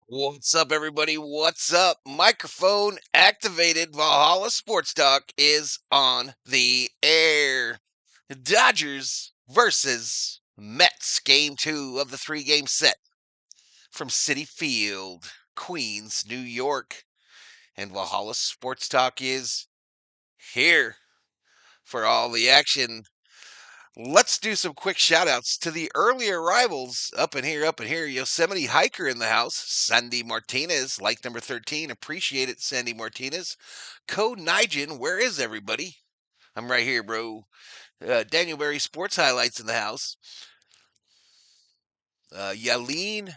What's up, everybody? What's up? Microphone activated. Valhalla Sports Talk is on the air. Dodgers versus Mets, game two of the three-game set from Citi Field, Queens, New York. And Valhalla Sports Talk is here for all the action. Let's do some quick shout outs to the early arrivals up in here. Yosemite hiker in the house, Sandy Martinez, like number 13. Appreciate it, Sandy Martinez. Code Nigel, where is everybody? I'm right here, bro. Daniel Berry Sports Highlights in the house. Yaleen,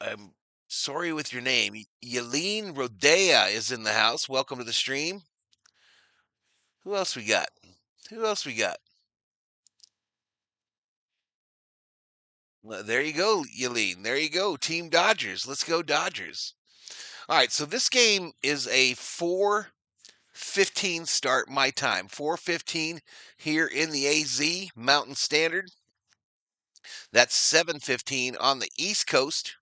I'm sorry with your name. Yaleen Rodea is in the house. Welcome to the stream. Who else we got? Who else we got? Well, there you go, Yaleen. There you go. Team Dodgers. Let's go, Dodgers. All right, so this game is a 4:15 start my time. 4:15 here in the AZ Mountain Standard. That's 7:15 on the East Coast,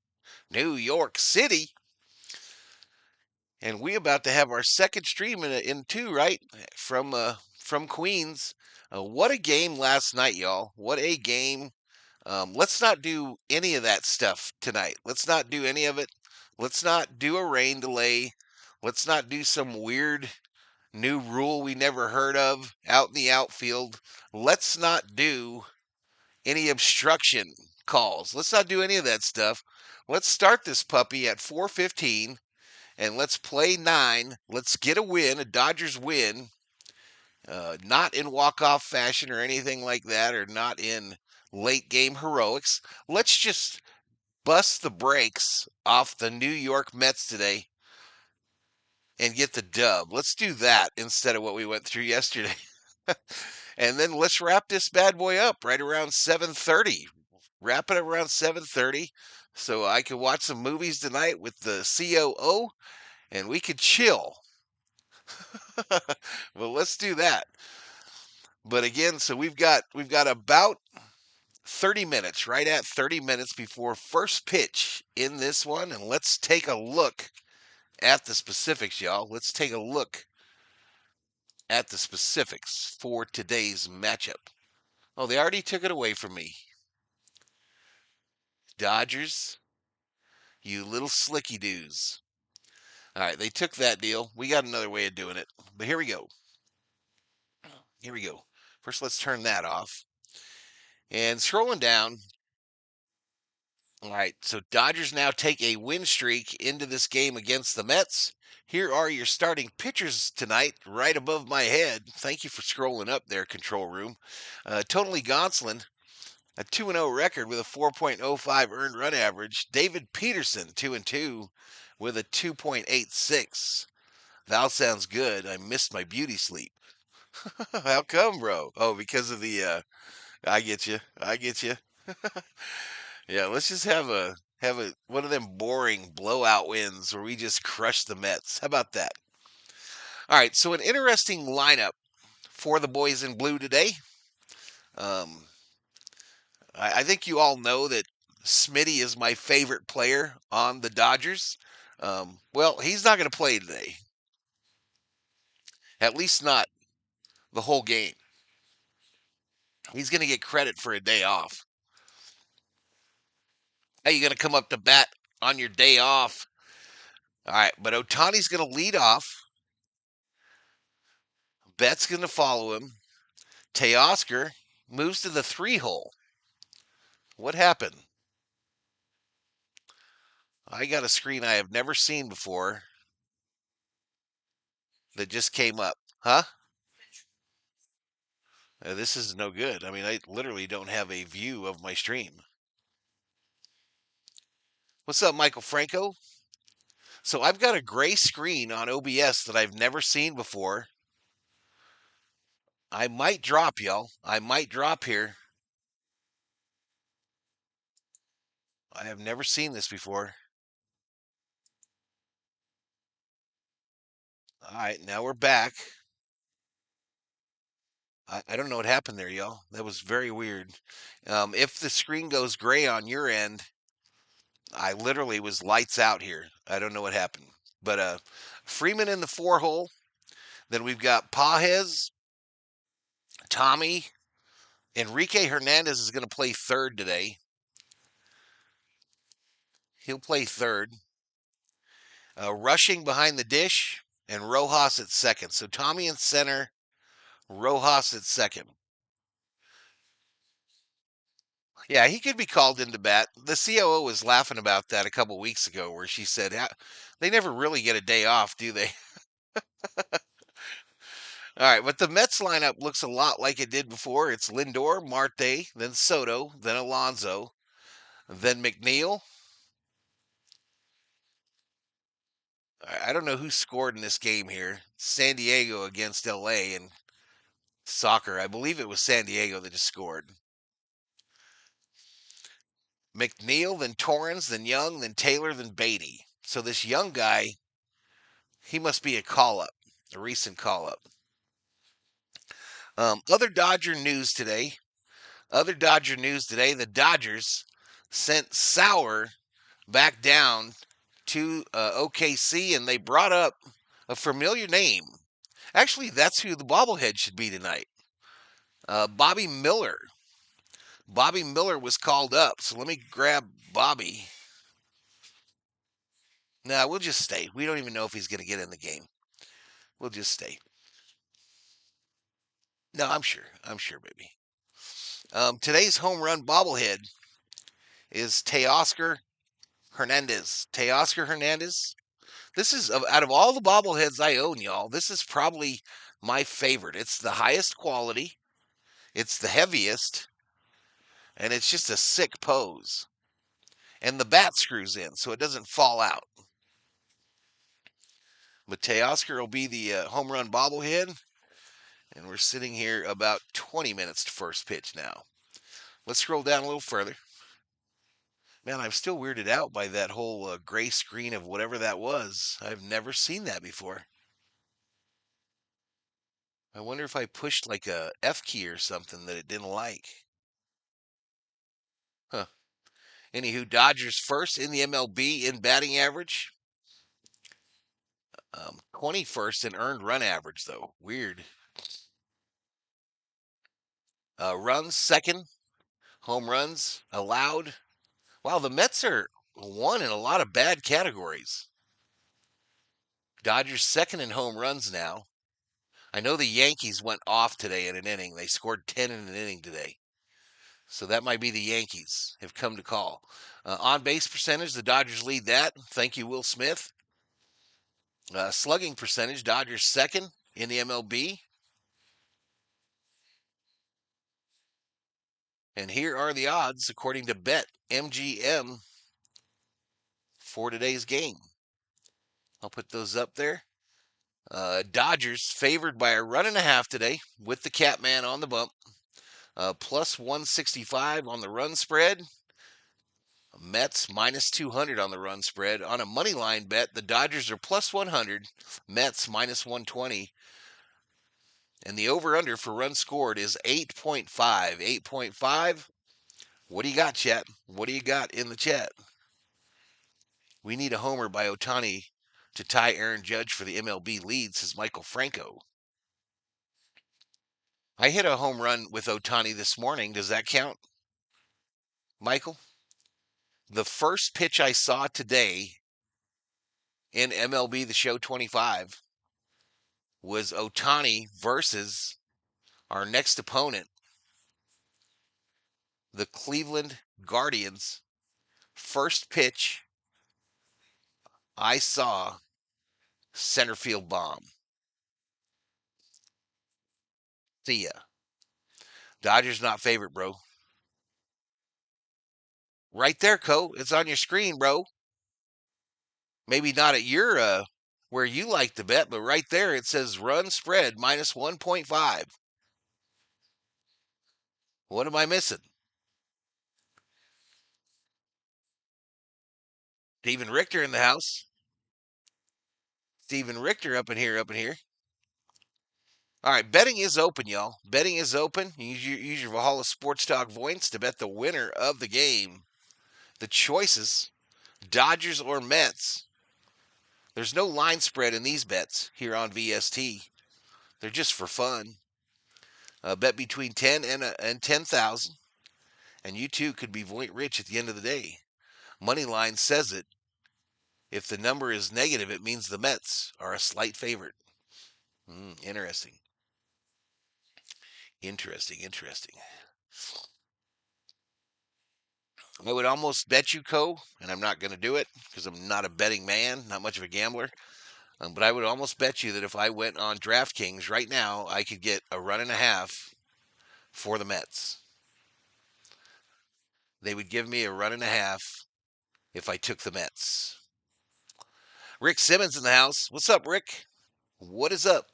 New York City. And we about to have our second stream in two, right? From Queens. What a game last night, y'all. What a game. Let's not do any of that stuff tonight. Let's not do any of it. Let's not do a rain delay. Let's not do some weird new rule we never heard of out in the outfield. Let's not do any obstruction calls. Let's not do any of that stuff. Let's start this puppy at 4:15 and let's play 9. Let's get a win, a Dodgers win. Not in walk-off fashion or anything like that, or not in late game heroics. Let's just bust the brakes off the New York Mets today and get the dub. Let's do that instead of what we went through yesterday. And then let's wrap this bad boy up right around 7:30. Wrap it around 7:30 so I can watch some movies tonight with the COO and we could chill. Well, let's do that. But again, so we've got about 30 minutes, right at 30 minutes before first pitch in this one. And let's take a look at the specifics, y'all. Let's take a look at the specifics for today's matchup. Oh, they already took it away from me. Dodgers, you little slicky doos. All right, they took that deal. We got another way of doing it. But here we go. Here we go. First, let's turn that off. And scrolling down, all right, so Dodgers now take a win streak into this game against the Mets. Here are your starting pitchers tonight, right above my head. Thank you for scrolling up there, control room. Totally Gonsolin, a 2-0 record with a 4.05 earned run average. David Peterson, 2-2 with a 2.86. Val sounds good. I missed my beauty sleep. How come, bro? Oh, because of the I get you. I get you. Yeah, let's just have a one of them boring blowout wins where we just crush the Mets. How about that? All right, so an interesting lineup for the boys in blue today. Um, I think you all know that Smitty is my favorite player on the Dodgers. Well, he's not going to play today. At least not the whole game. He's going to get credit for a day off. Hey, you going to come up to bat on your day off? All right, but Otani's going to lead off. Bet's going to follow him. Teoscar moves to the 3 hole. What happened? I got a screen I have never seen before that just came up. Huh? This is no good. I mean, I literally don't have a view of my stream. What's up, Michael Franco? So I've got a gray screen on OBS that I've never seen before. I might drop, y'all. I might drop here. I have never seen this before. All right, now we're back. I don't know what happened there, y'all. That was very weird. If the screen goes gray on your end, I literally was lights out here. I don't know what happened. But Freeman in the 4 hole. Then we've got Pajes, Tommy. Enrique Hernandez is going to play third today. He'll play third. Rushing behind the dish, and Rojas at second. So Tommy in center, Rojas at second. Yeah, he could be called into bat. The COO was laughing about that a couple weeks ago, where she said, they never really get a day off, do they? All right, but the Mets lineup looks a lot like it did before. It's Lindor, Marte, then Soto, then Alonso, then McNeil. I don't know who scored in this game here. San Diego against LA in soccer. I believe it was San Diego that just scored. McNeil, then Torrens, then Young, then Taylor, then Beatty. So this young guy, he must be a call-up, a recent call-up. Other Dodger news today. The Dodgers sent Sauer back down to OKC, and they brought up a familiar name. Actually, that's who the bobblehead should be tonight. Bobby Miller. Bobby Miller was called up, so let me grab Bobby. Nah, we'll just stay. We don't even know if he's going to get in the game. We'll just stay. No, I'm sure. I'm sure, baby. Today's home run bobblehead is Teoscar Hernandez. Teoscar Hernandez. This is, out of all the bobbleheads I own, y'all, this is probably my favorite. It's the highest quality. It's the heaviest. And it's just a sick pose. And the bat screws in, so it doesn't fall out. But Teoscar will be the home run bobblehead. And we're sitting here about 20 minutes to first pitch now. Let's scroll down a little further. Man, I'm still weirded out by that whole gray screen of whatever that was. I've never seen that before. I wonder if I pushed like a F key or something that it didn't like. Huh. Anywho, Dodgers first in the MLB in batting average. 21st in earned run average, though. Weird. Runs second. Home runs allowed. Wow, the Mets are one in a lot of bad categories. Dodgers second in home runs now. I know the Yankees went off today in an inning. They scored 10 in an inning today. So that might be the Yankees have come to call. On base percentage, the Dodgers lead that. Thank you, Will Smith. Slugging percentage, Dodgers second in the MLB. And here are the odds according to BetMGM for today's game. I'll put those up there. Dodgers favored by a run and a half today with the Catman on the bump. Plus 165 on the run spread. Mets minus 200 on the run spread. On a money line bet, the Dodgers are plus 100, Mets minus 120. And the over-under for runs scored is 8.5. 8.5. What do you got, chat? What do you got in the chat? We need a homer by Ohtani to tie Aaron Judge for the MLB lead, says Michael Franco. I hit a home run with Ohtani this morning. Does that count, Michael? The first pitch I saw today in MLB The Show 25 was Ohtani versus our next opponent, the Cleveland Guardians. First pitch I saw, center field bomb. See ya. Dodgers not favorite, bro. Right there, Co. It's on your screen, bro. Maybe not at your where you like to bet, but right there it says run spread minus 1.5. What am I missing? Steven Richter in the house. Steven Richter up in here, up in here. All right, betting is open, y'all. Betting is open. Use your Valhalla Sports Talk points to bet the winner of the game. The choices Dodgers or Mets. There's no line spread in these bets here on VST. They're just for fun. Bet between 10 and 10,000, and you too could be rich at the end of the day. Money line says it. If the number is negative, it means the Mets are a slight favorite. Interesting. Interesting. I would almost bet you, Co, and I'm not going to do it because I'm not a betting man, not much of a gambler. But I would almost bet you that if I went on DraftKings right now, I could get a run and a half for the Mets. They would give me a run and a half if I took the Mets. Rick Simmons in the house. What's up, Rick? What is up?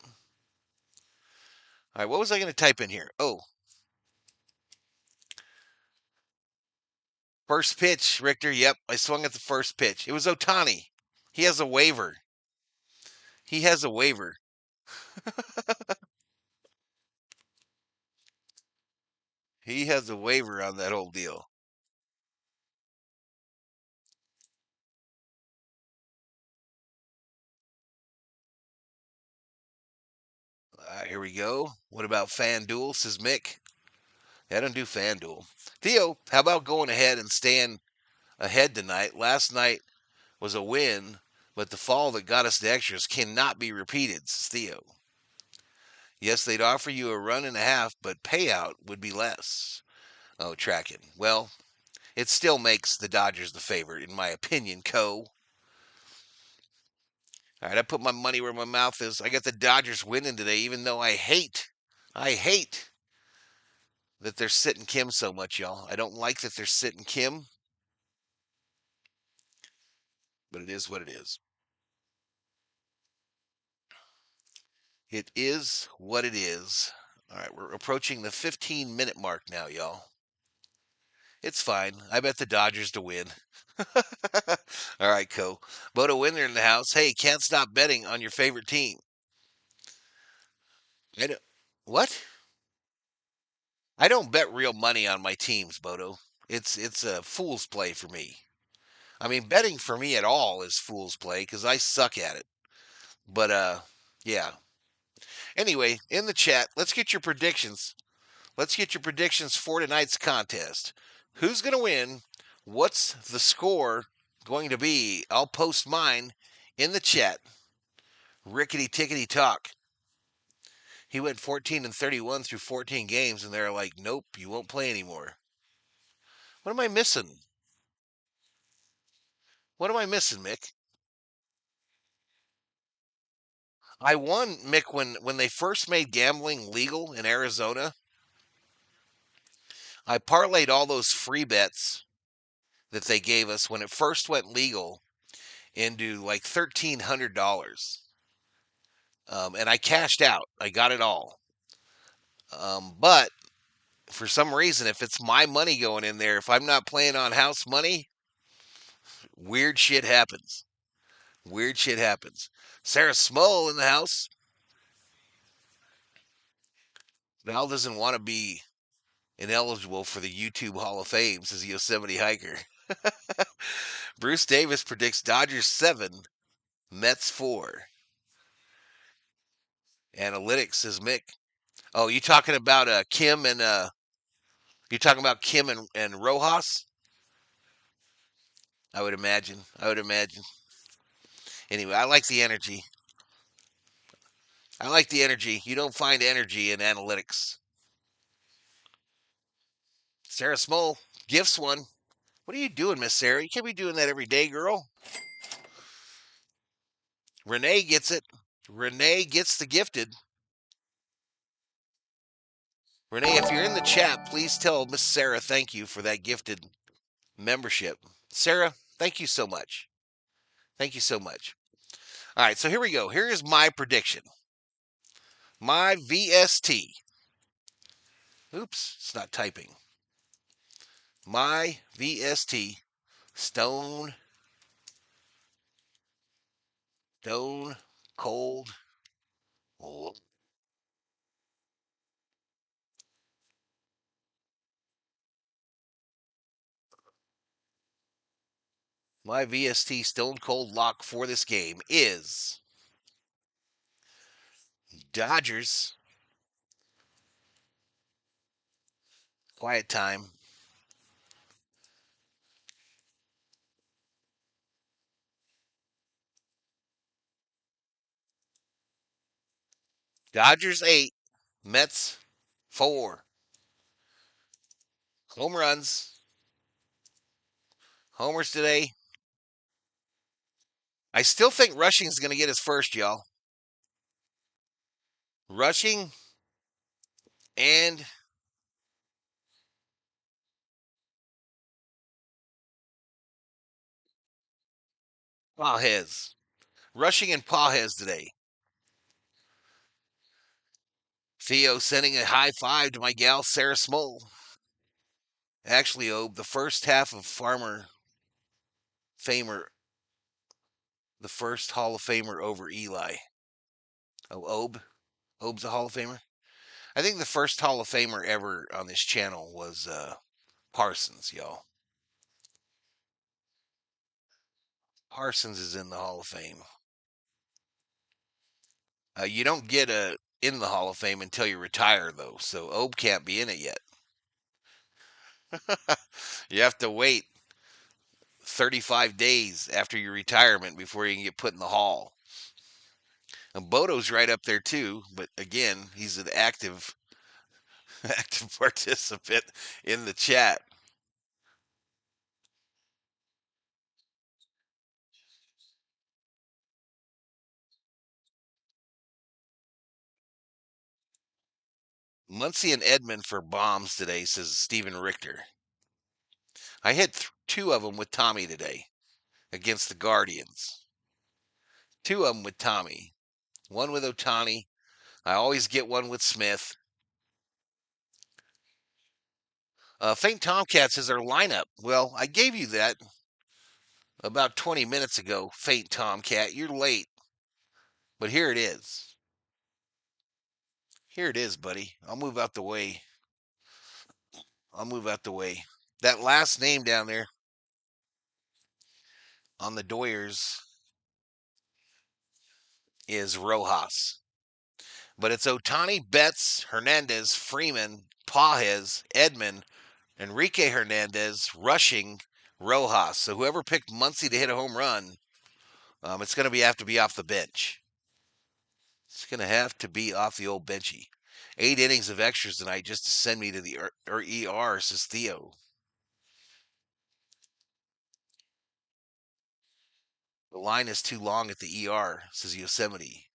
All right, what was I going to type in here? Oh, first pitch, Richter. Yep, I swung at the first pitch. It was Ohtani. He has a waiver. He has a waiver. He has a waiver on that whole deal. Here we go. What about FanDuel, says Mick? I don't do FanDuel. Theo, how about going ahead and staying ahead tonight? Last night was a win, but the fall that got us to extras cannot be repeated, says Theo. Yes, they'd offer you a run and a half, but payout would be less. Oh, tracking. Well, it still makes the Dodgers the favorite, in my opinion, Co. All right, I put my money where my mouth is. I got the Dodgers winning today, even though I hate that they're sitting Kim so much, y'all. I don't like that they're sitting Kim, but it is what it is. It is what it is. All right, we're approaching the 15-minute mark now, y'all. It's fine. I bet the Dodgers to win. All right, Co. Bodo Winner in the house. Hey, can't stop betting on your favorite team. I don't, what? I don't bet real money on my teams, Bodo. It's a fool's play for me. I mean, betting for me at all is fool's play because I suck at it. But yeah. Anyway, in the chat, let's get your predictions. Let's get your predictions for tonight's contest. Who's going to win? What's the score going to be? I'll post mine in the chat. Rickety tickety talk. He went 14-31 through 14 games, and they're like, nope, you won't play anymore. What am I missing? What am I missing, Mick? I won, Mick, when they first made gambling legal in Arizona. I parlayed all those free bets that they gave us when it first went legal into like $1,300. And I cashed out. I got it all. But for some reason, if it's my money going in there, if I'm not playing on house money, weird shit happens. Weird shit happens. Sarah Small in the house. Val doesn't want to be ineligible for the YouTube Hall of Fame, says Yosemite Hiker. Bruce Davis predicts Dodgers 7, Mets 4. Analytics, says Mick. Oh, you talking about Kim and you talking about Kim and Rojas? I would imagine. I would imagine. Anyway, I like the energy. I like the energy. You don't find energy in analytics. Sarah Small, gifts one. What are you doing, Miss Sarah? You can't be doing that every day, girl. Renee gets it. Renee gets the gifted. Renee, if you're in the chat, please tell Miss Sarah thank you for that gifted membership. Sarah, thank you so much. Thank you so much. All right, so here we go. Here is my prediction. My VST. Oops, it's not typing. My VST. Stone Cold. Oh, My VST Stone Cold lock for this game is Dodgers. Quiet time. Dodgers 8, Mets 4. Home runs. Homers today. I still think Rushing's going to get his first, y'all. Rushing and Pajes. Rushing and Pajes today. Theo sending a high five to my gal Sarah Smole. Actually, Obe, the first half of Farmer Famer, the first Hall of Famer over Eli. Oh, Obe's a Hall of Famer? I think the first Hall of Famer ever on this channel was Parsons, y'all. Parsons is in the Hall of Fame. You don't get in the Hall of Fame until you retire, though, so Obe can't be in it yet. You have to wait 35 days after your retirement before you can get put in the Hall. And Bodo's right up there, too, but again, he's an active participant in the chat. Muncie and Edmond for bombs today, says Stephen Richter. I hit 2 of them with Tommy today against the Guardians. 2 of them with Tommy. 1 with Otani. I always get 1 with Smith. Faint Tomcats is our lineup. Well, I gave you that about 20 minutes ago, Faint Tomcat. You're late. But here it is. Here it is, buddy. I'll move out the way. That last name down there on the Doyers is Rojas. But it's Otani, Betts, Hernandez, Freeman, Pajes, Edmond, Enrique Hernandez, Rushing, Rojas. So whoever picked Muncie to hit a home run, it's going to have to be off the bench. It's going to have to be off the old benchy. 8 innings of extras tonight just to send me to the ER, says Theo. The line is too long at the ER, says Yosemite.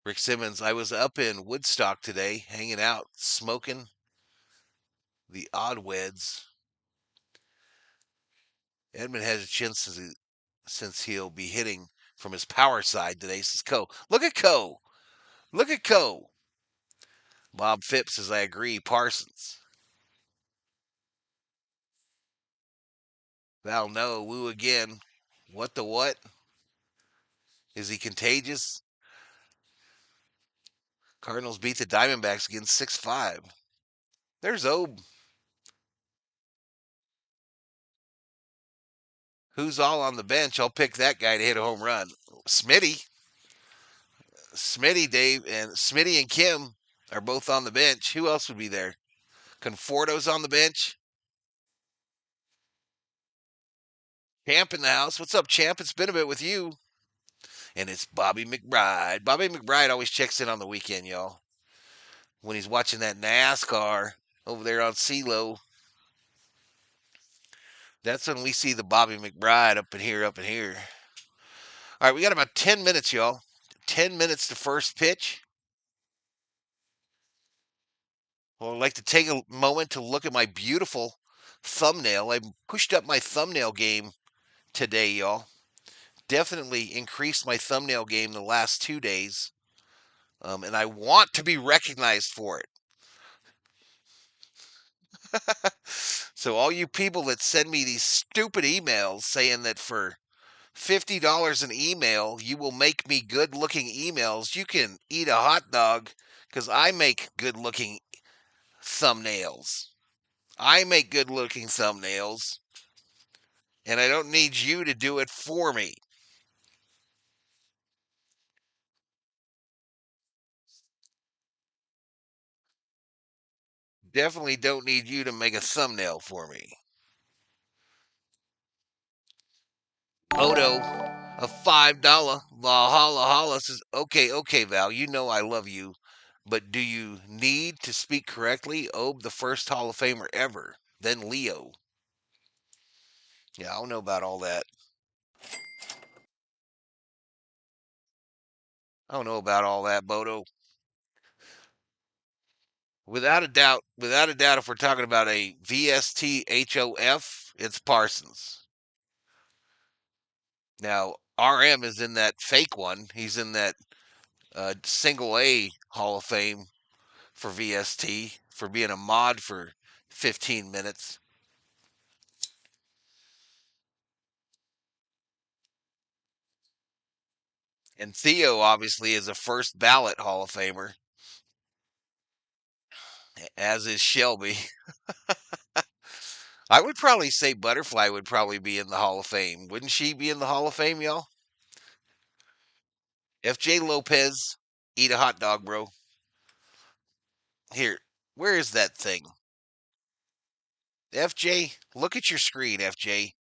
Rick Simmons, I was up in Woodstock today, hanging out, smoking the odd weds. Edmund has a chance since he'll be hitting from his power side today, says Co. Look at Co. Look at Co. Bob Phipps says, I agree. Parsons. Val, no. Woo again. What the what? Is he contagious? Cardinals beat the Diamondbacks again 6-5. There's Obe. Who's all on the bench? I'll pick that guy to hit a home run. Smitty, Dave, and Smitty and Kim are both on the bench. Who else would be there? Conforto's on the bench. Champ in the house. What's up, Champ? It's been a bit with you. And it's Bobby McBride. Bobby McBride always checks in on the weekend, y'all. When he's watching that NASCAR over there on CeeLo. That's when we see the Bobby McBride up in here. All right, we got about 10 minutes, y'all. 10 minutes to first pitch. Well, I'd like to take a moment to look at my beautiful thumbnail. I pushed up my thumbnail game today, y'all. Definitely increased my thumbnail game the last 2 days. And I want to be recognized for it. So all you people that send me these stupid emails saying that for $50 an email, you will make me good-looking emails, you can eat a hot dog because I make good-looking thumbnails. And I don't need you to do it for me. Definitely don't need you to make a thumbnail for me. Odo, a $5 Valhalla says, okay, Val, you know I love you, but do you need to speak correctly? Obe, the first Hall of Famer ever. Then Leo. Yeah, I don't know about all that. I don't know about all that, Bodo. Without a doubt, if we're talking about a VSTHOF, it's Parsons. Now, RM is in that fake one. He's in that single A Hall of Fame for VST for being a mod for 15 minutes. And Theo obviously is a first ballot Hall of Famer, as is Shelby. I would probably say Butterfly would probably be in the Hall of Fame. Wouldn't she be in the Hall of Fame, y'all? FJ Lopez, eat a hot dog, bro. Here, where is that thing? FJ, look at your screen, FJ.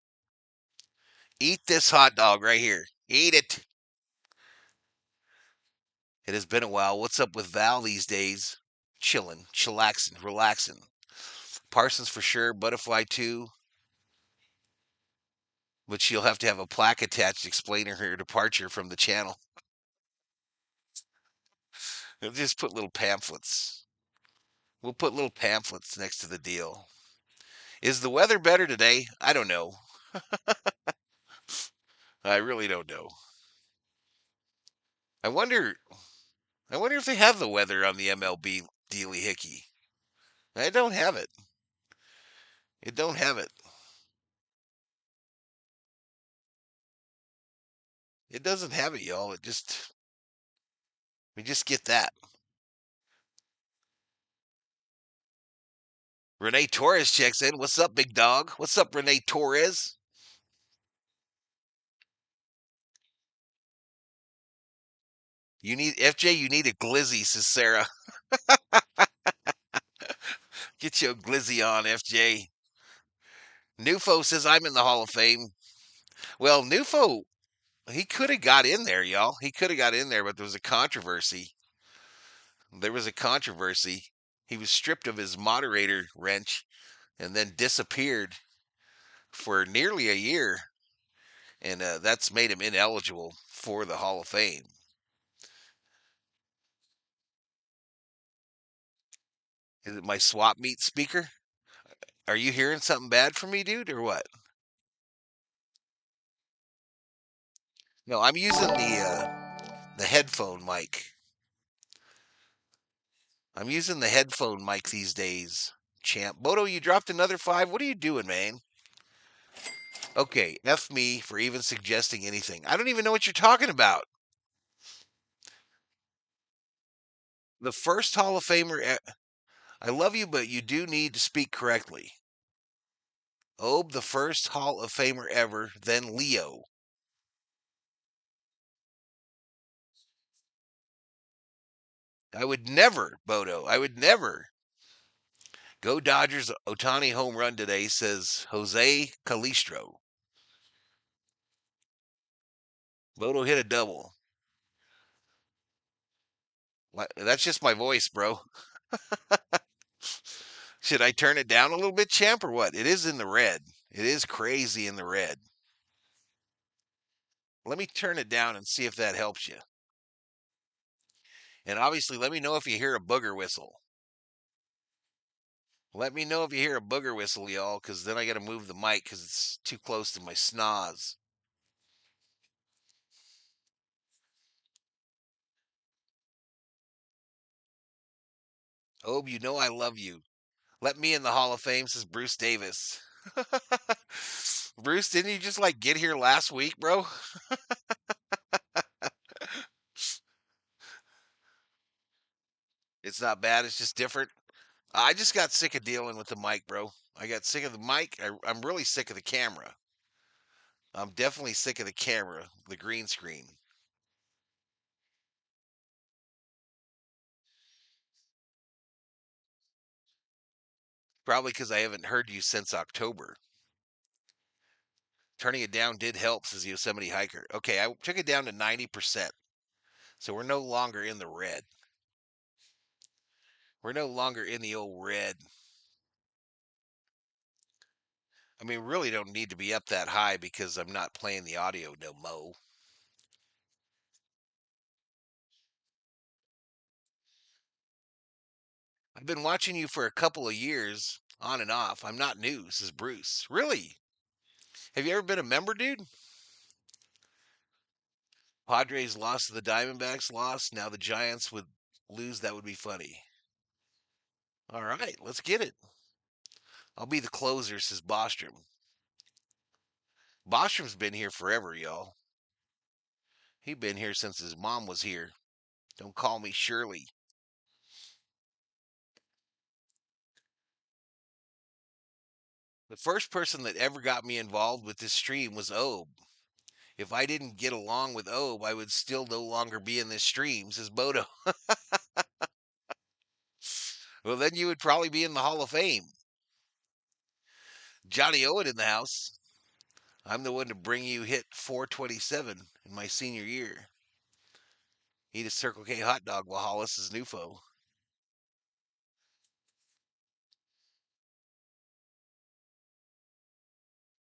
Eat this hot dog right here. Eat it. It has been a while. What's up with Val these days? Chilling, chillaxing, relaxing. Parsons for sure. Butterfly too. But she'll have to have a plaque attached explaining her departure from the channel. We'll just put little pamphlets. We'll put little pamphlets next to the deal. Is the weather better today? I don't know. I really don't know. I wonder. I wonder if they have the weather on the MLB Dealy Hickey. I don't have it. It don't have it. It doesn't have it, y'all. We just get that. Renee Torres checks in. What's up, big dog? What's up, Renee Torres? You need FJ. You need a glizzy, says Sarah. Get your glizzy on, FJ. Nufo says I'm in the Hall of Fame. Well, Nufo, he could have got in there, y'all. He could have got in there, but there was a controversy. There was a controversy. He was stripped of his moderator wrench and then disappeared for nearly a year, and that's made him ineligible for the Hall of Fame. Is it my swap meet speaker? Are you hearing something bad from me, dude, or what? No, I'm using the headphone mic. I'm using the headphone mic these days, champ. Bodo, you dropped another 5. What are you doing, man? Okay, F me for even suggesting anything. I don't even know what you're talking about. The first Hall of Famer. I love you, but you do need to speak correctly. Obe, the first Hall of Famer ever, then Leo. I would never, Bodo. I would never. Go Dodgers. Otani home run today, says Jose Calistro. Bodo hit a double. That's just my voice, bro. Should I turn it down a little bit, champ, or what? It is in the red. It is crazy in the red. Let me turn it down and see if that helps you. And obviously, let me know if you hear a booger whistle. Let me know if you hear a booger whistle, y'all, because then I got to move the mic because it's too close to my snoz. Obe, you know I love you. Let me in the Hall of Fame, says Bruce Davis. Bruce, didn't you just like get here last week, bro? It's not bad. It's just different. I just got sick of dealing with the mic, bro. I got sick of the mic. I'm really sick of the camera. I'm definitely sick of the camera, the green screen. Probably because I haven't heard you since October. Turning it down did help, says Yosemite Hiker. Okay, I took it down to 90%. So we're no longer in the red. We're no longer in the old red. I mean, really don't need to be up that high because I'm not playing the audio no mo. I've been watching you for a couple of years, on and off. I'm not new, says Bruce. Really? Have you ever been a member, dude? Padres lost to the Diamondbacks, lost. Now the Giants would lose. That would be funny. All right, let's get it. I'll be the closer, says Bostrom. Bostrom's been here forever, y'all. He been here since his mom was here. Don't call me Shirley. The first person that ever got me involved with this stream was Obe. If I didn't get along with Obe, I would still no longer be in this stream, says Bodo. Well, then you would probably be in the Hall of Fame. Johnny Owen in the house. I'm the one to bring you hit 427 in my senior year. Eat a Circle K hot dog while Hollis is Nufo.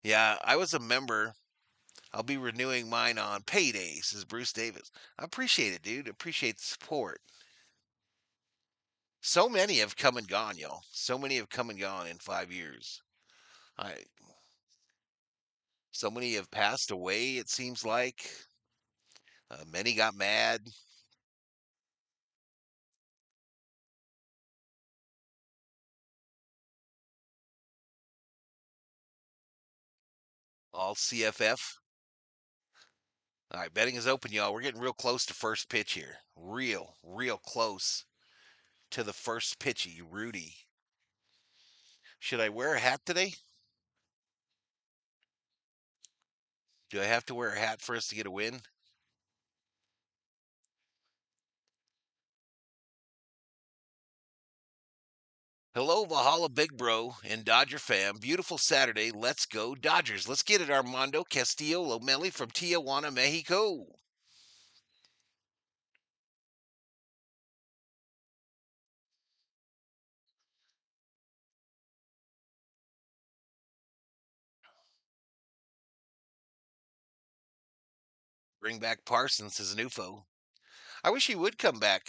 Yeah, I was a member. I'll be renewing mine on payday, says Bruce Davis. I appreciate it, dude. Appreciate the support. So many have come and gone, y'all. So many have come and gone in 5 years. I So many have passed away, it seems like. Many got mad. All CFF. All right, betting is open, y'all. We're getting real close to first pitch here. Real close to the first pitchy, Rudy. Should I wear a hat today? Do I have to wear a hat for us to get a win? Hello, Valhalla Big Bro and Dodger fam. Beautiful Saturday. Let's go, Dodgers. Let's get it, Armando Castillo Lomeli from Tijuana, Mexico. Bring back Parsons as an UFO. I wish he would come back.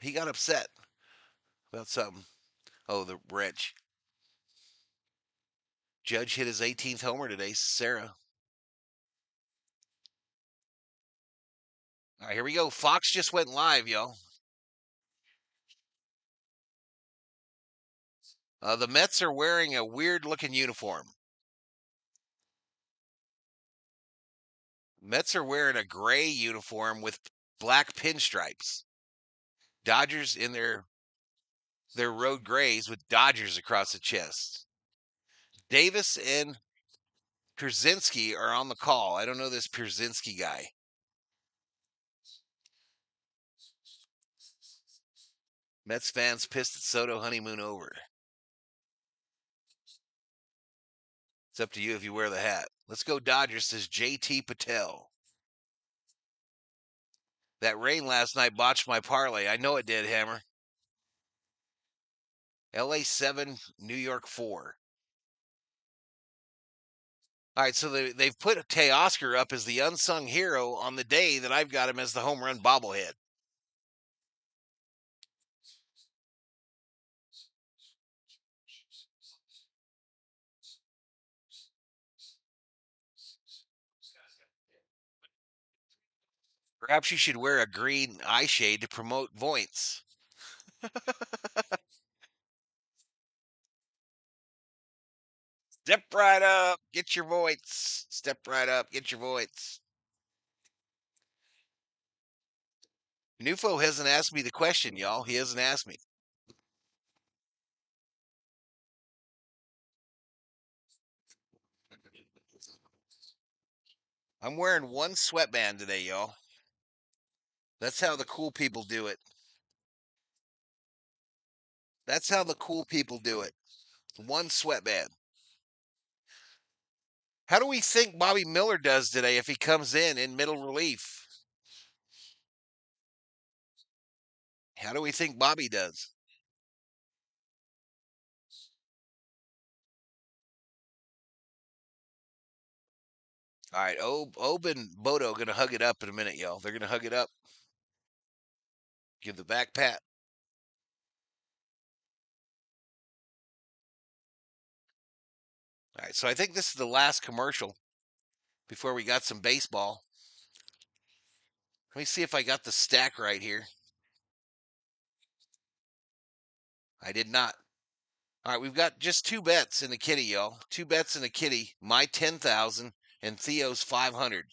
He got upset about something. Oh, the wrench. Judge hit his 18th homer today, Sarah. All right, here we go. Fox just went live, y'all. The Mets are wearing a weird looking uniform. Mets are wearing a gray uniform with black pinstripes. Dodgers in their road grays with Dodgers across the chest. Davis and Pierzynski are on the call. I don't know this Pierzynski guy. Mets fans pissed at Soto honeymoon over. It's up to you if you wear the hat. Let's go Dodgers, says JT Patel. That rain last night botched my parlay. I know it did, Hammer. LA 7, New York 4. All right, so they've put Teoscar up as the unsung hero on the day that I've got him as the home run bobblehead. Perhaps you should wear a green eye shade to promote points. Step right up, get your points. Step right up, get your points. Nufo hasn't asked me the question, y'all. He hasn't asked me. I'm wearing one sweatband today, y'all. That's how the cool people do it. That's how the cool people do it. One sweatband. How do we think Bobby Miller does today if he comes in middle relief? How do we think Bobby does? All right, Ob and Bodo going to hug it up in a minute, y'all. They're going to hug it up. Give the back pat. All right, so I think this is the last commercial before we got some baseball. Let me see if I got the stack right here. I did not. All right, we've got just two bets in the kitty, y'all. Two bets in the kitty. My 10,000 and Theo's 500.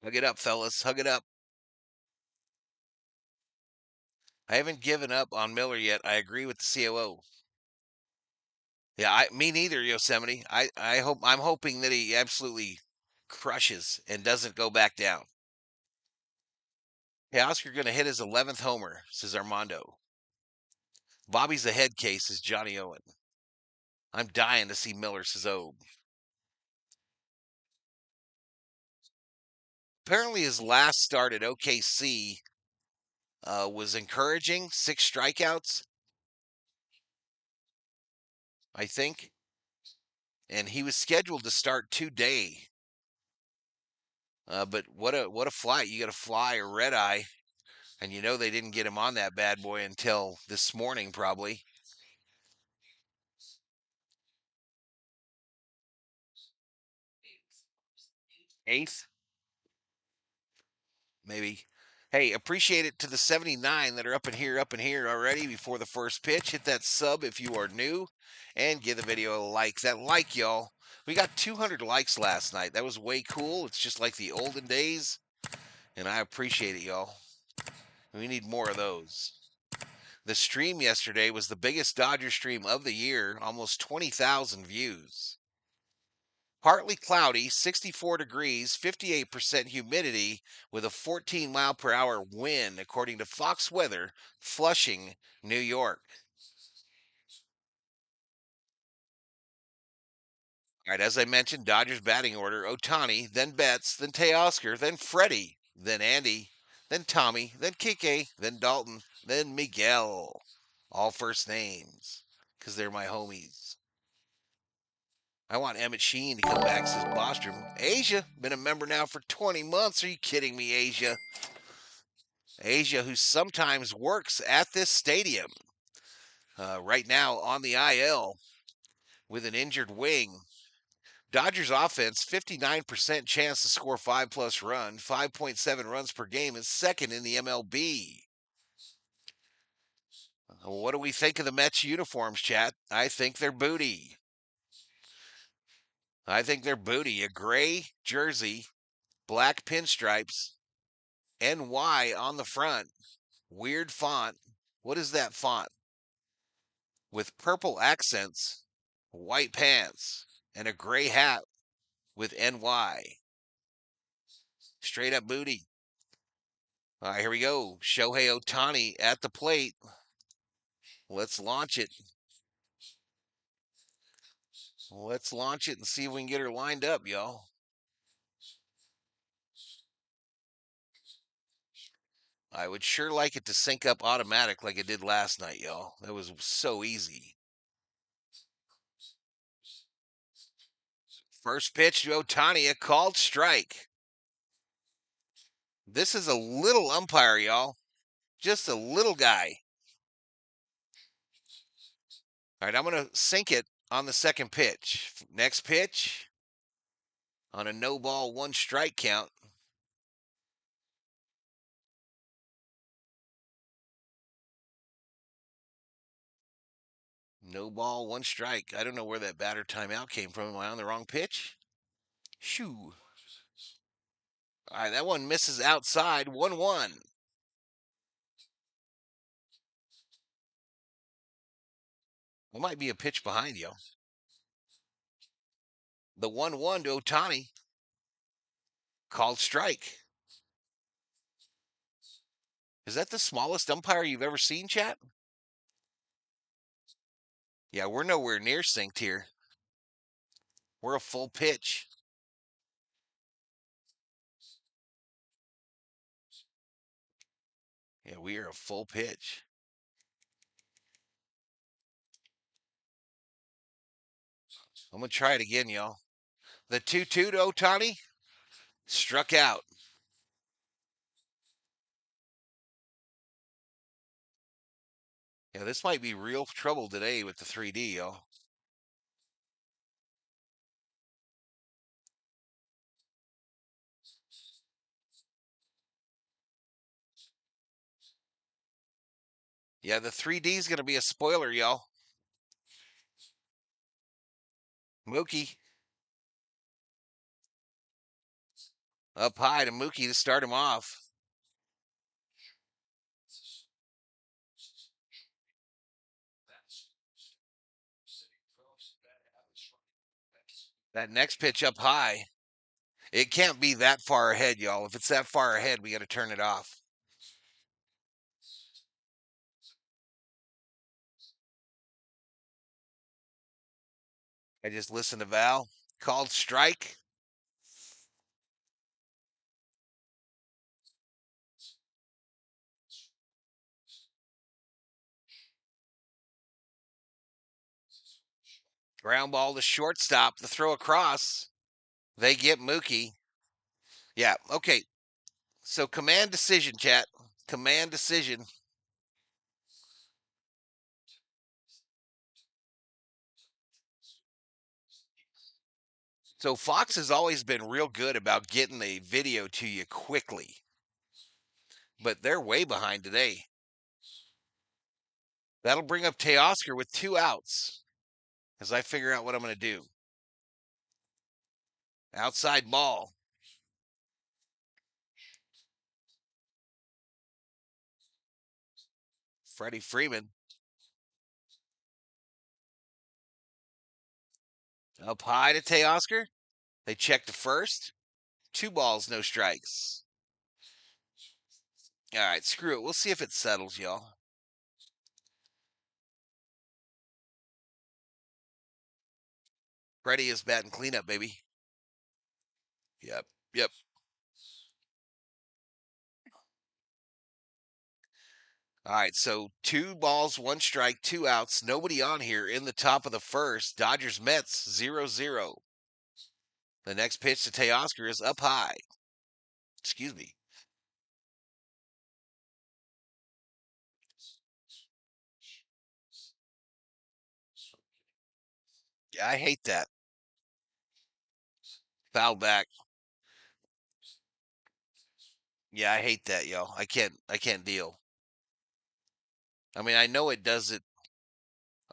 Hug it up, fellas. Hug it up. I haven't given up on Miller yet. I agree with the COO. Yeah, me neither, Yosemite. I'm hoping that he absolutely crushes and doesn't go back down. Hey, Oscar going to hit his 11th homer, says Armando. Bobby's the head case, says Johnny Owen. I'm dying to see Miller, says Obe. Apparently, his last start at OKC was encouraging. 6 strikeouts, I think. And he was scheduled to start today. But what a flight. You got to fly a red eye. And you know they didn't get him on that bad boy until this morning, probably. Eighth, maybe. Hey, appreciate it to the 79 that are up in here already before the first pitch. Hit that sub if you are new and give the video a like. That like, y'all. We got 200 likes last night. That was way cool. It's just like the olden days, and I appreciate it, y'all. We need more of those. The stream yesterday was the biggest Dodger stream of the year, almost 20,000 views. Partly cloudy, 64 degrees, 58% humidity with a 14-mile-per-hour wind, according to Fox Weather, Flushing, New York. All right, as I mentioned, Dodgers batting order: Ohtani, then Betts, then Teoscar, then Freddie, then Andy, then Tommy, then Kike, then Dalton, then Miguel. All first names, because they're my homies. I want Emmett Sheen to come back, says Bostrom. Asia, been a member now for 20 months. Are you kidding me, Asia? Asia, who sometimes works at this stadium. Right now on the IL with an injured wing. Dodgers offense, 59% chance to score 5+ run, 5.7 runs per game, is second in the MLB. What do we think of the Mets uniforms, chat? I think they're booty. I think they're booty. A gray jersey, black pinstripes, NY on the front. Weird font. What is that font? With purple accents, white pants, and a gray hat with NY. Straight up booty. All right, here we go. Shohei Ohtani at the plate. Let's launch it. Let's launch it and see if we can get her lined up, y'all. I would sure like it to sync up automatic like it did last night, y'all. That was so easy. First pitch to Ohtani, a called strike. This is a little umpire, y'all. Just a little guy. All right, I'm going to sync it on the second pitch. Next pitch on a no ball, one strike count. No ball, one strike. I don't know where that batter timeout came from. Am I on the wrong pitch? Shoo. All right, that one misses outside. 1-1. I might be a pitch behind you. The 1-1 to Otani. Called strike. Is that the smallest umpire you've ever seen, chat? Yeah, we're nowhere near synced here. We're a full pitch. Yeah, we are a full pitch. I'm going to try it again, y'all. The 2-2 to Otani. Struck out. Yeah, this might be real trouble today with the 3D, y'all. Yeah, the 3D is going to be a spoiler, y'all. Mookie. Up high to Mookie to start him off. That next pitch up high. It can't be that far ahead, y'all. If it's that far ahead, we got to turn it off. I just listened to Val. Called strike. Ground ball to shortstop. The throw across. They get Mookie. Yeah, okay. So command decision, chat. Command decision. So Fox has always been real good about getting the video to you quickly. But they're way behind today. That'll bring up Teoscar with 2 outs as I figure out what I'm going to do. Outside ball. Freddie Freeman. Up high to Teoscar. They check to first. 2 balls, no strikes. All right, screw it. We'll see if it settles, y'all. Freddie is batting cleanup, baby. Yep, yep. All right, so 2 balls, 1 strike, 2 outs. Nobody on here in the top of the first. Dodgers Mets 0-0. The next pitch to Teoscar is up high. Excuse me. Yeah, I hate that. Foul back. Yeah, I hate that, y'all. I can't deal. I mean, I know it does it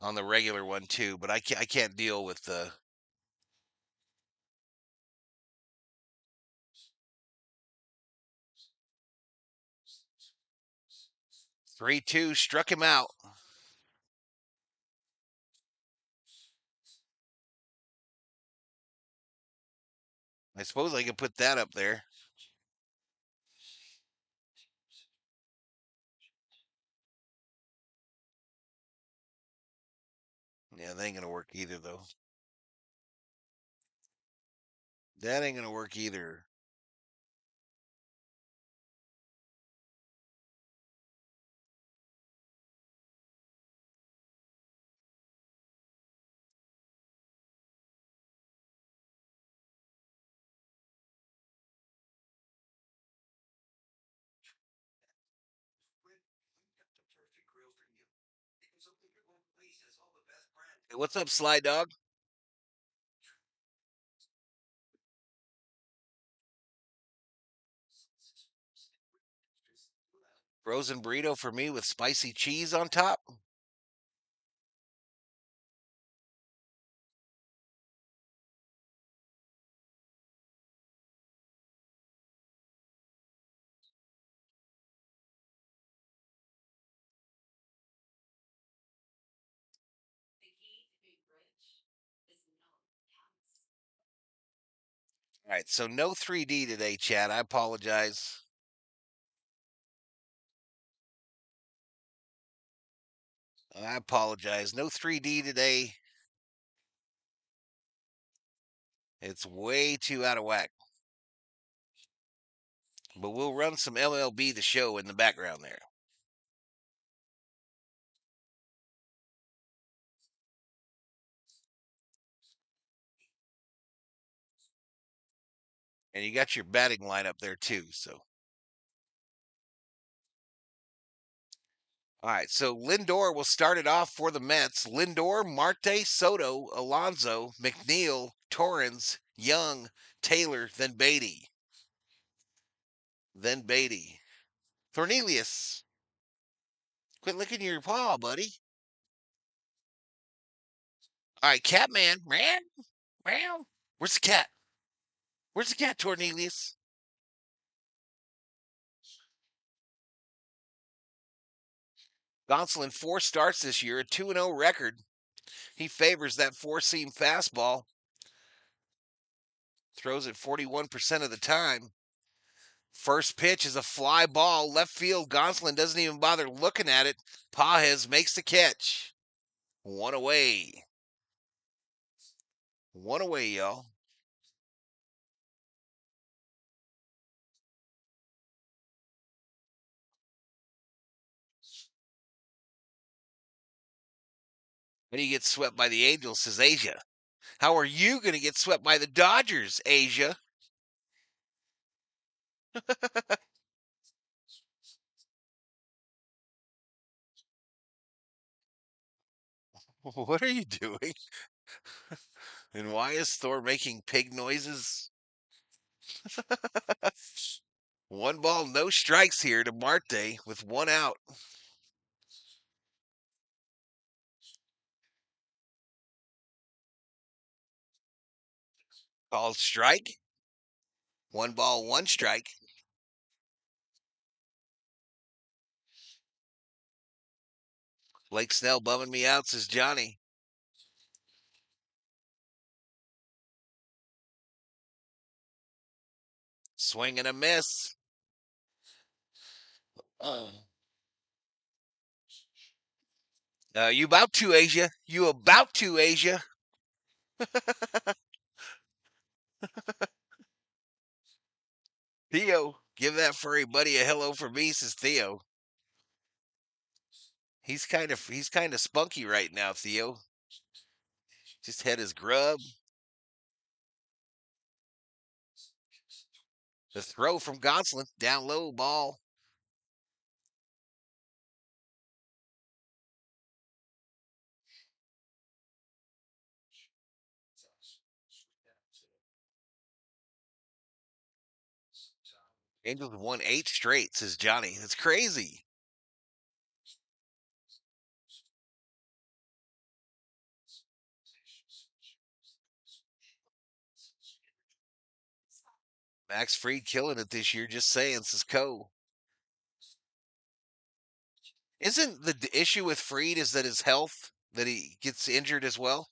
on the regular one too, but I can't deal with the 3-2 struck him out. I suppose I could put that up there. Yeah, that ain't gonna work either, though. That ain't gonna work either. Hey, what's up, Sly Dog? Frozen burrito for me with spicy cheese on top. All right, so no 3D today, Chad. I apologize. I apologize. No 3D today. It's way too out of whack. But we'll run some MLB The Show in the background there. And you got your batting lineup there too. So, all right. So Lindor will start it off for the Mets. Lindor, Marte, Soto, Alonso, McNeil, Torrens, Young, Taylor, then Beatty. Then Beatty. Cornelius, quit licking your paw, buddy. All right, Catman. Meow, meow. Where's the cat? Where's the cat, Cornelius? Gonsolin, 4 starts this year, a 2-0 record. He favors that four-seam fastball. Throws it 41% of the time. First pitch is a fly ball. Left field, Gonsolin doesn't even bother looking at it. Pajes makes the catch. One away. One away, y'all. And he gets swept by the Angels, says Asia. How are you going to get swept by the Dodgers, Asia? What are you doing? And why is Thor making pig noises? 1 ball, no strikes here to Marte with 1 out. Called strike. 1 ball, 1 strike. Blake Snell bumming me out, says Johnny. Swing and a miss. You about to, Asia. You about to, Asia. Theo, give that furry buddy a hello from me, says Theo. He's kind of spunky right now, Theo. Just had his grub. The throw from Gonsolin, down low ball. Angels have won 8 straight, says Johnny. That's crazy. Max Fried killing it this year, just saying, says Co. Isn't the issue with Fried is that his health, that he gets injured as well?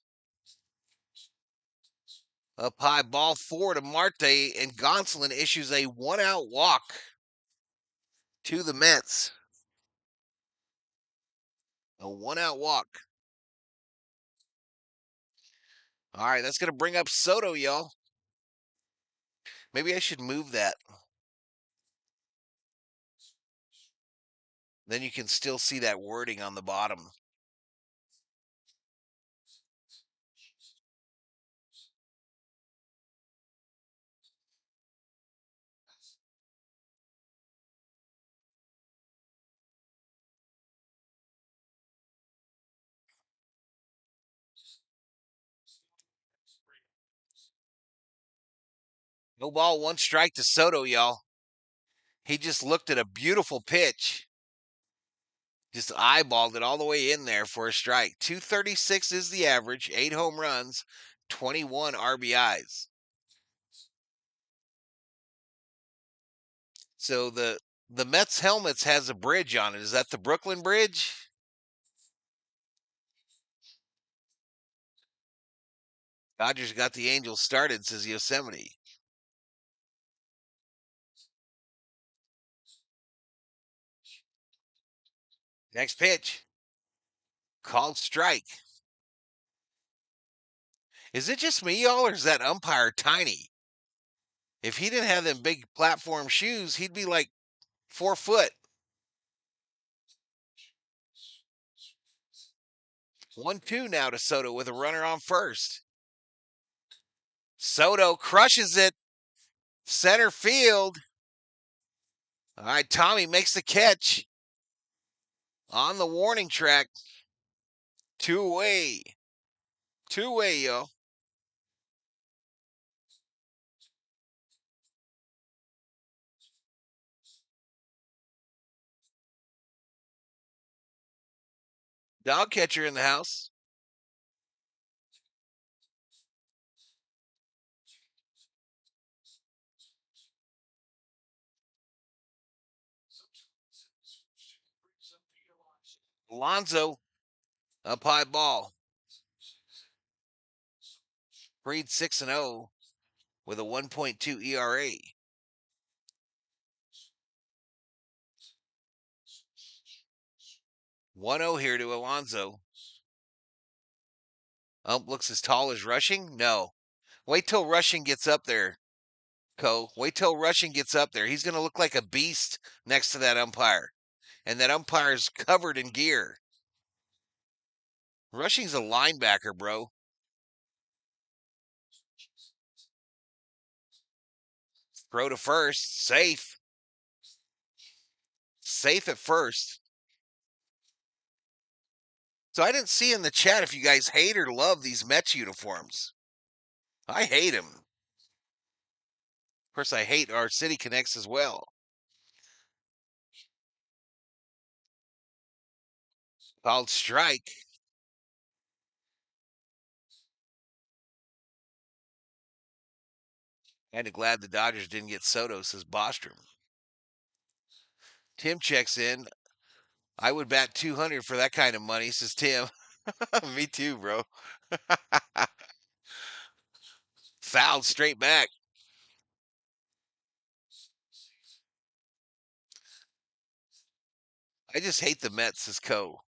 Up high, ball 4 to Marte, and Gonsolin issues a 1-out walk to the Mets. A 1-out walk. All right, that's going to bring up Soto, y'all. Maybe I should move that. Then you can still see that wording on the bottom. No ball, 1 strike to Soto, y'all. He just looked at a beautiful pitch. Just eyeballed it all the way in there for a strike. 236 is the average, 8 home runs, 21 RBIs. So the Mets helmets has a bridge on it. Is that the Brooklyn Bridge? Dodgers got the Angels started, says Yosemite. Next pitch. Called strike. Is it just me, y'all, or is that umpire tiny? If he didn't have them big platform shoes, he'd be like 4 foot. 1-2 now to Soto with a runner on first. Soto crushes it. Center field. All right, Tommy makes the catch on the warning track. 2-way. 2-way, yo. Dog catcher in the house. Alonso, up high ball. Breed 6-0 with a 1.2 ERA. 1-0 here to Alonso. Looks as tall as Rushing? No. Wait till Rushing gets up there, Co. Wait till Rushing gets up there. He's going to look like a beast next to that umpire. And that umpire's covered in gear. Rushing's a linebacker, bro. Throw to first. Safe. Safe at first. So I didn't see in the chat if you guys hate or love these Mets uniforms. I hate them. Of course, I hate our City Connects as well. Called strike. Kind of glad the Dodgers didn't get Soto, says Bostrom. Tim checks in. I would bat 200 for that kind of money, says Tim. Me too, bro. Fouled straight back. I just hate the Mets, says Co.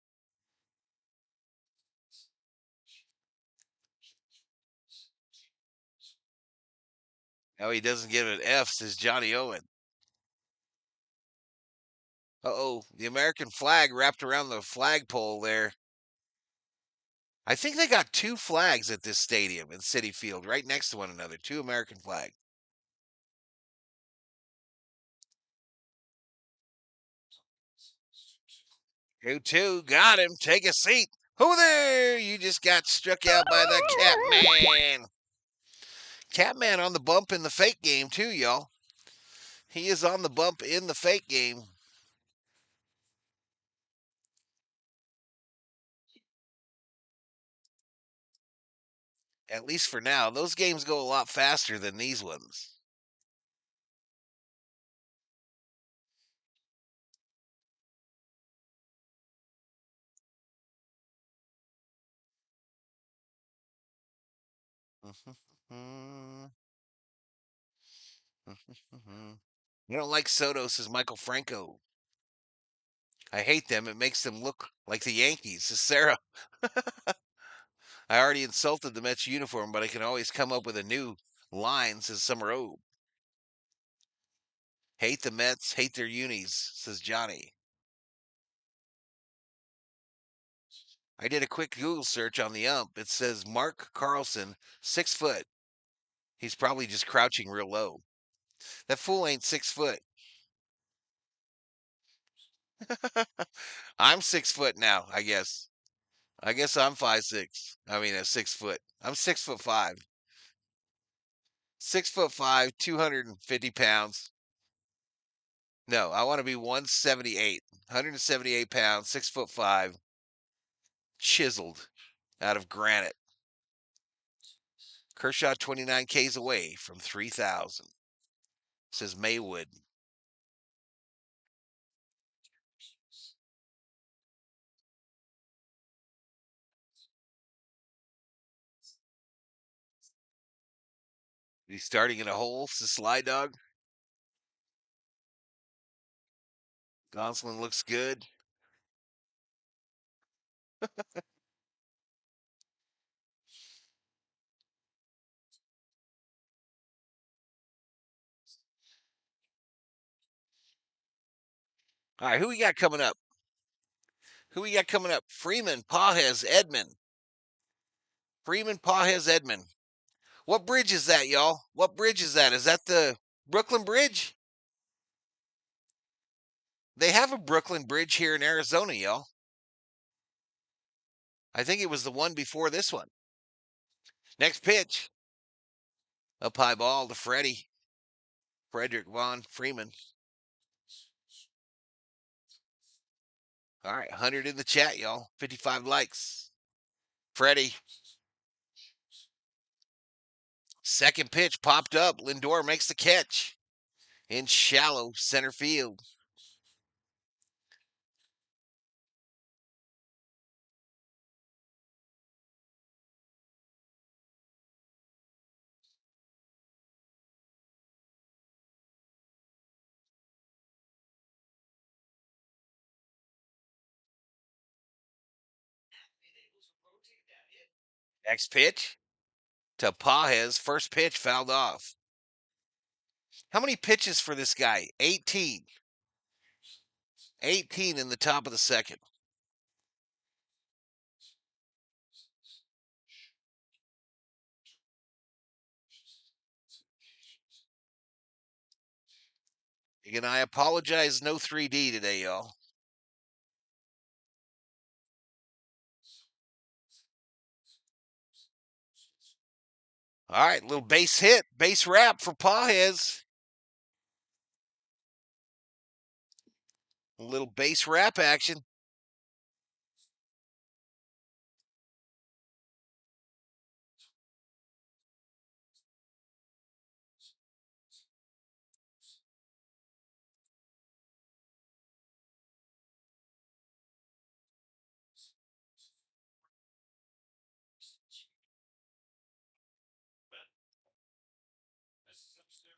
Now he doesn't give an F, says Johnny Owen. Uh-oh, the American flag wrapped around the flagpole there. I think they got 2 flags at this stadium in Citi Field, right next to one another. 2 American flags. 2-2, got him. Take a seat. Who there? You just got struck out by the Catman. Catman on the bump in the fake game, too, y'all. He is on the bump in the fake game. At least for now. Those games go a lot faster than these ones. You don't like Soto, says Michael Franco. I hate them. It makes them look like the Yankees, says Sarah. I already insulted the Mets uniform, but I can always come up with a new line, says Summer O. Hate the Mets, hate their unis, says Johnny. I did a quick Google search on the ump. It says Mark Carlson, 6 foot. He's probably just crouching real low. That fool ain't 6 foot. I'm 6 foot now, I guess. I guess I'm 5'6". I mean, 6 foot. I'm 6'5". 6'5", 250 pounds. No, I want to be 178. 178 pounds, 6'5", chiseled out of granite. Kershaw 29 Ks away from 3,000, says Maywood. He's starting in a hole, says Sly Dog. Gonsolin looks good. All right, who we got coming up? Who we got coming up? Freeman, Pajes, Edmond. Freeman, Pajes, Edmond. What bridge is that, y'all? What bridge is that? Is that the Brooklyn Bridge? They have a Brooklyn Bridge here in Arizona, y'all. I think it was the one before this one. Next pitch. Up high ball to Freddie. Frederick Von Freeman. All right, 100 in the chat, y'all. 55 likes. Freddie. Second pitch popped up. Lindor makes the catch in shallow center field. Next pitch to Pajes. First pitch fouled off. How many pitches for this guy? 18. 18 in the top of the second. Again, I apologize. No 3D today, y'all. All right, little base hit, base wrap for Pajes. A little base wrap action.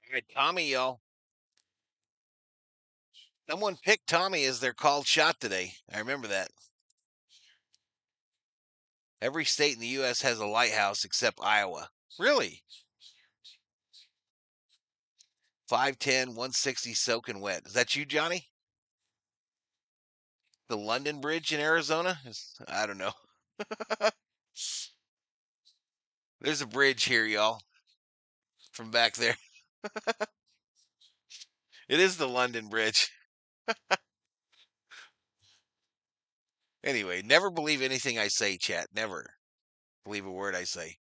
All right, Tommy, y'all. Someone picked Tommy as their called shot today. I remember that. Every state in the U.S. has a lighthouse except Iowa. Really? 5'10", 160 soaking wet. Is that you, Johnny? The London Bridge in Arizona? I don't know. There's a bridge here, y'all, from back there. It is the London Bridge. Anyway, never believe anything I say, chat. Never believe a word I say.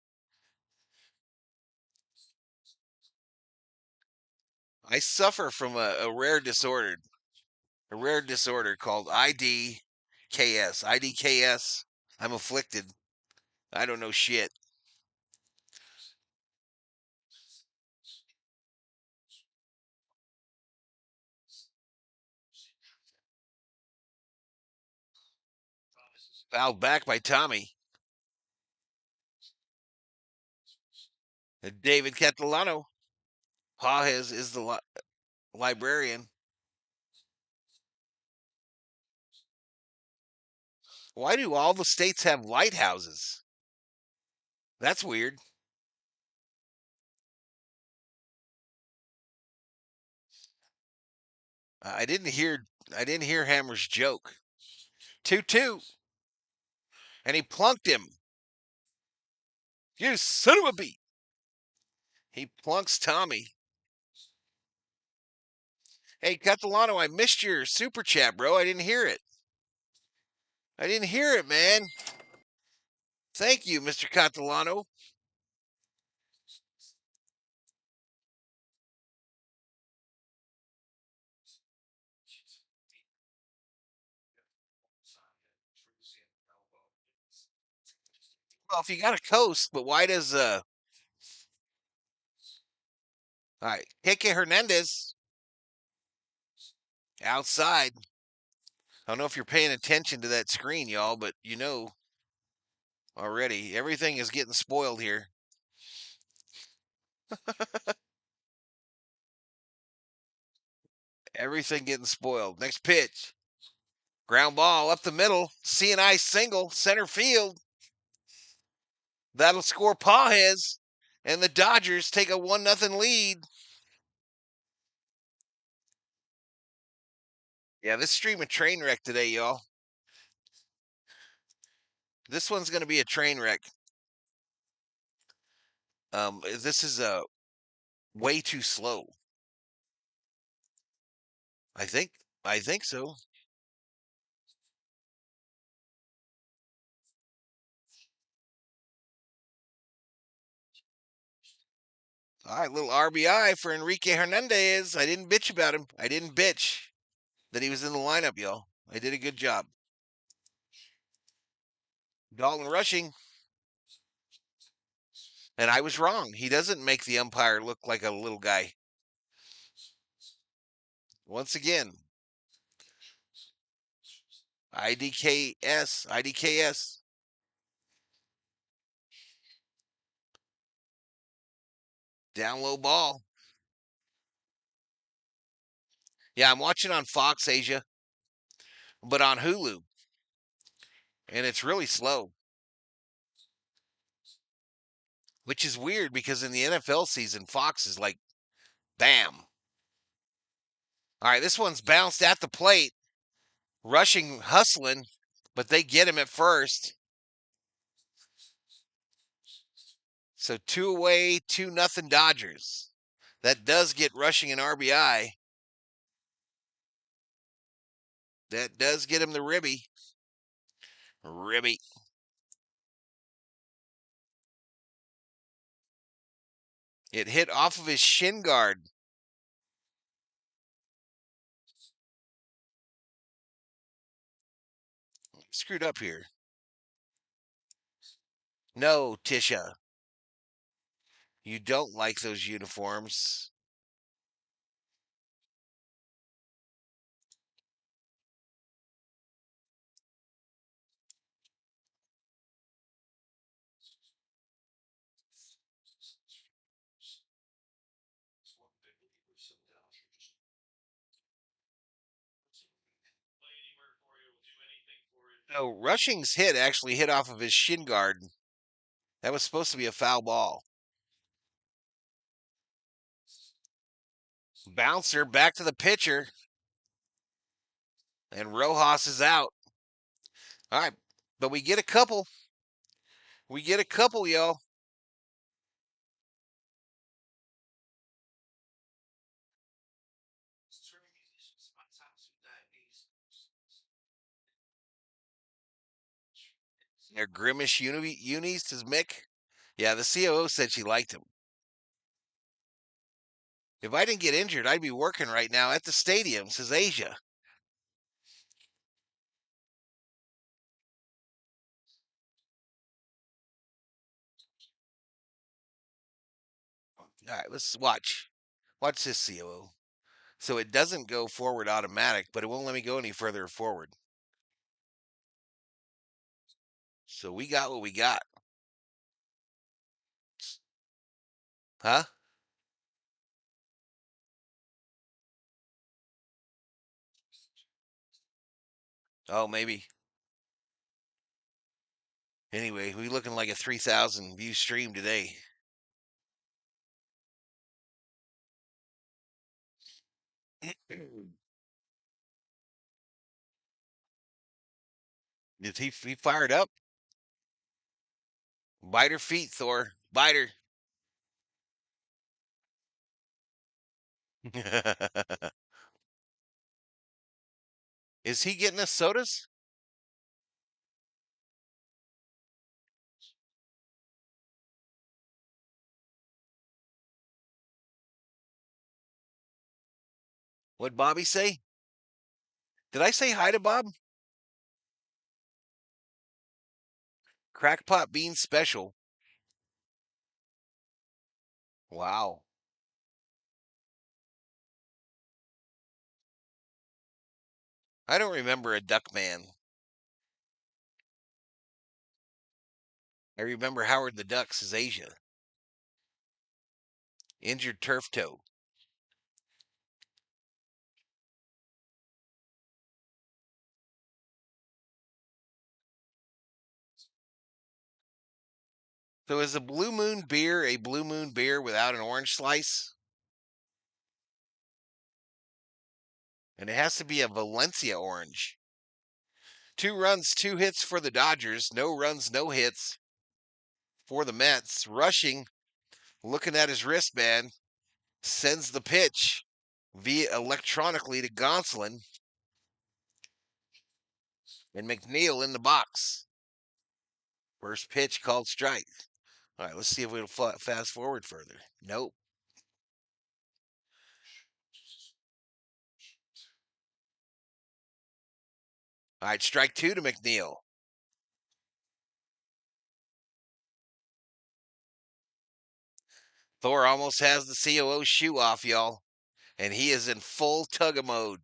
I suffer from a rare disorder. A rare disorder called IDKS. IDKS. I'm afflicted. I don't know shit. Fouled back by Tommy. David Catalano. Pajes is the librarian. Why do all the states have lighthouses? That's weird. I didn't hear Hammer's joke. 2-2. And he plunked him. You son of a beat. He plunks Tommy. Hey, Catalano, I missed your super chat, bro. I didn't hear it. I didn't hear it, man. Thank you, Mr. Catalano. Well, if you got a coast, but why does all right, Keke Hernandez outside. I don't know if you're paying attention to that screen, y'all, but you know already everything is getting spoiled here. Everything getting spoiled. Next pitch. Ground ball up the middle. C&I single, center field. That'll score Pages, and the Dodgers take a 1-0 lead. Yeah, this stream a train wreck today, y'all. This one's going to be a train wreck. This is way too slow. I think so. All right, little RBI for Enrique Hernandez. I didn't bitch about him. I didn't bitch that he was in the lineup, y'all. I did a good job. Dalton rushing. And I was wrong. He doesn't make the umpire look like a little guy. Once again, IDKS. Down low ball. Yeah, I'm watching on Fox Asia, but on Hulu. And it's really slow. Which is weird because in the NFL season, Fox is like, bam. All right, this one's bounced at the plate. Rushing, hustling, but they get him at first. So 2 away, 2-0 Dodgers. That does get rushing an RBI. That does get him the ribby. Ribby. It hit off of his shin guard. Screwed up here. No, Tisha. You don't like those uniforms. No, Rushing's hit actually hit off of his shin guard. That was supposed to be a foul ball. Bouncer back to the pitcher. And Rojas is out. All right, but we get a couple. We get a couple, y'all. They're Grimace unis is Mick. Yeah, the COO said she liked him. If I didn't get injured, I'd be working right now at the stadium, says Asia. All right, let's watch. Watch this, COO. So it doesn't go forward automatic, but it won't let me go any further forward. So we got what we got. Huh? Oh, maybe. Anyway, we looking like a 3,000 view stream today. Is he fired up? Bite her feet, Thor. Bite her. Is he getting us sodas? What'd Bobby say? Did I say hi to Bob? Crackpot bean special. Wow. I don't remember a duck man. I remember Howard the Ducks as Asia. Injured turf toe. So is a Blue Moon beer a Blue Moon beer without an orange slice? And it has to be a Valencia orange. 2 runs, 2 hits for the Dodgers. No runs, no hits for the Mets. Rushing, looking at his wristband, sends the pitch via electronically to Gonsolin, and McNeil in the box. First pitch called strike. All right, let's see if we'll fast forward further. Nope. All right, strike 2 to McNeil. Thor almost has the COO shoe off, y'all, and he is in full tug mode.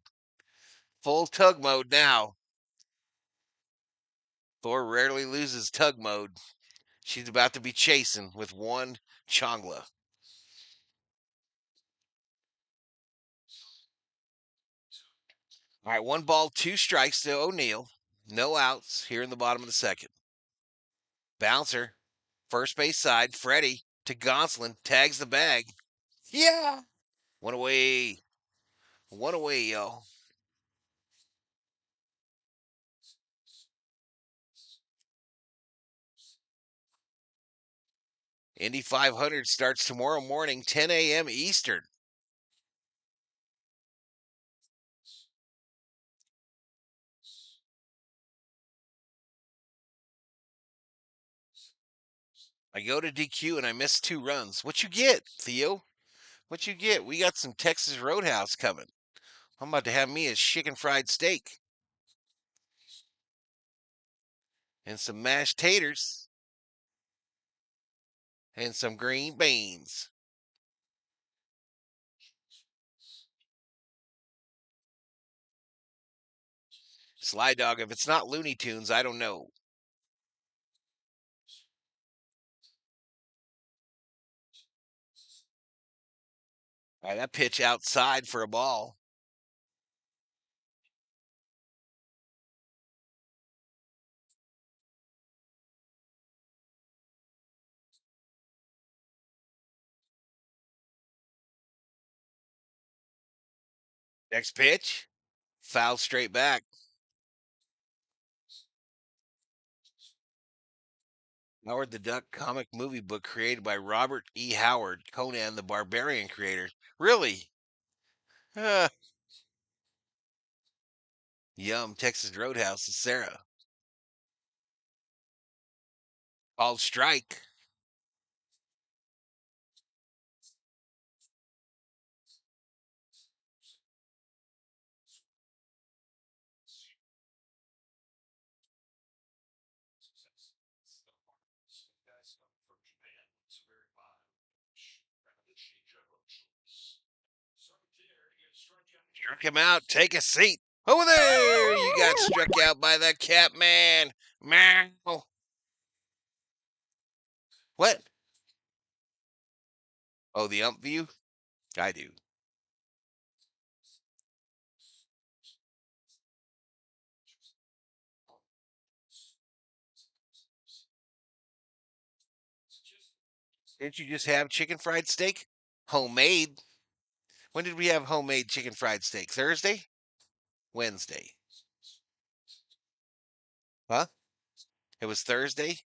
Full tug mode now. Thor rarely loses tug mode. She's about to be chasing with one Chongla. All right, 1 ball, 2 strikes to O'Neill. No outs here in the bottom of the second. Bouncer, first base side, Freddie to Gonsolin, tags the bag. Yeah. One away. One away, y'all. Indy 500 starts tomorrow morning, 10 a.m. Eastern. I go to DQ and I miss 2 runs. What you get, Theo? What you get? We got some Texas Roadhouse coming. I'm about to have me a chicken fried steak and some mashed taters and some green beans. Sly Dog, if it's not Looney Tunes, I don't know. All right, that pitch outside for a ball. Next pitch, foul straight back. Howard the Duck comic movie book created by Robert E. Howard, Conan the Barbarian creator. Really? Uh, Yum, Texas Roadhouse is Sarah. Called strike. Struck him out. Take a seat. Over there! You got struck out by that cat man. Meow. What? Oh, the ump view? I do. Didn't you just have chicken fried steak? Homemade. When did we have homemade chicken fried steak? Thursday? Wednesday. Huh? It was Thursday?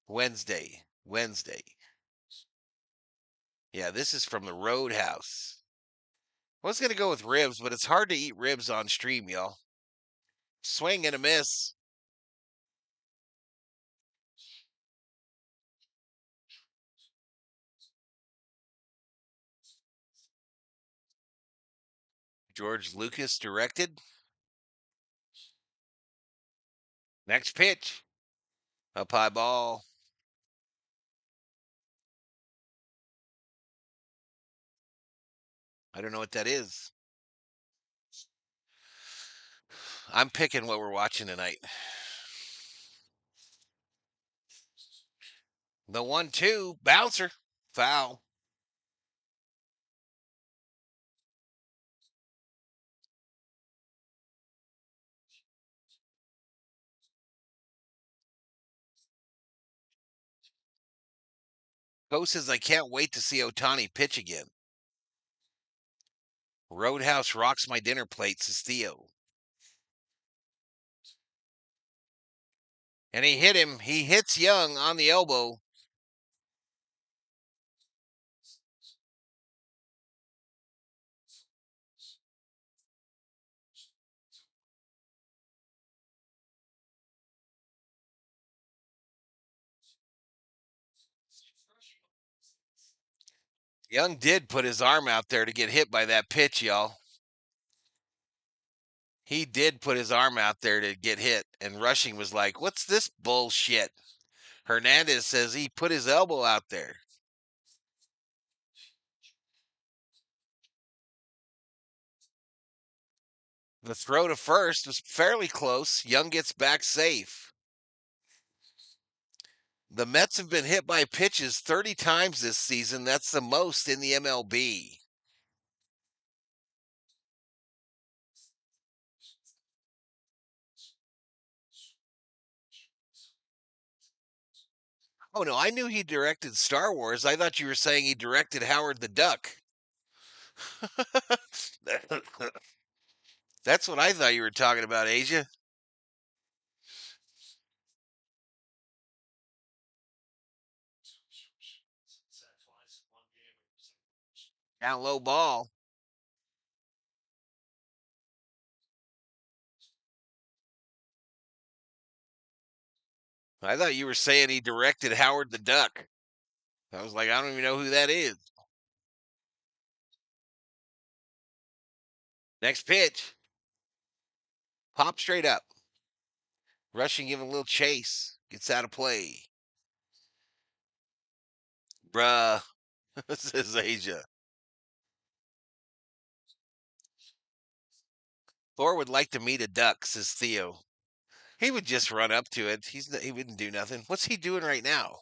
Wednesday. Wednesday. Yeah, this is from the Roadhouse. I was going to go with ribs, but it's hard to eat ribs on stream, y'all. Swing and a miss. George Lucas directed. Next pitch. Up high ball. I don't know what that is. I'm picking what we're watching tonight. The 1-2 bouncer. Foul. Poe says, I can't wait to see Otani pitch again. Roadhouse rocks my dinner plate, says Theo. And he hit him. He hits Young on the elbow. Young did put his arm out there to get hit by that pitch, y'all. He did put his arm out there to get hit, and Rushing was like, what's this bullshit? Hernandez says he put his elbow out there. The throw to first was fairly close. Young gets back safe. The Mets have been hit by pitches 30 times this season. That's the most in the MLB. Oh, no, I knew he directed Star Wars. I thought you were saying he directed Howard the Duck. That's what I thought you were talking about, Asia. Down low ball. I thought you were saying he directed Howard the Duck. I was like, I don't even know who that is. Next pitch. Pop straight up. Rushing, giving a little chase. Gets out of play. Bruh, says Asia. Thor would like to meet a duck, says Theo. He would just run up to it. He wouldn't do nothing. What's he doing right now?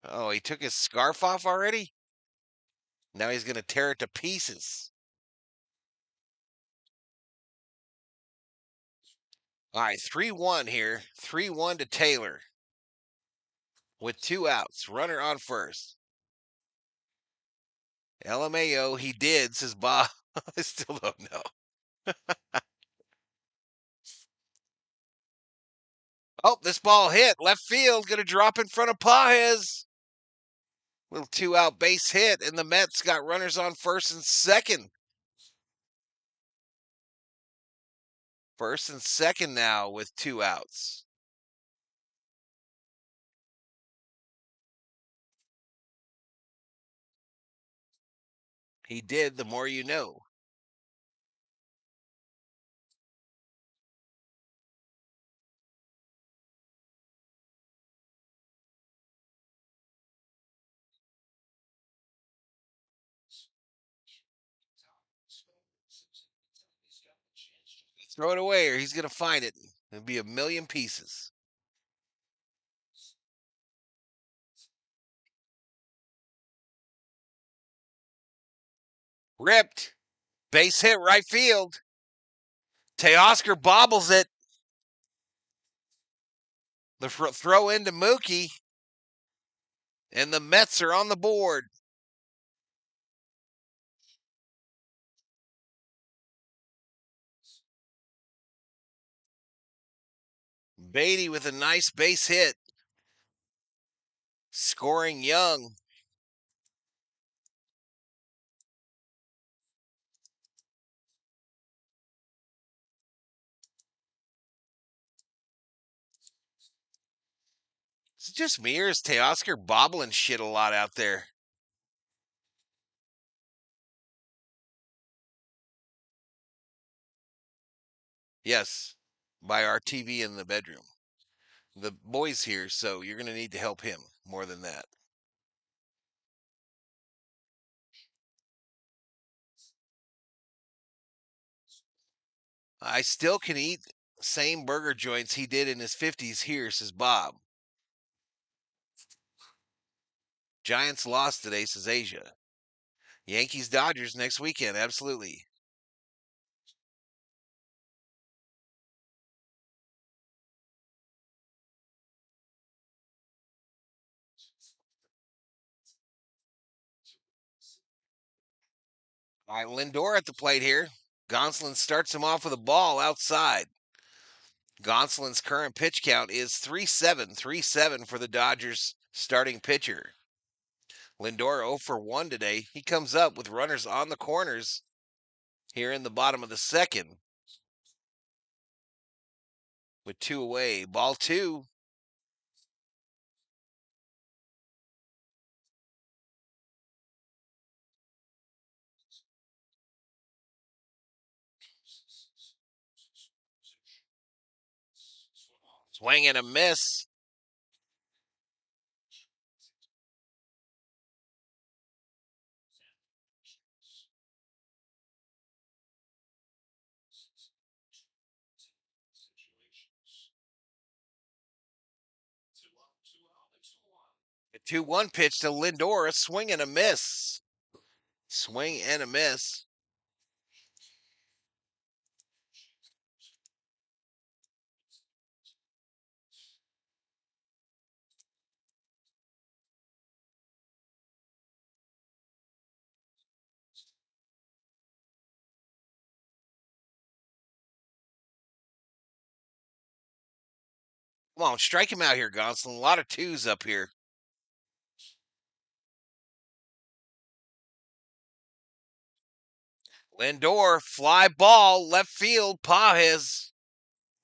Oh, he took his scarf off already? Now he's going to tear it to pieces. All right, 3-1 here. 3-1 to Taylor. With 2 outs. Runner on first. LMAO, he did, says Bob. I still don't know. Oh, this ball hit. Left field. Going to drop in front of Pajes. Little 2-out base hit, and the Mets got runners on first and second. First and second now with 2 outs. He did, the more you know. Throw it away or he's going to find it. It'll be a million pieces. Ripped. Base hit right field. Teoscar bobbles it. The throw into Mookie. And the Mets are on the board. Beatty with a nice base hit. Scoring Young. Is it just me or is Teoscar bobbling shit a lot out there? Yes, by our TV in the bedroom. The boy's here, so you're going to need to help him more than that. I still can eat same burger joints he did in his 50s here, says Bob. Giants lost today, says Asia. Yankees Dodgers next weekend, absolutely. All right, Lindor at the plate here. Gonsolin starts him off with a ball outside. Gonsolin's current pitch count is 3-7, 3-7 for the Dodgers starting pitcher. Lindor 0 for 1 today. He comes up with runners on the corners here in the bottom of the second. With 2 away. Ball 2. Swing and a miss. A 2-1 pitch to Lindor. A swing and a miss. Swing and a miss. Come on, strike him out here, Gonsolin. A lot of 2s up here. Lindor, fly ball, left field. Pages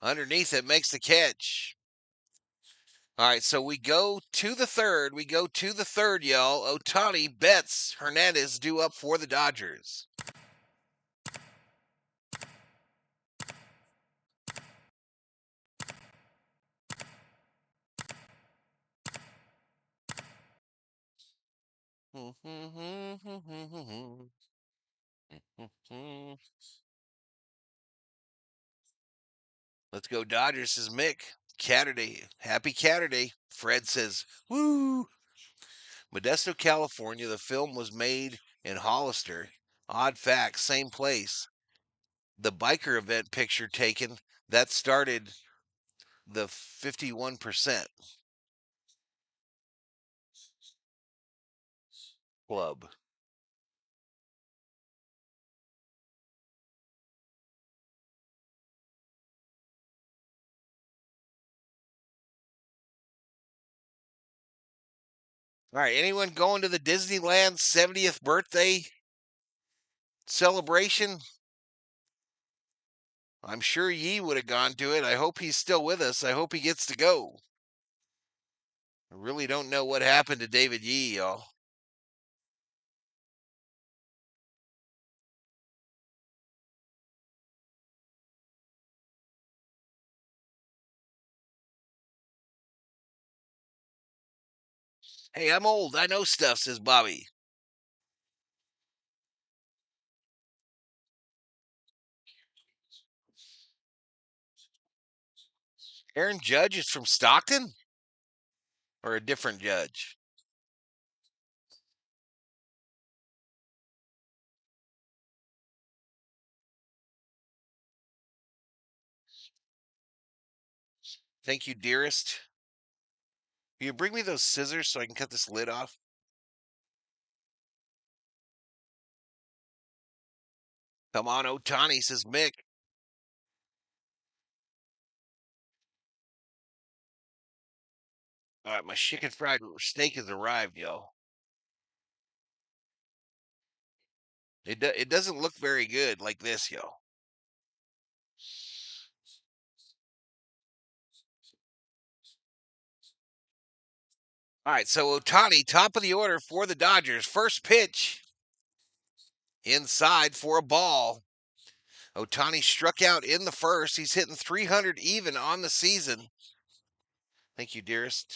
underneath it makes the catch. All right, so we go to the third. Y'all. Ohtani, Betts, Hernandez due up for the Dodgers. Let's go Dodgers, says Mick. Catterday. Happy Catterday. Fred says, woo. Modesto, California. The film was made in Hollister. Odd fact, same place. The biker event picture taken, that started the 51% club. All right, anyone going to the Disneyland 70th birthday celebration? I'm sure Yee would have gone to it. I hope he's still with us. I hope he gets to go. I really don't know what happened to David Yee, y'all. Hey, I'm old. I know stuff, says Bobby. Aaron Judge is from Stockton? Or a different Judge? Thank you, dearest. Will you bring me those scissors so I can cut this lid off? Come on, Ohtani, says Mick. All right, my chicken fried steak has arrived, y'all. It doesn't look very good like this, y'all. All right, so Ohtani, top of the order for the Dodgers. First pitch inside for a ball. Ohtani struck out in the first. He's hitting 300 even on the season. Thank you, dearest.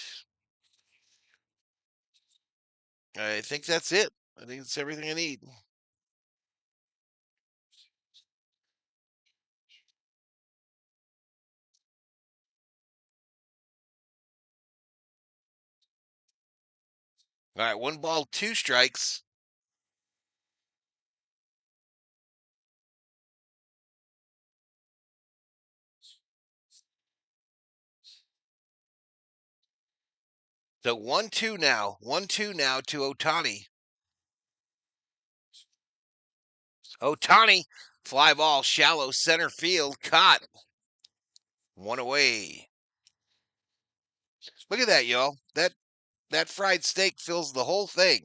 I think that's it. I think that's everything I need. All right, 1 ball, 2 strikes. So 1-2 now. 1-2 now to Ohtani. Otani, fly ball, shallow center field, caught. One away. Look at that, y'all. That fried steak fills the whole thing.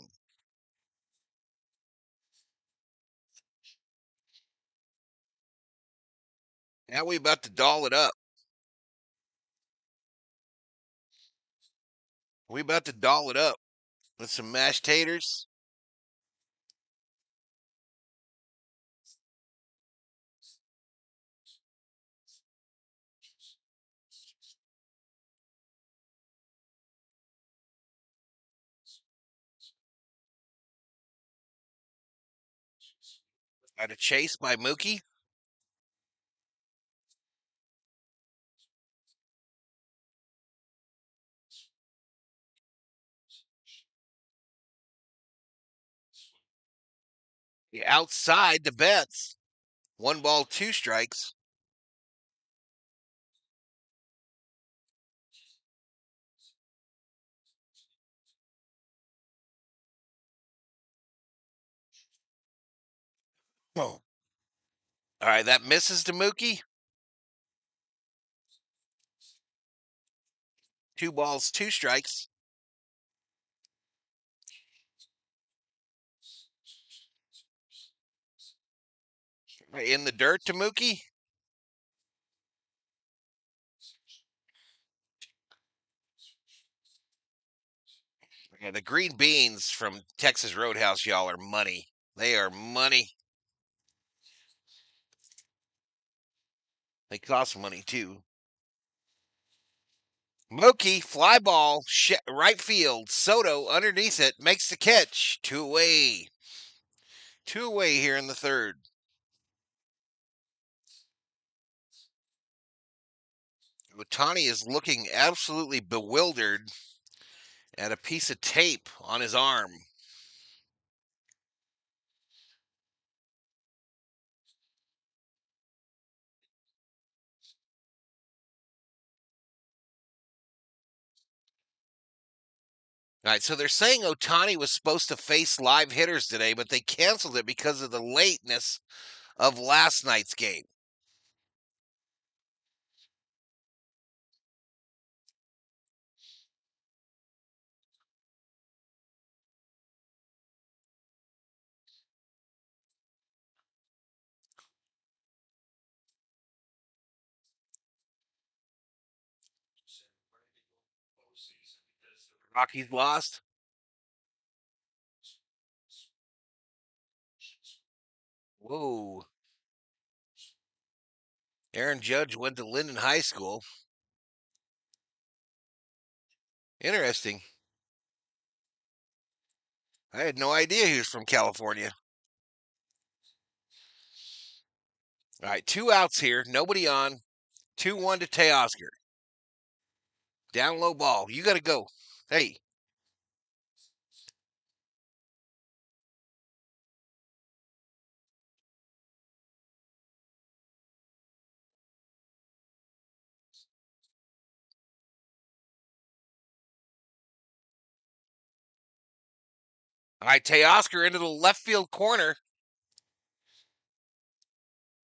Now we about to doll it up. We about to doll it up with some mashed taters. Got a chase by Mookie. Outside the Betts. 1 ball, 2 strikes. Oh. All right, that misses to Mookie. 2 balls, 2 strikes. In the dirt to Mookie. Yeah, the green beans from Texas Roadhouse, y'all, are money. They are money. They cost money, too. Mookie, fly ball, right field. Soto underneath it, makes the catch. 2 away. 2 away here in the third. Otani is looking absolutely bewildered at a piece of tape on his arm. All right, so they're saying Otani was supposed to face live hitters today, but they canceled it because of the lateness of last night's game. Rockies lost. Whoa. Aaron Judge went to Linden High School. Interesting. I had no idea he was from California. All right, 2 outs here. Nobody on. 2-1 to Teoscar. Down low ball. You got to go. Hey. All right, Teoscar into the left field corner.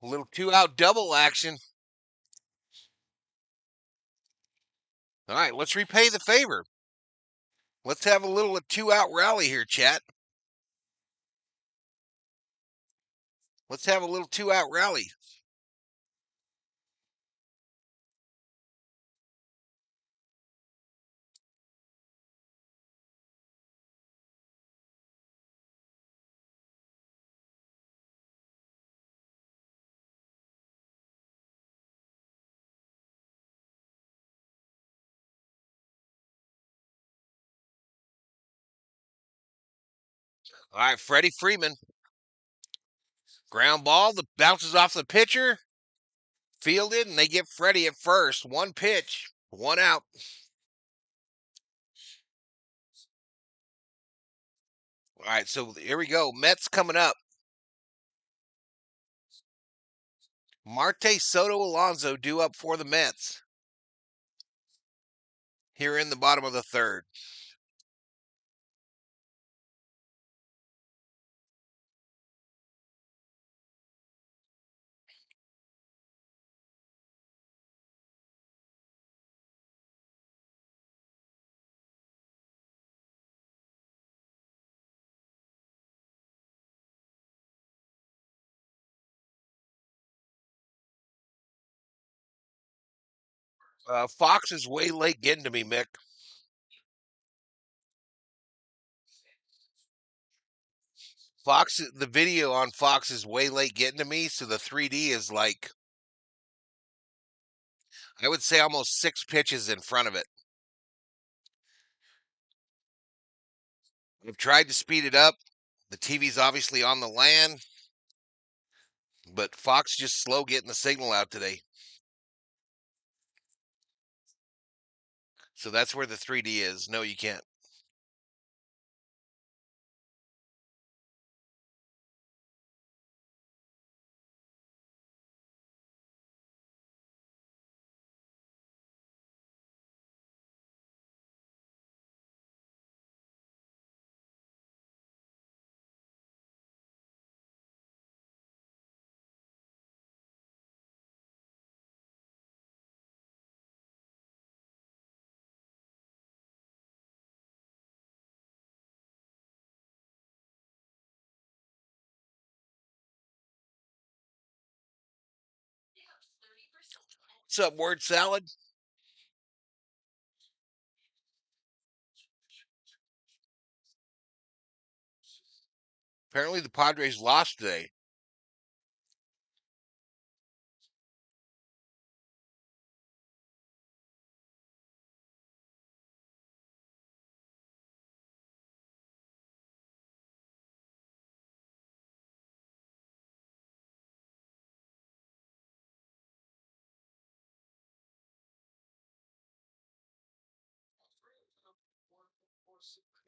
A little 2-out double action. All right, let's repay the favor. Let's have a little 2-out rally here, chat. Let's have a little 2-out rally. All right, Freddie Freeman. Ground ball that bounces off the pitcher. Fielded, and they get Freddie at first. 1 pitch, 1 out. All right, so here we go. Mets coming up. Marte, Soto, Alonso due up for the Mets. Here in the bottom of the third. Fox is way late getting to me, Mick. The video on Fox is way late getting to me, so the 3D is like, I would say almost 6 pitches in front of it. I've tried to speed it up. The TV's obviously on the LAN, but Fox just slow getting the signal out today. So that's where the 3D is. No, you can't. What's up, word salad? Apparently the Padres lost today.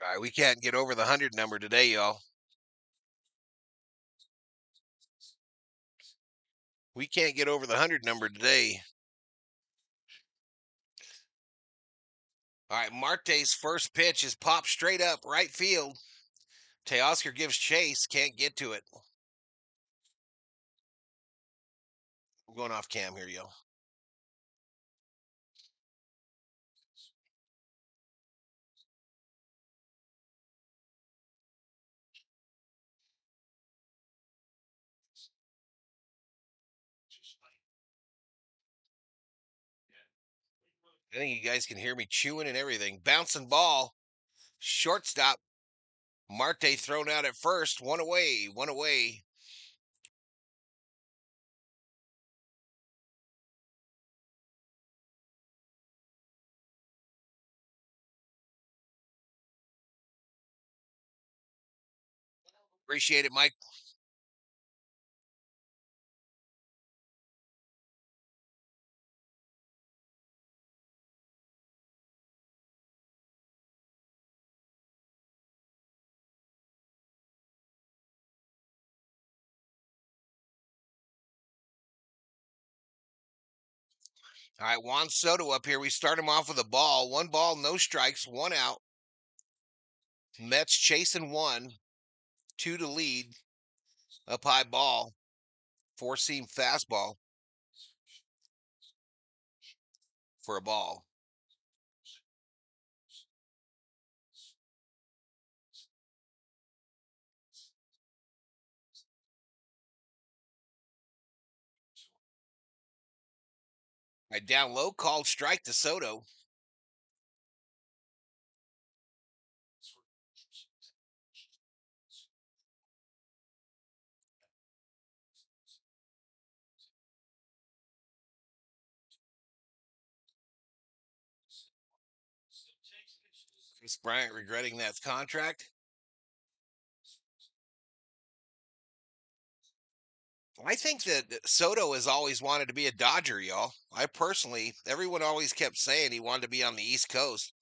All right, we can't get over the 100 number today, y'all. We can't get over the 100 number today. All right, Marte's first pitch is popped straight up right field. Teoscar gives chase, can't get to it. We're going off cam here, yo. I think you guys can hear me chewing and everything. Bouncing ball, shortstop. Marte thrown out at first. One away, one away. Appreciate it, Mike. All right, Juan Soto up here. We start him off with a ball. One ball, no strikes, one out. Mets chasing one, two to lead. Up high ball, four seam fastball for a ball. Right down low, called strike to Soto. Chris Bryant regretting that contract. I think that Soto has always wanted to be a Dodger, y'all. I personally, everyone always kept saying he wanted to be on the East Coast,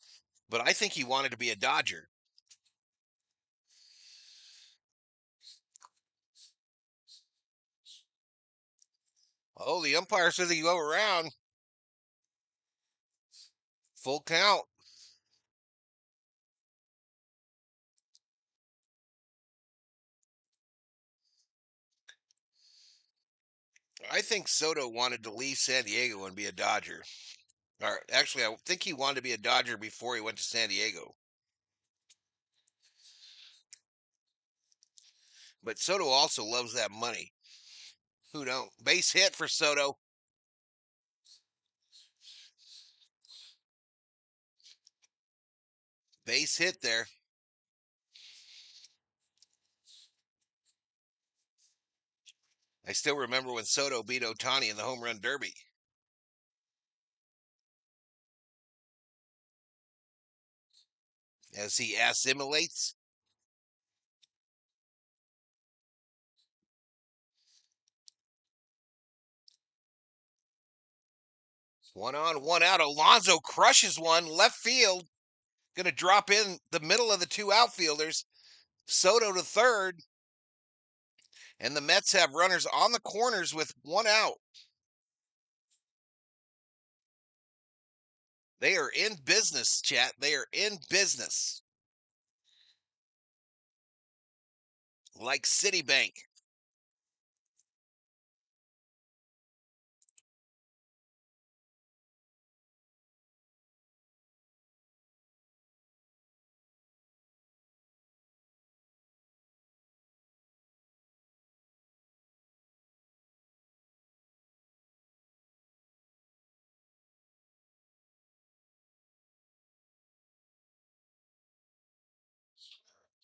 but I think he wanted to be a Dodger. Oh, the umpire says he go around. Full count. I think Soto wanted to leave San Diego and be a Dodger. Or actually, I think he wanted to be a Dodger before he went to San Diego. But Soto also loves that money. Who don't? Base hit for Soto. Base hit there. I still remember when Soto beat Ohtani in the home run derby. As he assimilates. One on, one out. Alonso crushes one. Left field. Going to drop in the middle of the two outfielders. Soto to third. And the Mets have runners on the corners with one out. They are in business, chat. They are in business. Like Citibank.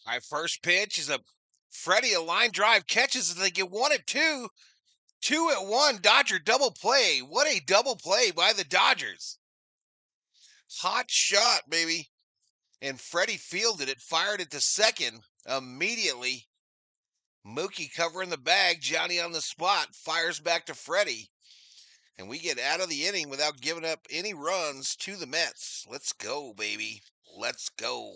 My first pitch is Freddie, a line drive catches and they get 1-2. 2-1. Dodger double play. What a double play by the Dodgers. Hot shot, baby. And Freddie fielded it, fired it to second immediately. Mookie covering the bag. Johnny on the spot. Fires back to Freddie. And we get out of the inning without giving up any runs to the Mets. Let's go, baby. Let's go.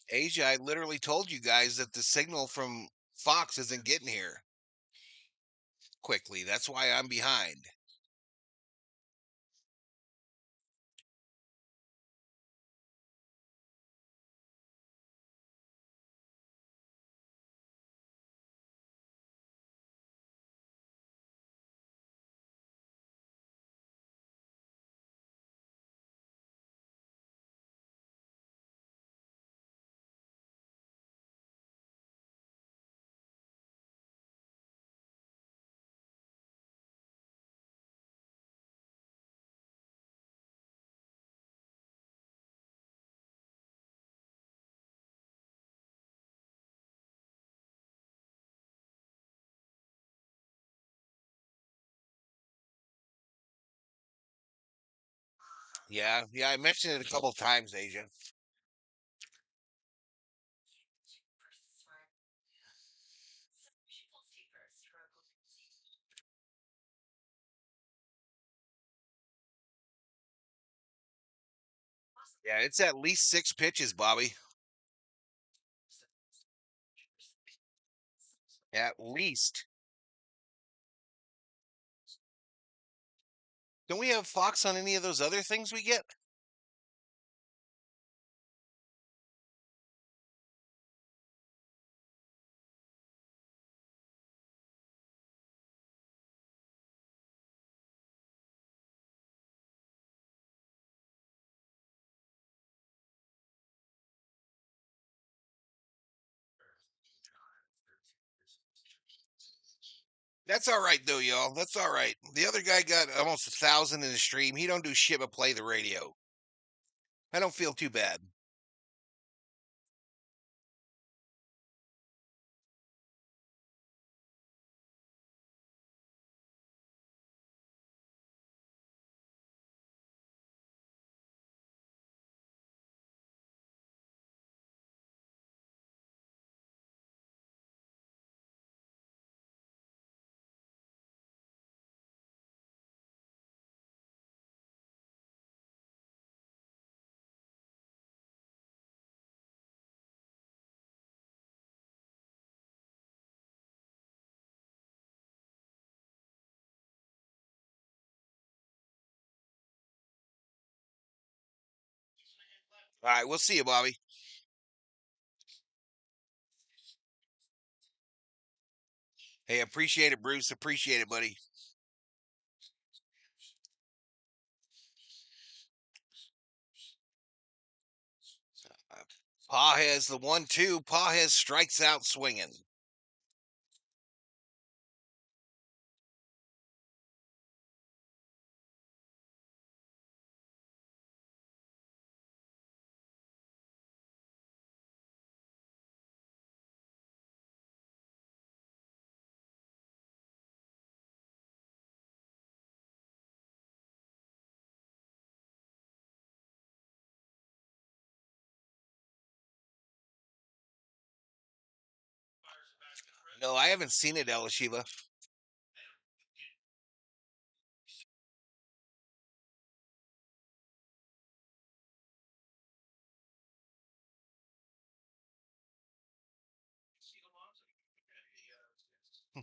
Asia, I literally told you guys that the signal from Fox isn't getting here quickly. That's why I'm behind. Yeah, I mentioned it a couple times, Asia. Yeah, it's at least 6 pitches, Bobby. At least. Don't we have Fox on any of those other things we get? That's all right though, y'all. That's all right. The other guy got almost 1,000 in the stream. He don't do shit but play the radio. I don't feel too bad. All right, we'll see you, Bobby. Hey, appreciate it, Bruce. Appreciate it, buddy. Pages the 1-2. Pages strikes out swinging. No, I haven't seen it, Elishiva.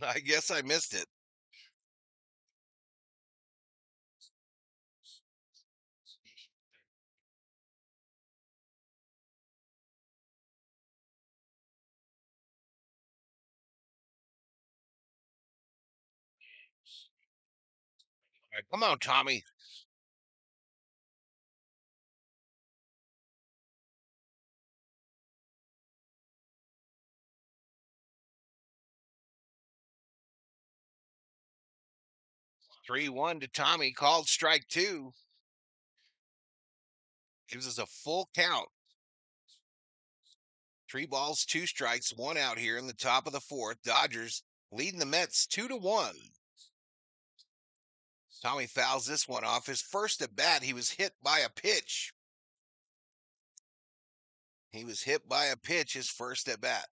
I guess I missed it. All right, come on, Tommy. Three one to Tommy. Called strike two. Gives us a full count. 3 balls, 2 strikes, 1 out here in the top of the fourth. Dodgers leading the Mets 2-1. Tommy fouls this one off. His first at bat, he was hit by a pitch. He was hit by a pitch his first at bat.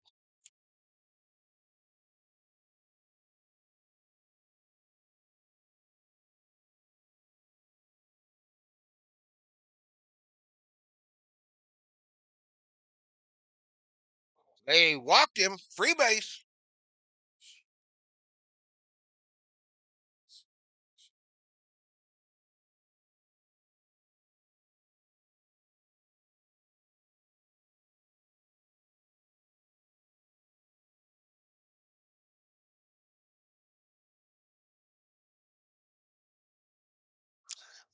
They walked him. Free base.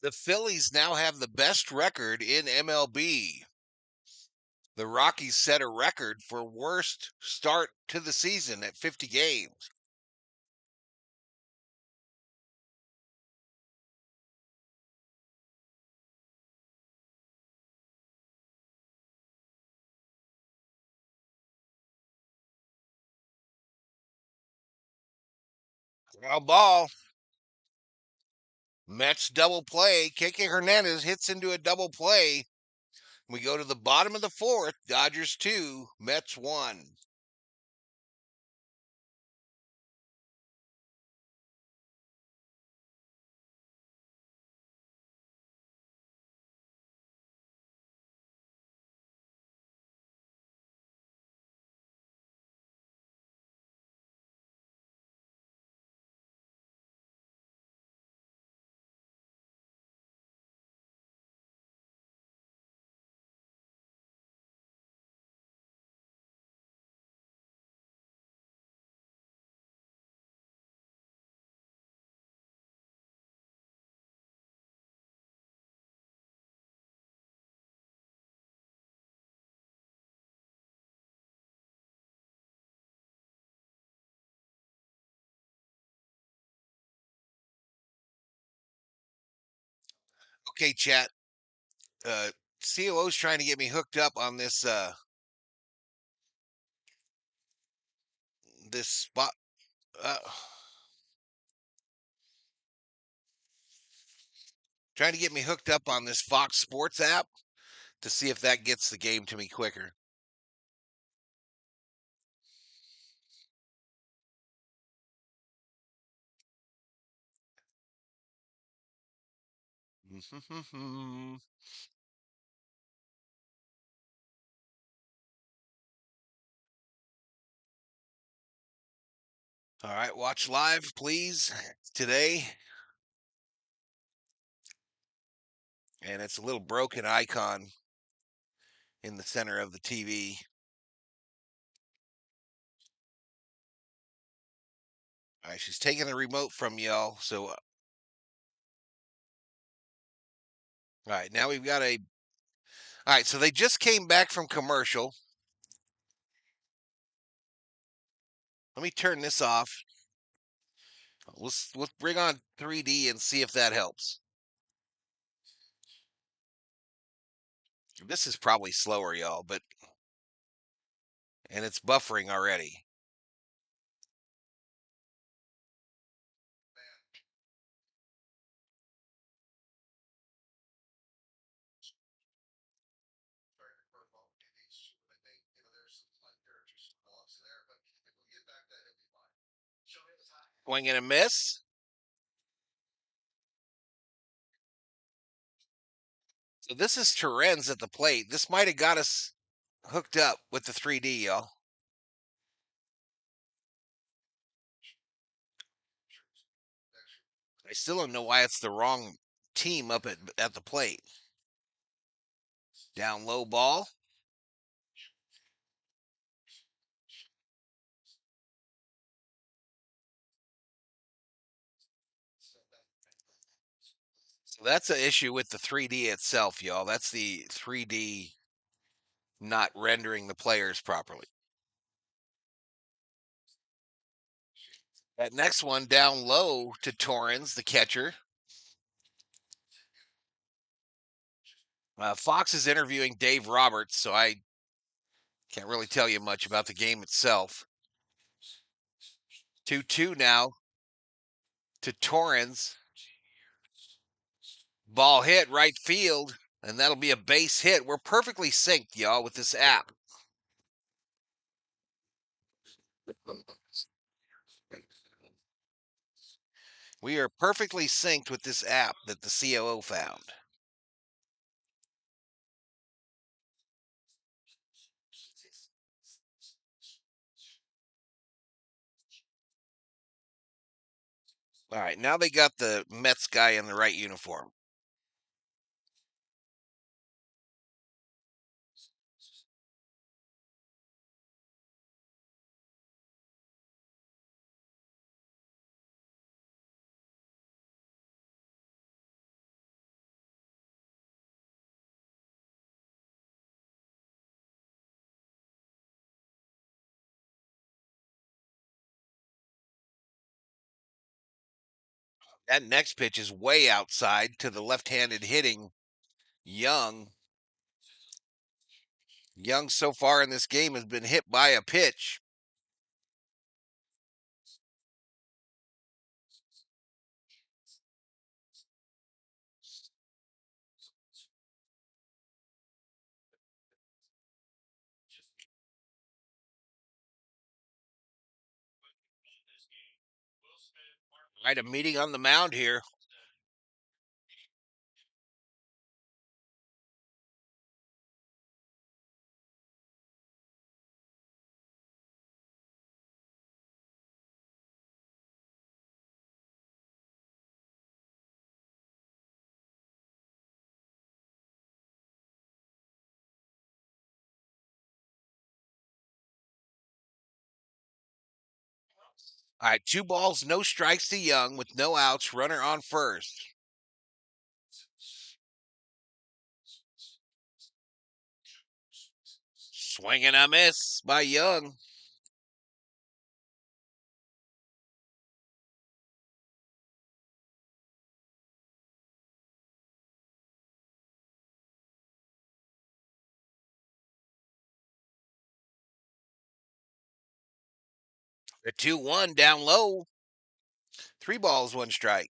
The Phillies now have the best record in MLB. The Rockies set a record for worst start to the season at 50 games. Ground ball. Mets double play. KK Hernandez hits into a double play. We go to the bottom of the fourth. Dodgers 2, Mets 1. Okay, chat. COO's trying to get me hooked up on this spot. Uh, Trying to get me hooked up on this Fox Sports app to see if that gets the game to me quicker. All right, watch live, please, today. And it's a little broken icon in the center of the TV. All right, she's taking the remote from y'all. So, all right, now we've got a. All right, so they just came back from commercial. Let me turn this off. Let's bring on 3D and see if that helps. This is probably slower, y'all, and it's buffering already. Swing and a miss. So this is Terens at the plate. This might have got us hooked up with the 3D, y'all. I still don't know why it's the wrong team up at the plate. Down low ball. So that's an issue with the 3D itself, y'all. That's the 3D not rendering the players properly. That next one down low to Torrens, the catcher. Fox is interviewing Dave Roberts, so I can't really tell you much about the game itself. 2-2 now to Torrens. Ball hit right field, and that'll be a base hit. We're perfectly synced, y'all, with this app. We are perfectly synced with this app that the COO found. All right, now they got the Mets guy in the right uniform. That next pitch is way outside to the left-handed hitting Young. Young so far in this game has been hit by a pitch. Right, a meeting on the mound here. All right, 2 balls, no strikes to Young with no outs, runner on first. Swing and a miss by Young. The 2-1 down low. 3 balls, 1 strike.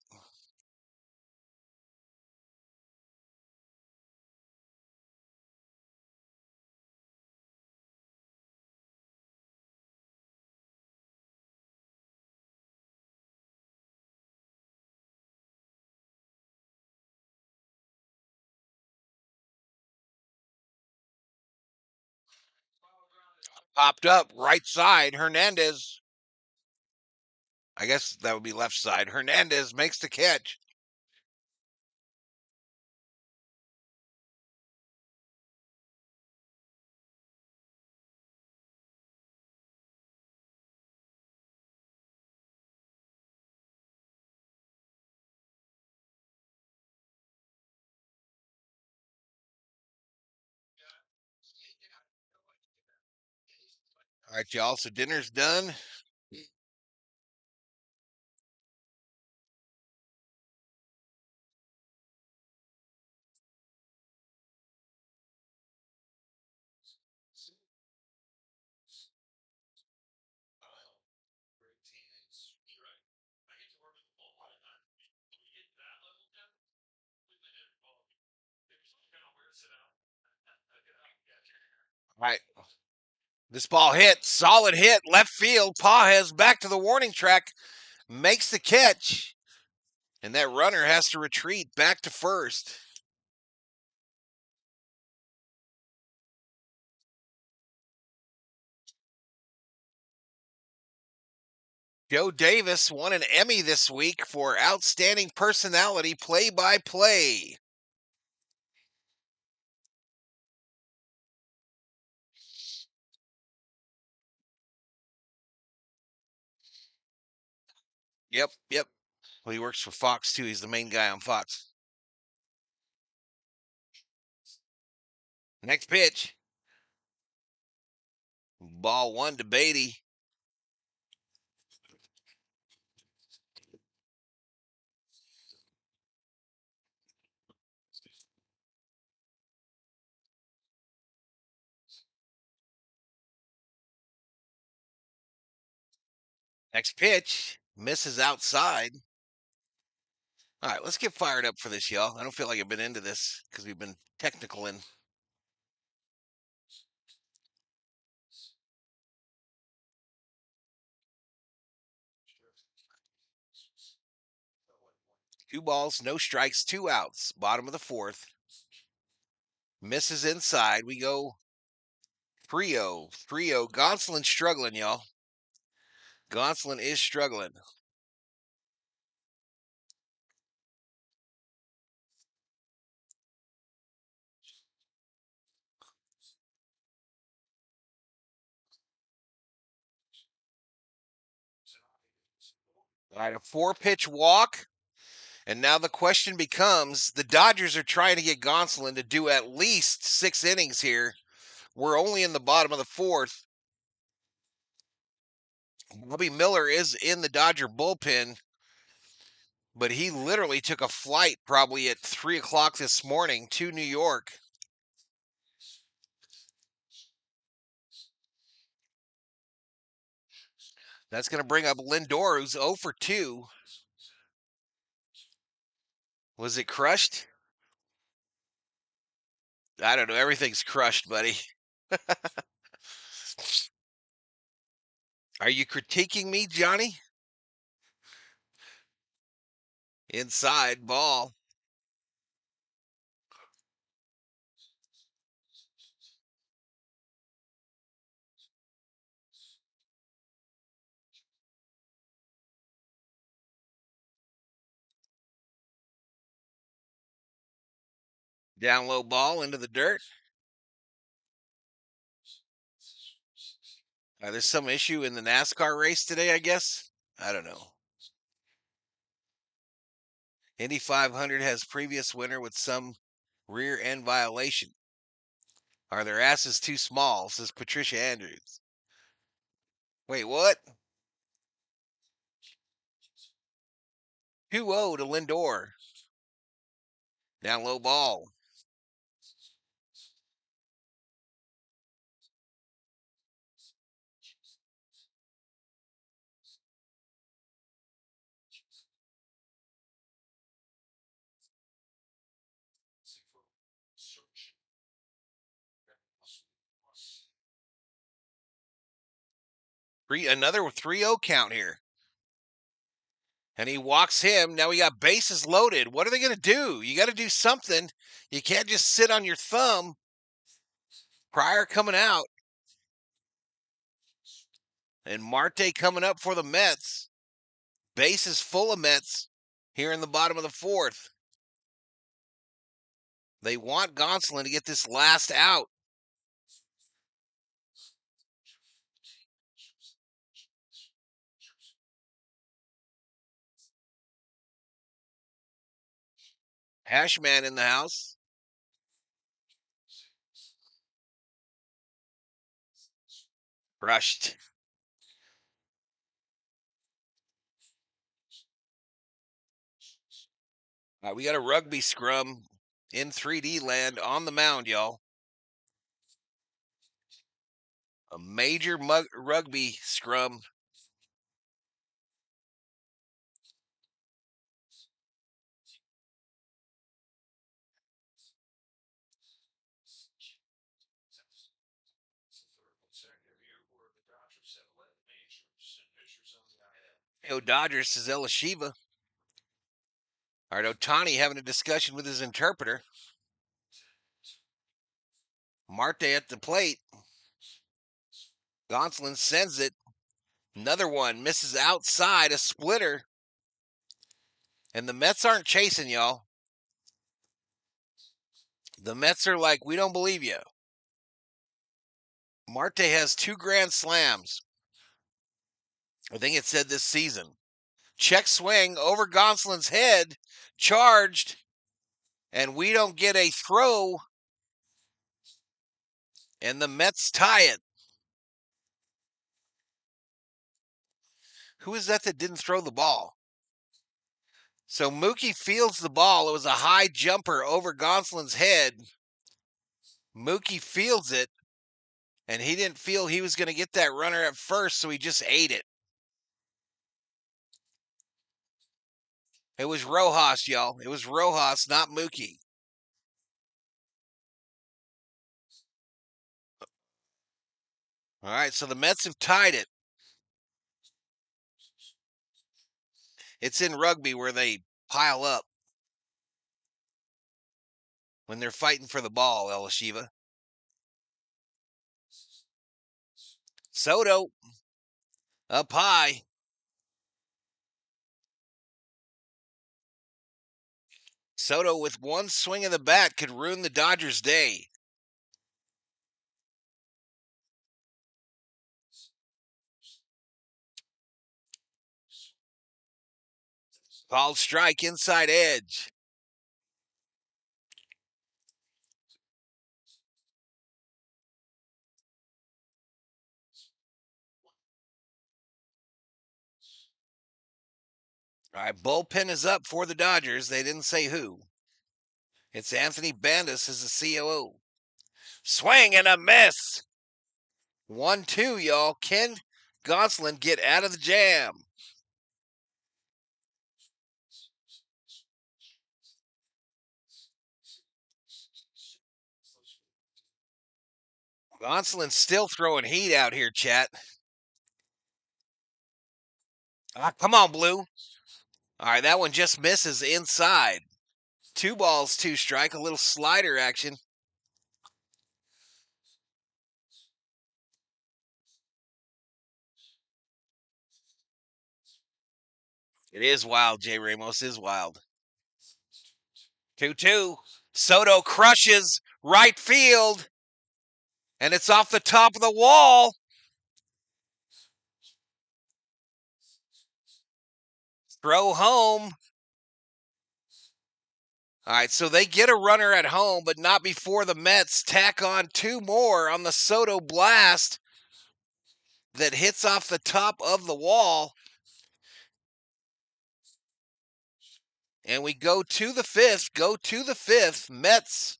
Popped up right side. Hernandez. I guess that would be left side. Hernandez makes the catch. All right, y'all. So dinner's done. All right. This ball hit. Solid hit. Left field. Pages back to the warning track. Makes the catch. And that runner has to retreat back to first. Joe Davis won an Emmy this week for Outstanding Personality Play-by-Play. Yep. Well, he works for Fox, too. He's the main guy on Fox. Next pitch. Ball one to Beatty. Next pitch. Misses outside. All right, let's get fired up for this, y'all. I don't feel like I've been into this because we've been technical in. Two balls, no strikes, two outs. Bottom of the fourth. Misses inside. We go 3-0. 3-0. Gonsolin's struggling, y'all. Gonsolin is struggling. All right, a 4-pitch walk. And now the question becomes, the Dodgers are trying to get Gonsolin to do at least 6 innings here. We're only in the bottom of the fourth. Bobby Miller is in the Dodger bullpen, but he literally took a flight probably at 3 o'clock this morning to New York. That's going to bring up Lindor, who's 0 for 2. Was it crushed? I don't know. Everything's crushed, buddy. Are you critiquing me, Johnny? Inside ball. Down low ball into the dirt. There's some issue in the NASCAR race today, I guess. I don't know. Indy 500 has previous winner with some rear end violation. Are their asses too small? Says Patricia Andrews. Wait, what? 2-0 to Lindor. Down low ball. Another 3-0 count here. And he walks him. Now we got bases loaded. What are they going to do? You got to do something. You can't just sit on your thumb. Pryor coming out. And Marte coming up for the Mets. Bases full of Mets here in the bottom of the fourth. They want Gonsolin to get this last out. Hashman in the house. Crushed. All right, we got a rugby scrum in 3D land on the mound, y'all. A major rugby scrum. Yo, Dodgers, says Shiva. All right, Otani having a discussion with his interpreter. Marte at the plate. Gonsolin sends it. Another one misses outside, a splitter. And the Mets aren't chasing, y'all. The Mets are like, we don't believe you. Marte has 2 grand slams. I think it said this season. Check swing over Gonsolin's head, charged, and we don't get a throw, and the Mets tie it. Who is that didn't throw the ball? So Mookie fields the ball. It was a high jumper over Gonsolin's head. Mookie fields it, and he didn't feel he was going to get that runner at first, so he just ate it. It was Rojas, y'all. It was Rojas, not Mookie. All right, so the Mets have tied it. It's in rugby where they pile up when they're fighting for the ball, El Shiva. Soto up high. Soto with one swing of the bat could ruin the Dodgers' day. Called strike, inside edge. All right, bullpen is up for the Dodgers. They didn't say who. It's Anthony Bandas as the COO. Swing and a miss. 1-2, y'all. Can Gonsolin get out of the jam? Gonsolin's still throwing heat out here, chat. Come on, Blue. All right, that one just misses inside. 2 balls, 2 strike, a little slider action. It is wild, J. Ramos is wild. 2-2. Soto crushes right field, and it's off the top of the wall. Throw home. All right, so they get a runner at home, but not before the Mets tack on 2 more on the Soto blast that hits off the top of the wall. And we go to the 5th. Mets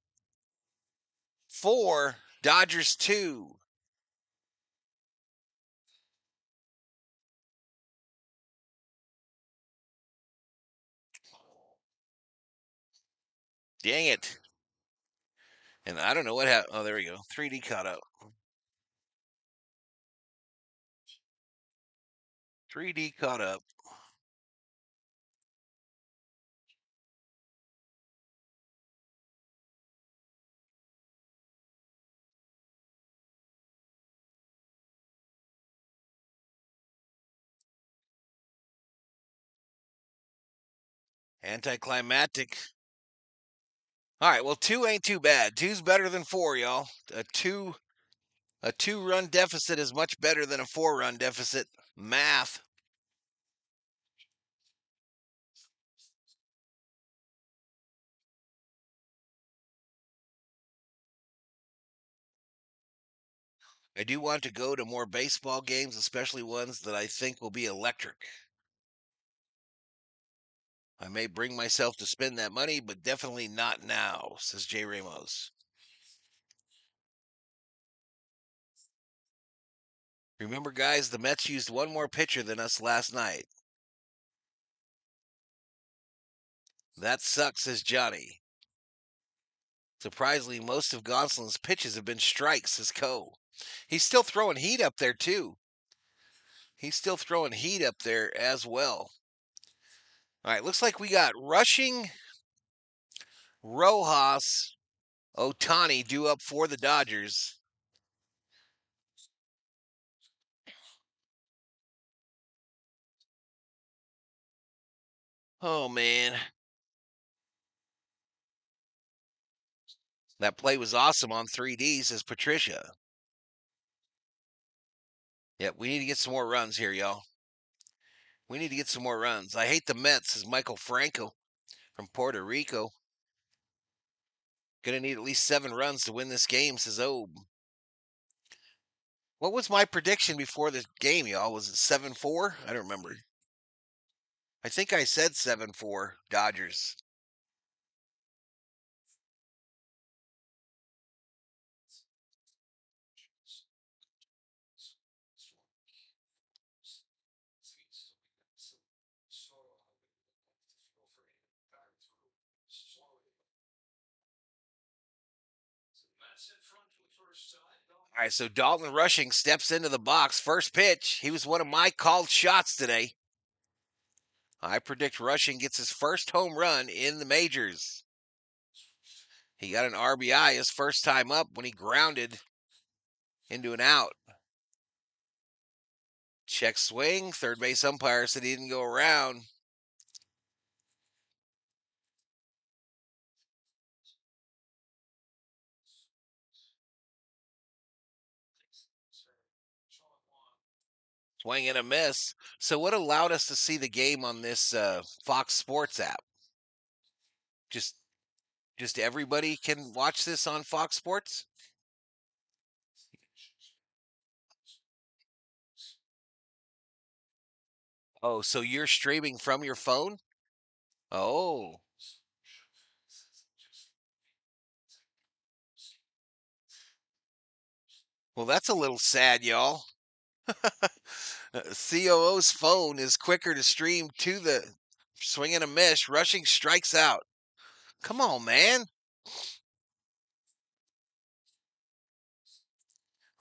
4, Dodgers 2. Dang it. And I don't know what happened. Oh, there we go. 3D caught up. 3D caught up. Anticlimactic. All right, well, 2 ain't too bad. 2's better than 4, y'all. A 2-run deficit is much better than a 4-run deficit. Math. I do want to go to more baseball games, especially ones that I think will be electric. I may bring myself to spend that money, but definitely not now, says Jay Ramos. Remember, guys, the Mets used one more pitcher than us last night. That sucks, says Johnny. Surprisingly, most of Gonsolin's pitches have been strikes, says Cole. He's still throwing heat up there, too. He's still throwing heat up there as well. All right, looks like we got rushing Rojas, Otani due up for the Dodgers. Oh, man. That play was awesome on 3D, says Patricia. Yep, we need to get some more runs here, y'all. We need to get some more runs. I hate the Mets, says Michael Franco from Puerto Rico. Gonna need at least 7 runs to win this game, says Obe. What was my prediction before the game, y'all? Was it 7-4? I don't remember. I think I said 7-4 Dodgers. All right, so Dalton Rushing steps into the box. First pitch. He was one of my called shots today. I predict Rushing gets his first home run in the majors. He got an RBI his first time up when he grounded into an out. Check swing. Third base umpire said he didn't go around. Swing and a miss. So what allowed us to see the game on this Fox Sports app? Just everybody can watch this on Fox Sports? Oh, so you're streaming from your phone? Oh. Well, that's a little sad, y'all. COO's phone is quicker to stream to the swing and a miss. Rushing strikes out. Come on, man.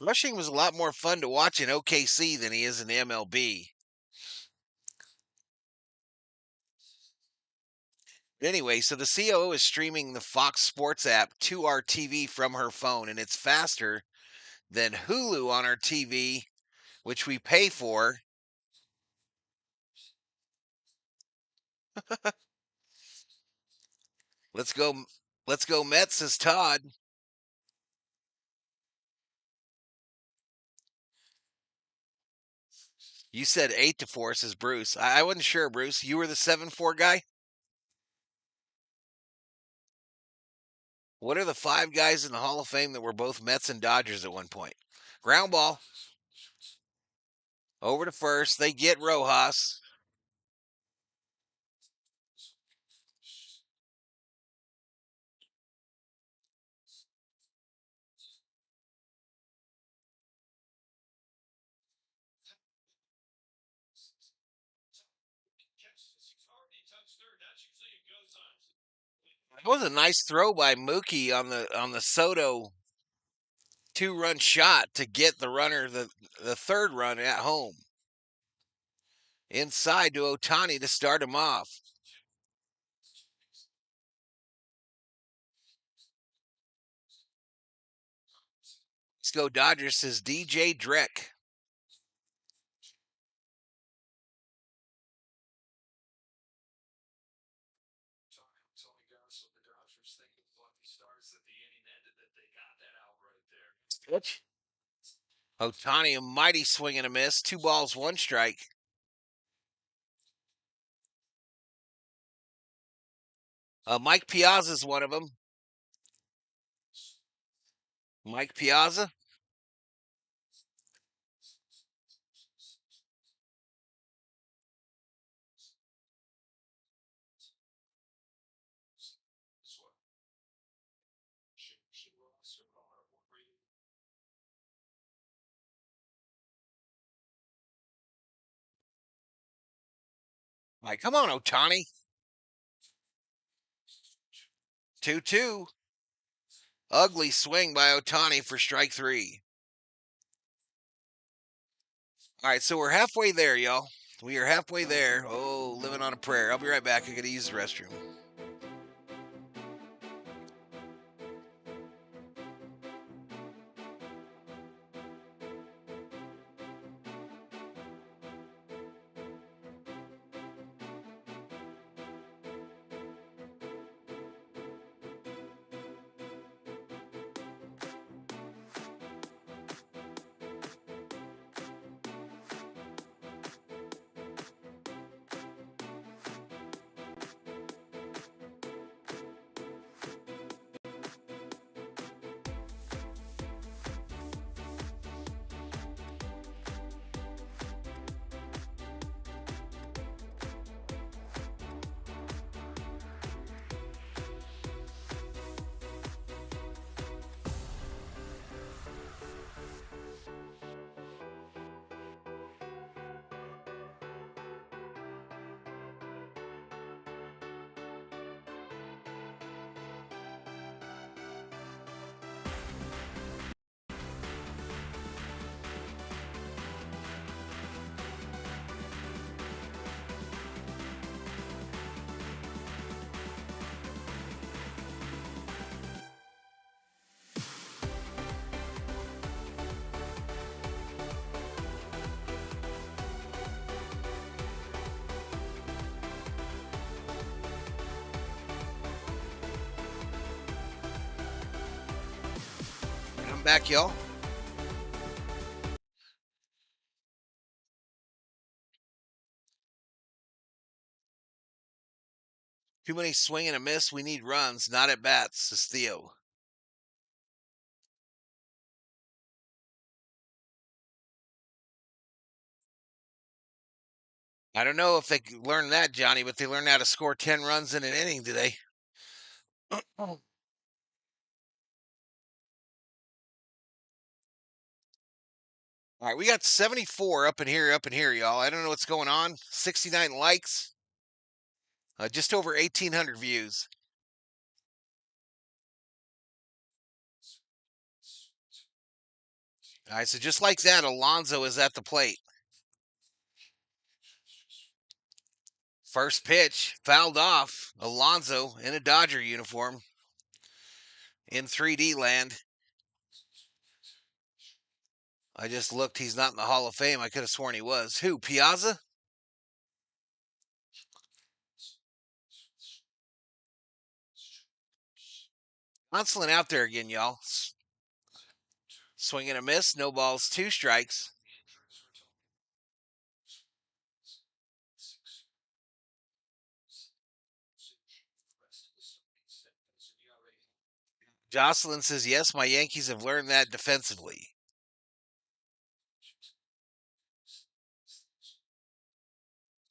Rushing was a lot more fun to watch in OKC than he is in the MLB. Anyway, so the COO is streaming the Fox Sports app to our TV from her phone, and it's faster than Hulu on our TV, which we pay for. Let's go. Let's go Mets, says Todd. You said 8-4, says Bruce. I wasn't sure, Bruce. You were the 7-4 guy? What are the 5 guys in the Hall of Fame that were both Mets and Dodgers at one point? Ground ball. Over to first. They get Rojas. That was a nice throw by Mookie on the Soto 2-run shot to get the runner the third run at home. Inside to Otani to start him off. Let's go Dodgers, says DJ Drek. Pitch. Otani, a mighty swing and a miss. 2 balls, 1 strike. Mike Piazza's one of them. Mike Piazza. Like, come on, Ohtani. 2-2. Ugly swing by Ohtani for strike 3. All right, so we're halfway there, y'all. We are halfway there. Oh, living on a prayer. I'll be right back. I gotta use the restroom. I'm back, y'all. Too many swing and a miss. We need runs, not at bats, says Theo. I don't know if they learned that, Johnny, but they learned how to score 10 runs in an inning today. All right, we got 74 up in here, y'all. I don't know what's going on. 69 likes, just over 1,800 views. All right, so just like that, Alonso is at the plate. First pitch, fouled off. Alonso in a Dodger uniform in 3D land. I just looked. He's not in the Hall of Fame. I could have sworn he was. Who, Piazza? Gonsolin out there again, y'all. Swing and a miss. No balls, 2 strikes. Jocelyn says, yes, my Yankees have learned that defensively.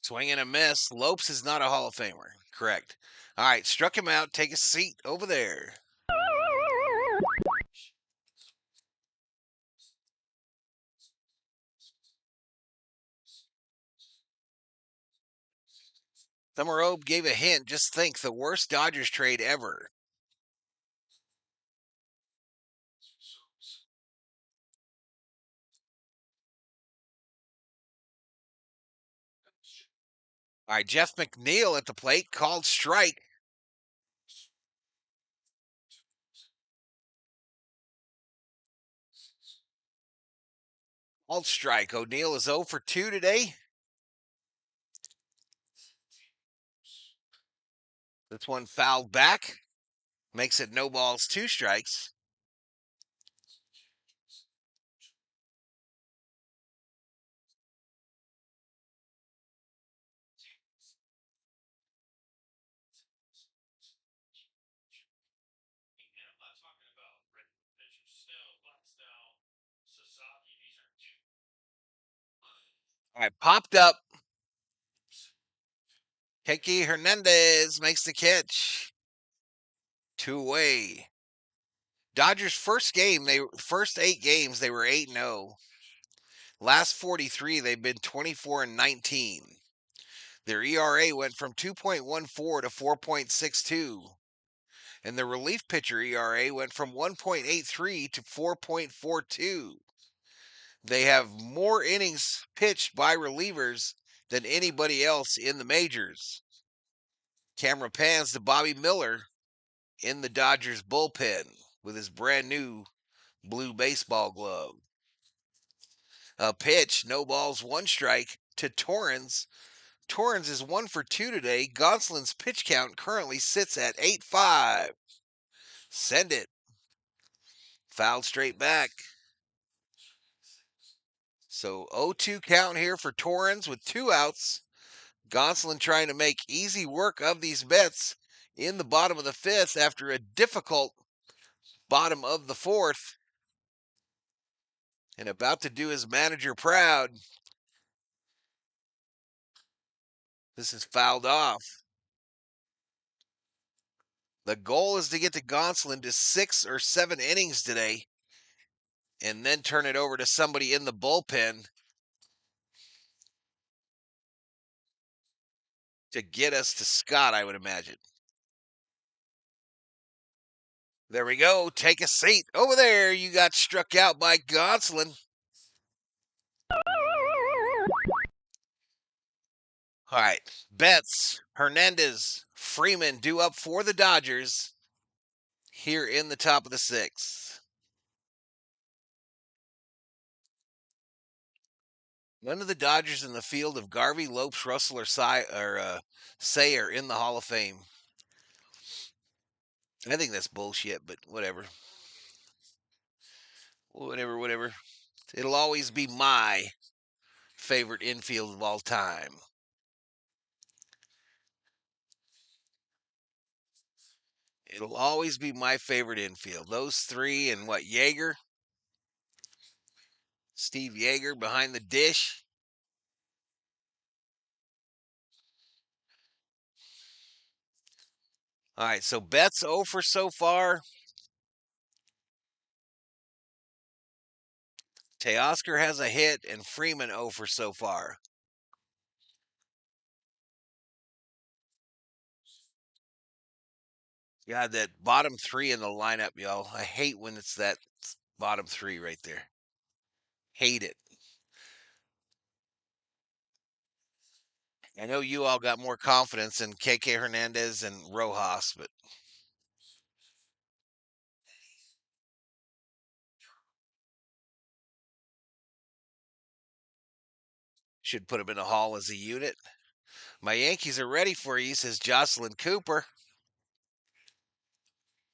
Swing and a miss. Lopes is not a Hall of Famer. Correct. All right, struck him out. Take a seat over there. Thummerobe gave a hint. Just think, the worst Dodgers trade ever. All right, Jeff McNeil at the plate. Called strike. Called strike. O'Neill is 0 for 2 today. This one fouled back. Makes it no balls, 2 strikes. All right, popped up. Keke Hernandez makes the catch. 2 away. Dodgers first 8 games, they were 8-0. Last 43, they've been 24-19. Their ERA went from 2.14 to 4.62. And the relief pitcher ERA went from 1.83 to 4.42. They have more innings pitched by relievers than anybody else in the majors. Camera pans to Bobby Miller in the Dodgers bullpen with his brand new blue baseball glove. A pitch, no balls, one strike to Torrens. Torrens is 1 for 2 today. Gonsolin's pitch count currently sits at 8-5. Send it. Fouled straight back. So 0-2 count here for Torrens with 2 outs. Gonsolin trying to make easy work of these Mets in the bottom of the 5th after a difficult bottom of the 4th. And about to do his manager proud. This is fouled off. The goal is to get to Gonsolin to 6 or 7 innings today and then turn it over to somebody in the bullpen to get us to Scott, I would imagine. There we go. Take a seat. Over there, you got struck out by Gonsolin. All right. Betts, Hernandez, Freeman due up for the Dodgers here in the top of the 6th. None of the Dodgers in the field of Garvey, Lopes, Russell, or Say are in the Hall of Fame. I think that's bullshit, but whatever. Whatever. It'll always be my favorite infield of all time. It'll always be my favorite infield. Those 3 and what, Yeager? Steve Yeager behind the dish. All right, so Betts 0 for so far. Teoscar has a hit, and Freeman 0 for so far. God, that bottom 3 in the lineup, y'all. I hate when it's that bottom 3 right there. Hate it. I know you all got more confidence in KK Hernandez and Rojas, but should put them in the hall as a unit. My Yankees are ready for you, says Jocelyn Cooper.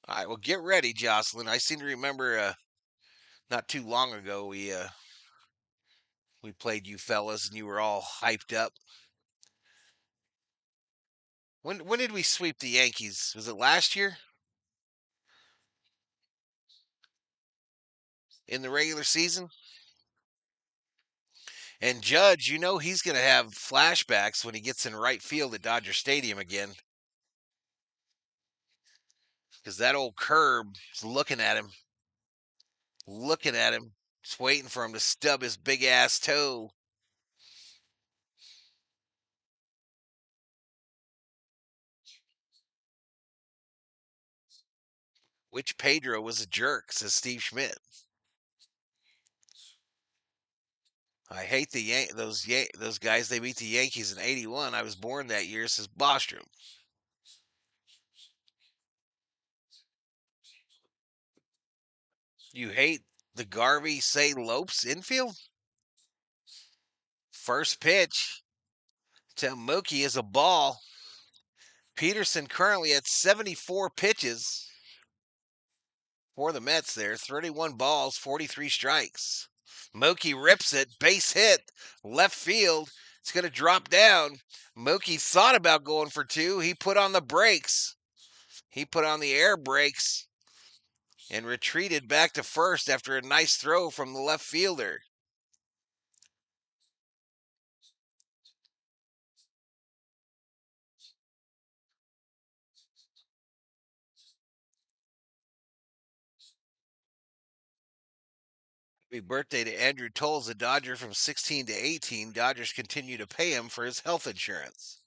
All right, well, get ready, Jocelyn. I seem to remember not too long ago we played you fellas and you were all hyped up. When did we sweep the Yankees? Was it last year? In the regular season? And Judge, you know he's going to have flashbacks when he gets in right field at Dodger Stadium again. Because that old curb is looking at him, just waiting for him to stub his big ass toe. Which Pedro was a jerk, says Steve Schmidt. I hate those guys. They beat the Yankees in '81. I was born that year, says Bostrom. You hate the Garvey Say Lopes infield? First pitch to Mookie is a ball. Peterson currently at 74 pitches for the Mets there. 31 balls, 43 strikes. Mookie rips it, base hit, left field. It's going to drop down. Mookie thought about going for 2. He put on the brakes. He put on the air brakes and retreated back to first after a nice throw from the left fielder. Happy birthday to Andrew Tolles, a Dodger from 16 to 18. Dodgers continue to pay him for his health insurance.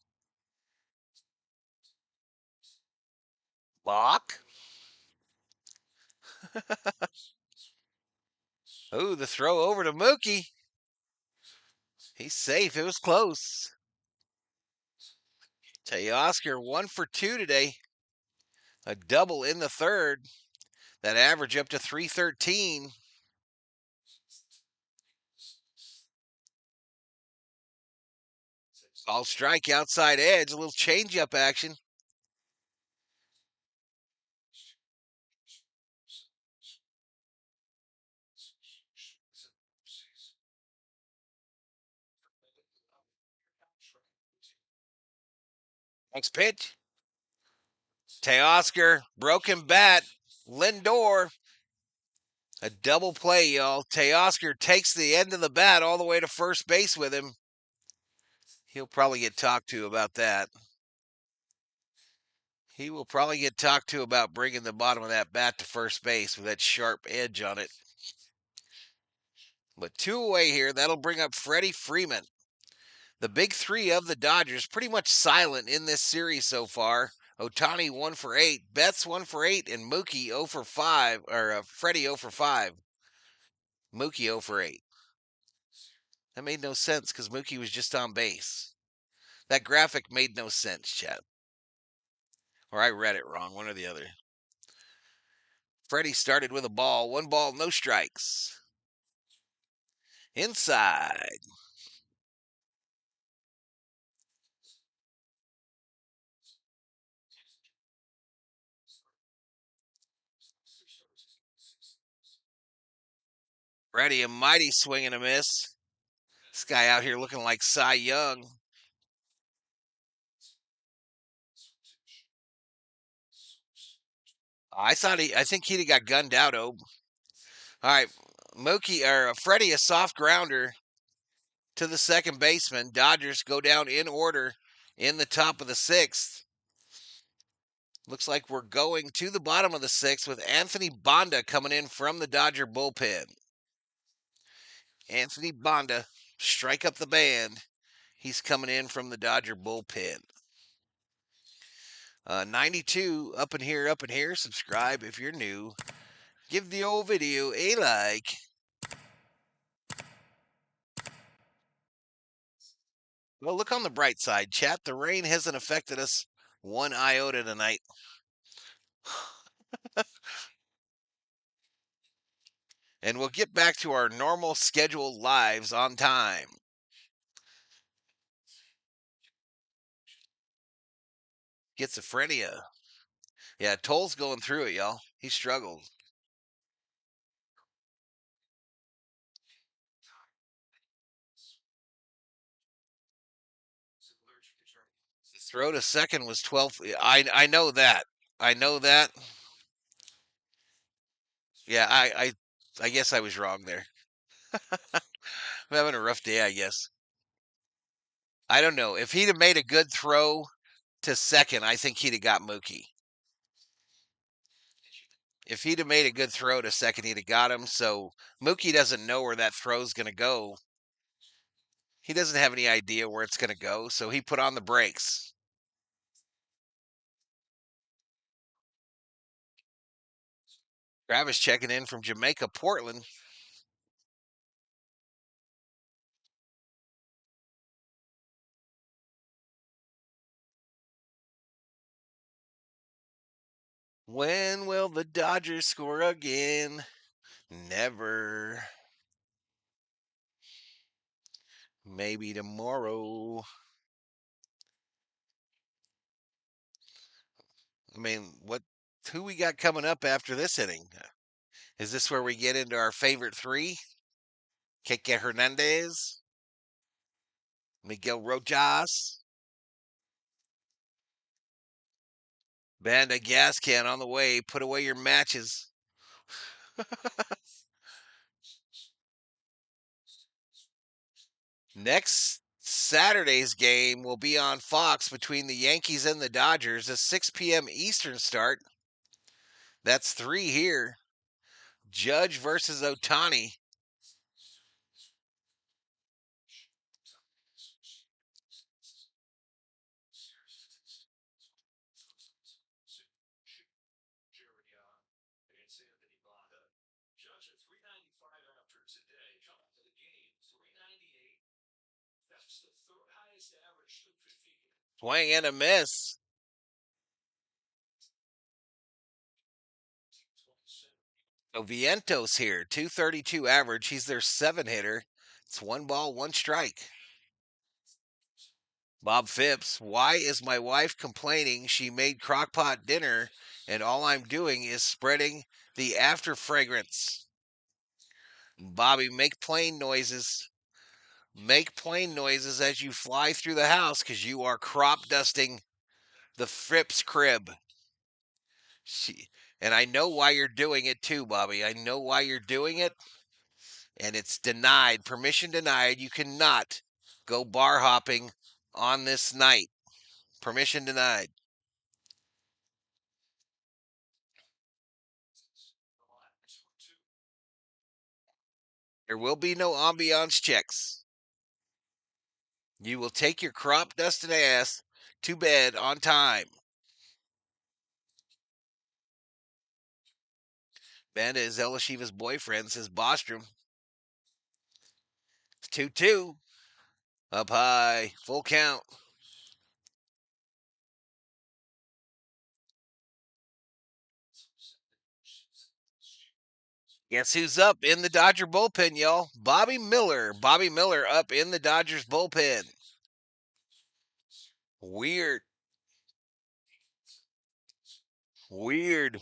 Balk. Oh, the throw over to Mookie. He's safe. It was close. Teoscar 1 for 2 today. A double in the third. That average up to 313. All strike outside edge. A little changeup action. Next pitch. Teoscar, broken bat. Lindor. A double play, y'all. Teoscar takes the end of the bat all the way to first base with him. He'll probably get talked to about that. He will probably get talked to about bringing the bottom of that bat to first base with that sharp edge on it. But 2 away here. That'll bring up Freddie Freeman. The big three of the Dodgers pretty much silent in this series so far. Ohtani 1 for 8, Betts 1 for 8, and Mookie 0 for 5, or Freddie 0 for 5. Mookie 0 for 8. That made no sense because Mookie was just on base. That graphic made no sense, Chad. Or I read it wrong, one or the other. Freddie started with a ball, 1 ball, no strikes. Inside. Freddie, a mighty swing and a miss. This guy out here looking like Cy Young. I think he'd have got gunned out, All right, Freddie, a soft grounder to the second baseman. Dodgers go down in order in the top of the 6th. Looks like we're going to the bottom of the 6th with Anthony Banda coming in from the Dodger bullpen. Anthony Banda, strike up the band. He's coming in from the Dodger bullpen. 92, up in here. Subscribe if you're new. Give the old video a like. Well, look on the bright side, chat. The rain hasn't affected us 1 iota tonight. And we'll get back to our normal scheduled lives on time. Schizophrenia. Yeah, Toll's going through it, y'all. He struggled. The throw to second was 12. I know that. I know that. Yeah, I guess I was wrong there. I'm having a rough day, I guess. I don't know. If he'd have made a good throw to second, I think he'd have got Mookie. If he'd have made a good throw to second, he'd have got him. So Mookie doesn't know where that throw's going to go. He doesn't have any idea where it's going to go, so he put on the brakes. Travis checking in from Jamaica, Portland. When will the Dodgers score again? Never. Maybe tomorrow. I mean, who we got coming up after this inning? Is this where we get into our favorite 3? Keke Hernandez, Miguel Rojas, Banda gas can on the way. Put away your matches. Next Saturday's game will be on Fox between the Yankees and the Dodgers, a 6 p.m. Eastern start. That's 3 here. Judge versus Ohtani. Swing and a miss. So Vientos here, 232 average. He's their 7-hitter. It's 1 ball, 1 strike. Bob Phipps, why is my wife complaining she made crockpot dinner and all I'm doing is spreading the after fragrance? Bobby, make plain noises. Make plain noises as you fly through the house because you are crop dusting the Phipps crib. And I know why you're doing it too, Bobby. I know why you're doing it. And it's denied. Permission denied. You cannot go bar hopping on this night. Permission denied. There will be no ambiance checks. You will take your crop dusted ass to bed on time. Banda is Elishiva's boyfriend, says Bostrom. 2-2. Up high. Full count. Guess who's up in the Dodger bullpen, y'all? Bobby Miller. Bobby Miller up in the Dodgers bullpen. Weird. Weird.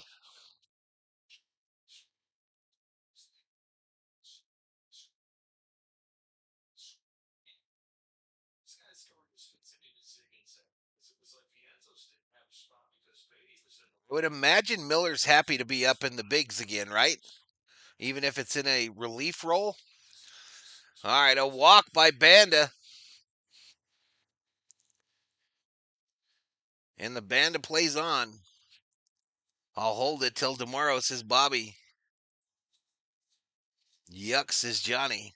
I would imagine Miller's happy to be up in the bigs again, right? Even if it's in a relief role. All right, a walk by Banda. And the Banda plays on. I'll hold it till tomorrow, says Bobby. Yuck, says Johnny.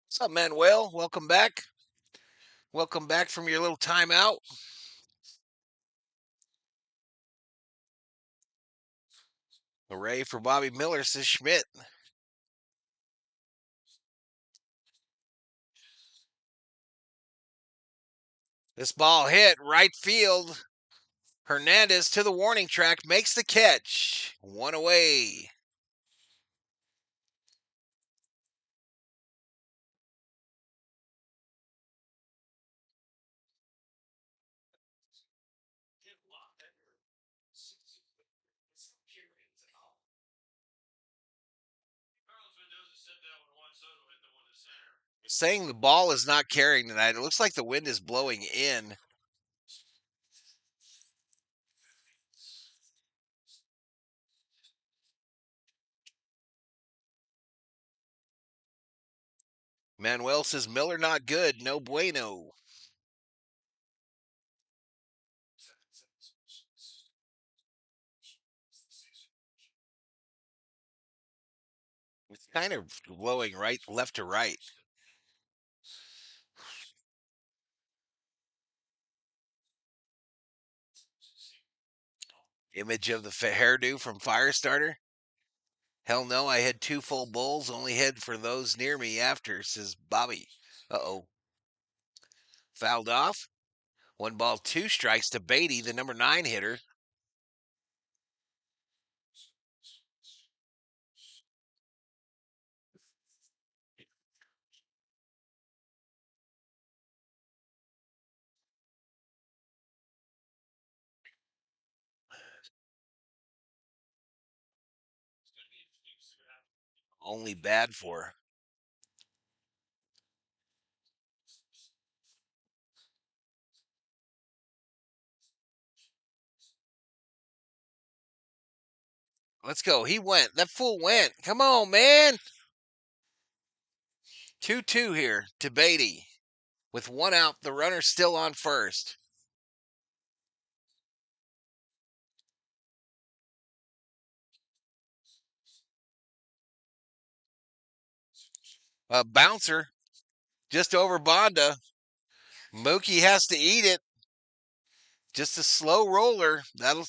What's up, Manuel? Welcome back. Welcome back from your little timeout. Hooray for Bobby Miller, says Schmidt. This ball hit right field. Hernandez to the warning track, makes the catch. 1 away. Saying the ball is not carrying tonight. It looks like the wind is blowing in. Manuel says Miller not good, no bueno. It's kind of blowing right, left to right. Image of the hairdo from Firestarter. Hell no, I had 2 full bowls, only head for those near me after, says Bobby. Uh-oh. Fouled off. 1 ball, 2 strikes to Beatty, the number 9 hitter. Only bad for. Let's go. He went. That fool went. Come on, man. 2-2 here to Beatty. With 1 out, the runner still on first. A bouncer just over Bonda. Mookie has to eat it. Just a slow roller. That'll.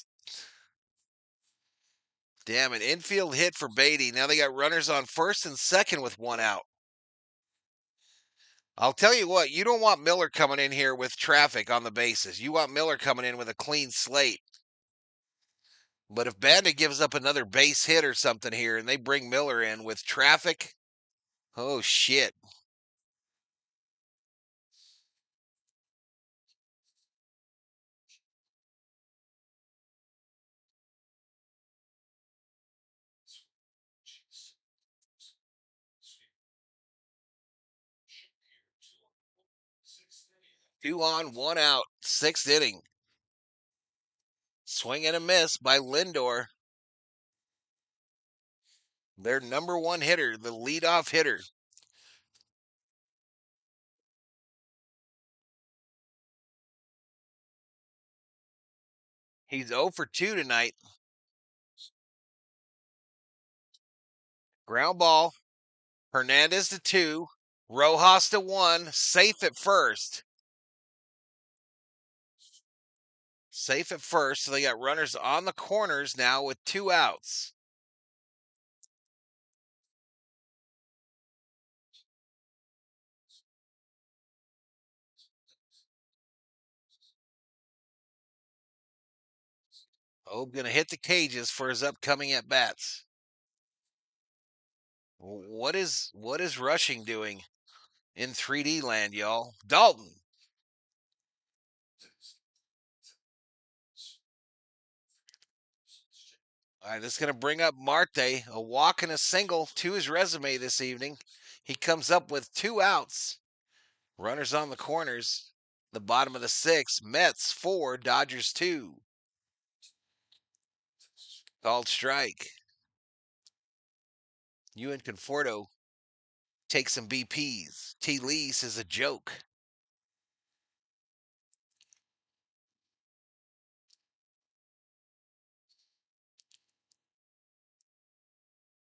Damn, an infield hit for Beatty. Now they got runners on first and second with one out. I'll tell you what, you don't want Miller coming in here with traffic on the bases. You want Miller coming in with a clean slate. But if Bandit gives up another base hit or something here and they bring Miller in with traffic, oh shit. Two on, one out, sixth inning. Swing and a miss by Lindor. Their number one hitter, the leadoff hitter. He's 0 for 2 tonight. Ground ball. Hernandez to 2. Rojas to 1. Safe at first. Safe at first. So they got runners on the corners now with 2 outs. Oh, going to hit the cages for his upcoming at bats. What is Rushing doing in 3D land, y'all? Dalton. All right, this is going to bring up Marte, a walk and a single to his resume this evening. He comes up with 2 outs. Runners on the corners. The bottom of the 6th. Mets 4, Dodgers 2. Called strike. You and Conforto take some BPs. T. Lease is a joke.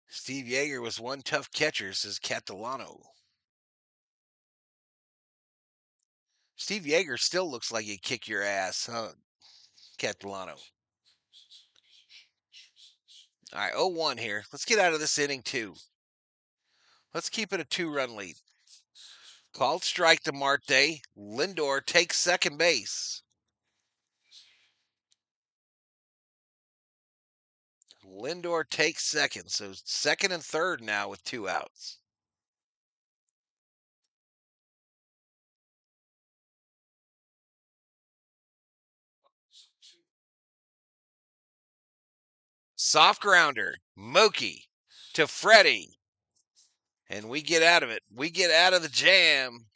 Steve Yeager was one tough catcher, says Catalano. Steve Yeager still looks like he'd kick your ass, huh, Catalano? All right, 0-1 here. Let's get out of this inning, too. Let's keep it a 2-run lead. Called strike to Marte. Lindor takes second base. Lindor takes second, so second and third now with 2 outs. Soft grounder, Mookie to Freddie. And we get out of it. We get out of the jam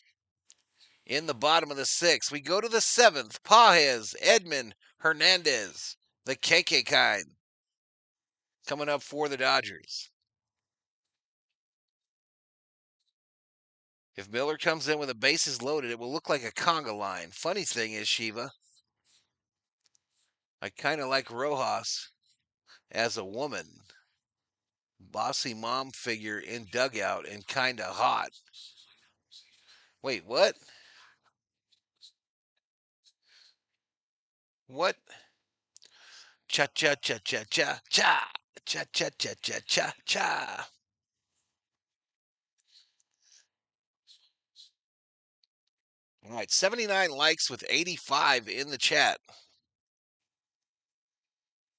in the bottom of the 6th. We go to the 7th. Pajes, Edman, Hernandez, the KK kind, coming up for the Dodgers. If Miller comes in with the bases loaded, it will look like a conga line. Funny thing is, Shiva, I kind of like Rojas as a woman. Bossy mom figure in dugout and kind of hot. Wait, what? What? Cha cha cha cha cha cha cha cha cha cha cha cha. All right, 79 likes with 85 in the chat.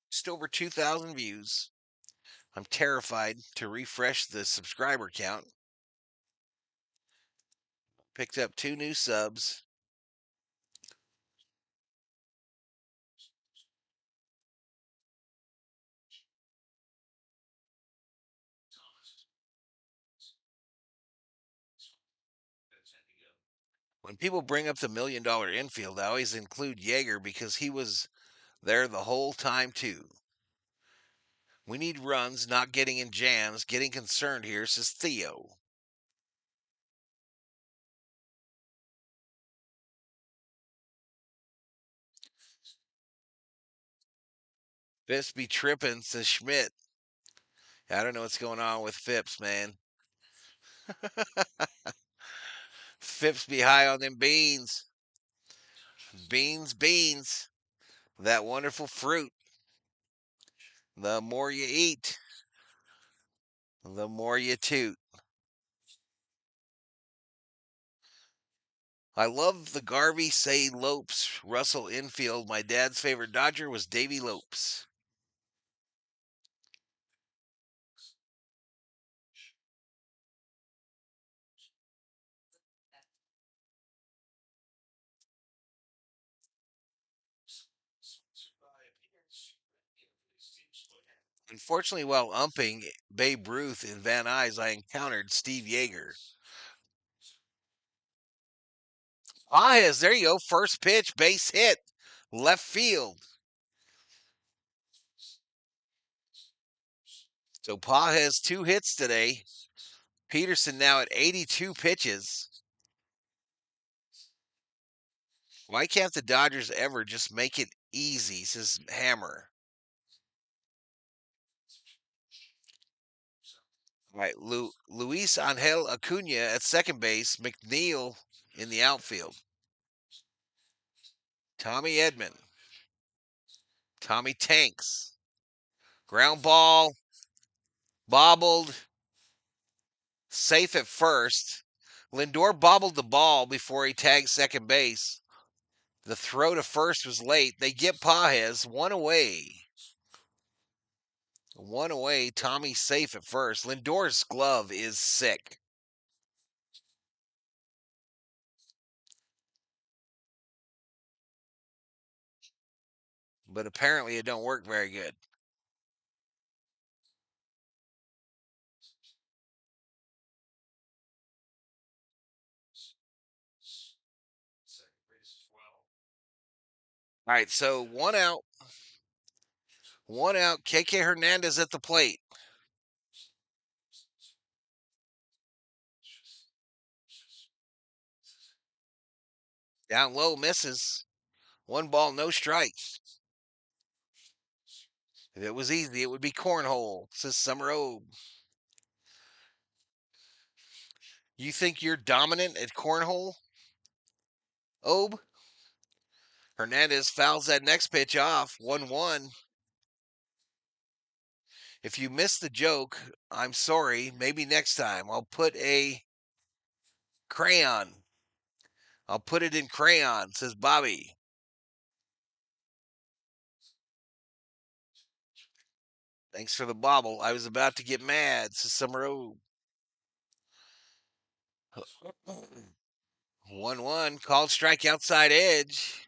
Just over 2,000 views. I'm terrified to refresh the subscriber count. Picked up 2 new subs. When people bring up the $1 million infield, I always include Yeager because he was there the whole time, too. We need runs, not getting in jams. Getting concerned here, says Theo. Phipps be tripping, says Schmidt. I don't know what's going on with Phipps, man. Phipps be high on them beans. Beans, beans. That wonderful fruit. The more you eat, the more you toot. I love the Garvey Say Lopes Russell infield. My dad's favorite Dodger was Davy Lopes. Unfortunately, while umping Babe Ruth in Van Nuys, I encountered Steve Yeager. Pajes, there you go. First pitch, base hit, left field. So Pa has 2 hits today. Peterson now at 82 pitches. Why can't the Dodgers ever just make it easy, says Hammer. All right, Luis Angel Acuna at second base, McNeil in the outfield. Tommy Edman, Tommy Tanks, ground ball, bobbled, safe at first. Lindor bobbled the ball before he tagged second base. The throw to first was late. They get Pajes one away. One away. Tommy's safe at first. Lindor's glove is sick. But apparently it don't work very good. All right, so one out. One out. KK Hernandez at the plate. Down low, misses. One ball, no strikes. If it was easy, it would be cornhole, says Summer Obe. You think you're dominant at cornhole, Obe? Hernandez fouls that next pitch off. 1-1. If you missed the joke, I'm sorry. Maybe next time. I'll put a crayon. I'll put it in crayon, says Bobby. Thanks for the bobble. I was about to get mad, says Summer Obe. 1-1. Called strike outside edge.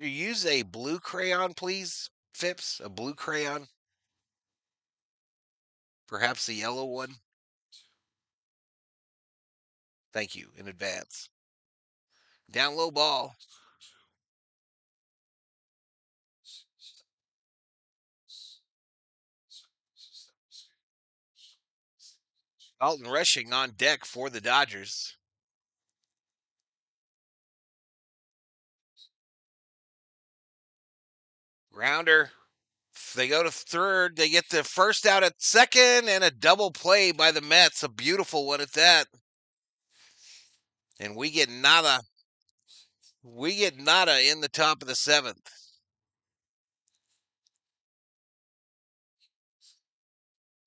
You use a blue crayon, please, Phipps? A blue crayon? Perhaps a yellow one? Thank you in advance. Down low ball. Alton rushing on deck for the Dodgers. Grounder. They go to third. They get the first out at second and a double play by the Mets. A beautiful one at that. And we get nada. We get nada in the top of the 7th.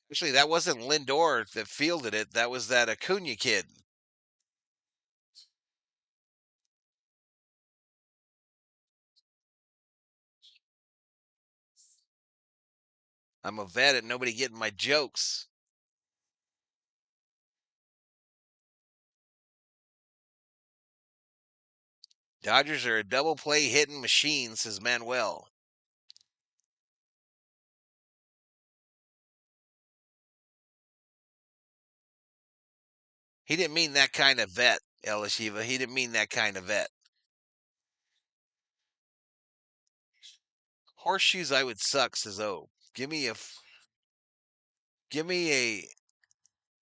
Actually, that wasn't Lindor that fielded it. That was that Acuna kid. I'm a vet and nobody getting my jokes. Dodgers are a double play hitting machine, says Manuel. He didn't mean that kind of vet, Elishiva. He didn't mean that kind of vet. Horseshoes I would suck, says O. Give me a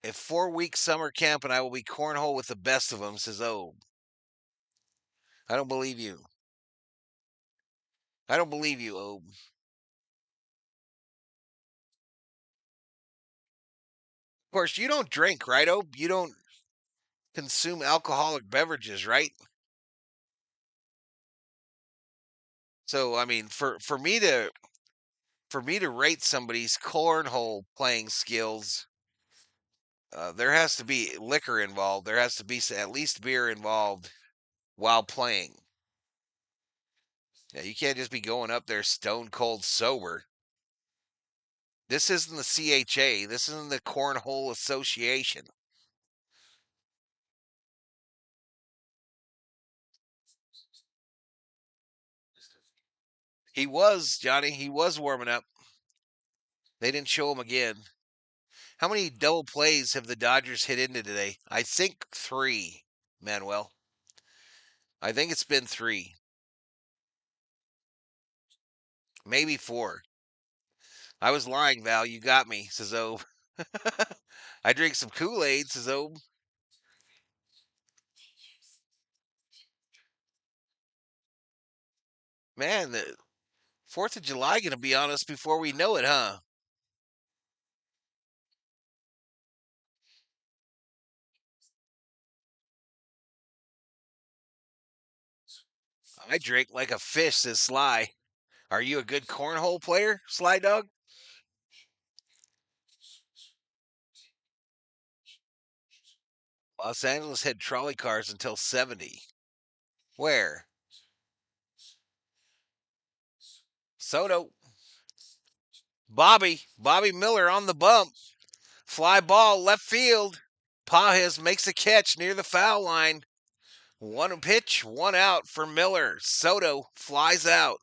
4-week summer camp and I will be cornhole with the best of them, says O. I don't believe you. I don't believe you, O. Of course, you don't drink, right, Obe? You don't consume alcoholic beverages, right? So, I mean, for me to rate somebody's cornhole playing skills, there has to be liquor involved. There has to be at least beer involved while playing. Yeah, you can't just be going up there stone cold sober. This isn't the CHA. This isn't the Cornhole Association. He was, Johnny. He was warming up. They didn't show him again. How many double plays have the Dodgers hit into today? I think three, Manuel. I think it's been three. Maybe four. I was lying, Val. You got me, says Obe. I drink some Kool-Aid, says Obe. Man, the 4th of July going to be on us before we know it, huh? I drink like a fish, says Sly. Are you a good cornhole player, Sly Dog? Los Angeles had trolley cars until 70. Where? Soto. Bobby Miller on the bump. Fly ball left field. Pajes makes a catch near the foul line. One pitch, one out for Miller. Soto flies out.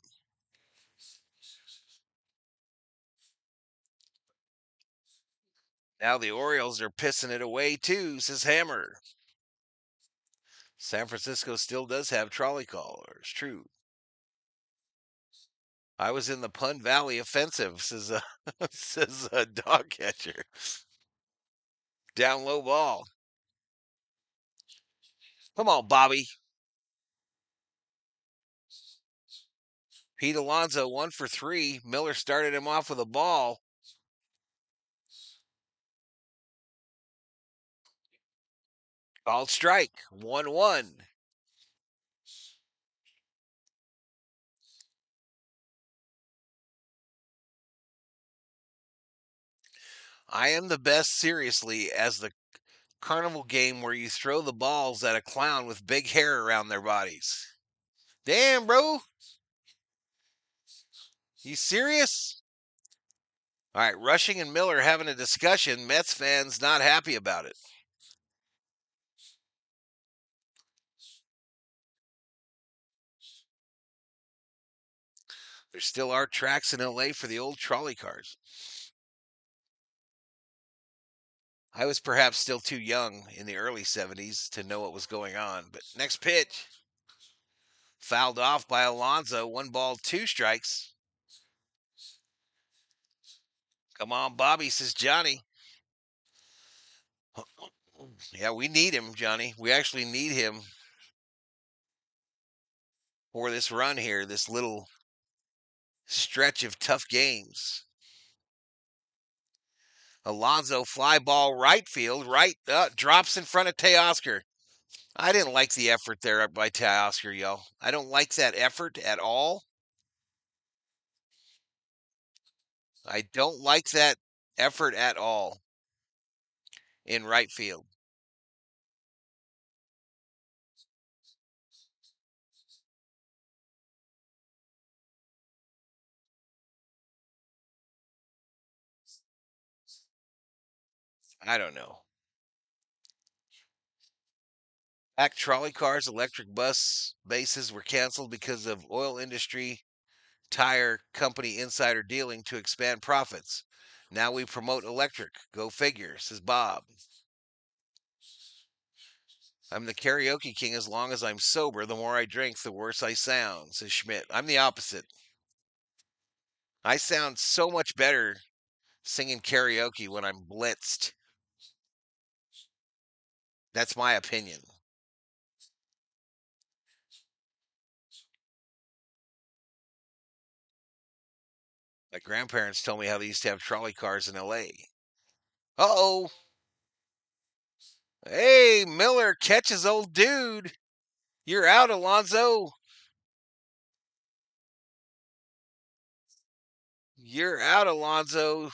Now the Orioles are pissing it away too, says Hammer. San Francisco still does have trolley callers. True. I was in the Pun Valley offensive, says says a dog catcher. Down low ball. Come on, Bobby. Pete Alonso 1 for 3. Miller started him off with a ball. Called strike. 1-1. I am the best, seriously, as the carnival game where you throw the balls at a clown with big hair around their bodies. Damn, bro. You serious? All right, Rushing and Miller having a discussion. Mets fans not happy about it. There still are tracks in LA for the old trolley cars. I was perhaps still too young in the early 70s to know what was going on, but next pitch. Fouled off by Alonso. 1 ball, 2 strikes. Come on, Bobby, says Johnny. Yeah, we need him, Johnny. We actually need him for this run here, this little stretch of tough games. Alonso fly ball right field, right drops in front of Teoscar. I didn't like the effort there by Teoscar, yo. I don't like that effort at all. I don't like that effort at all in right field. I don't know. Packed trolley cars, electric bus bases were canceled because of oil industry tire company insider dealing to expand profits. Now we promote electric. Go figure, says Bob. I'm the karaoke king as long as I'm sober. The more I drink, the worse I sound, says Schmidt. I'm the opposite. I sound so much better singing karaoke when I'm blitzed. That's my opinion. My grandparents told me how they used to have trolley cars in LA. Uh oh. Hey, Miller catches old dude. You're out, Alonso. You're out, Alonso.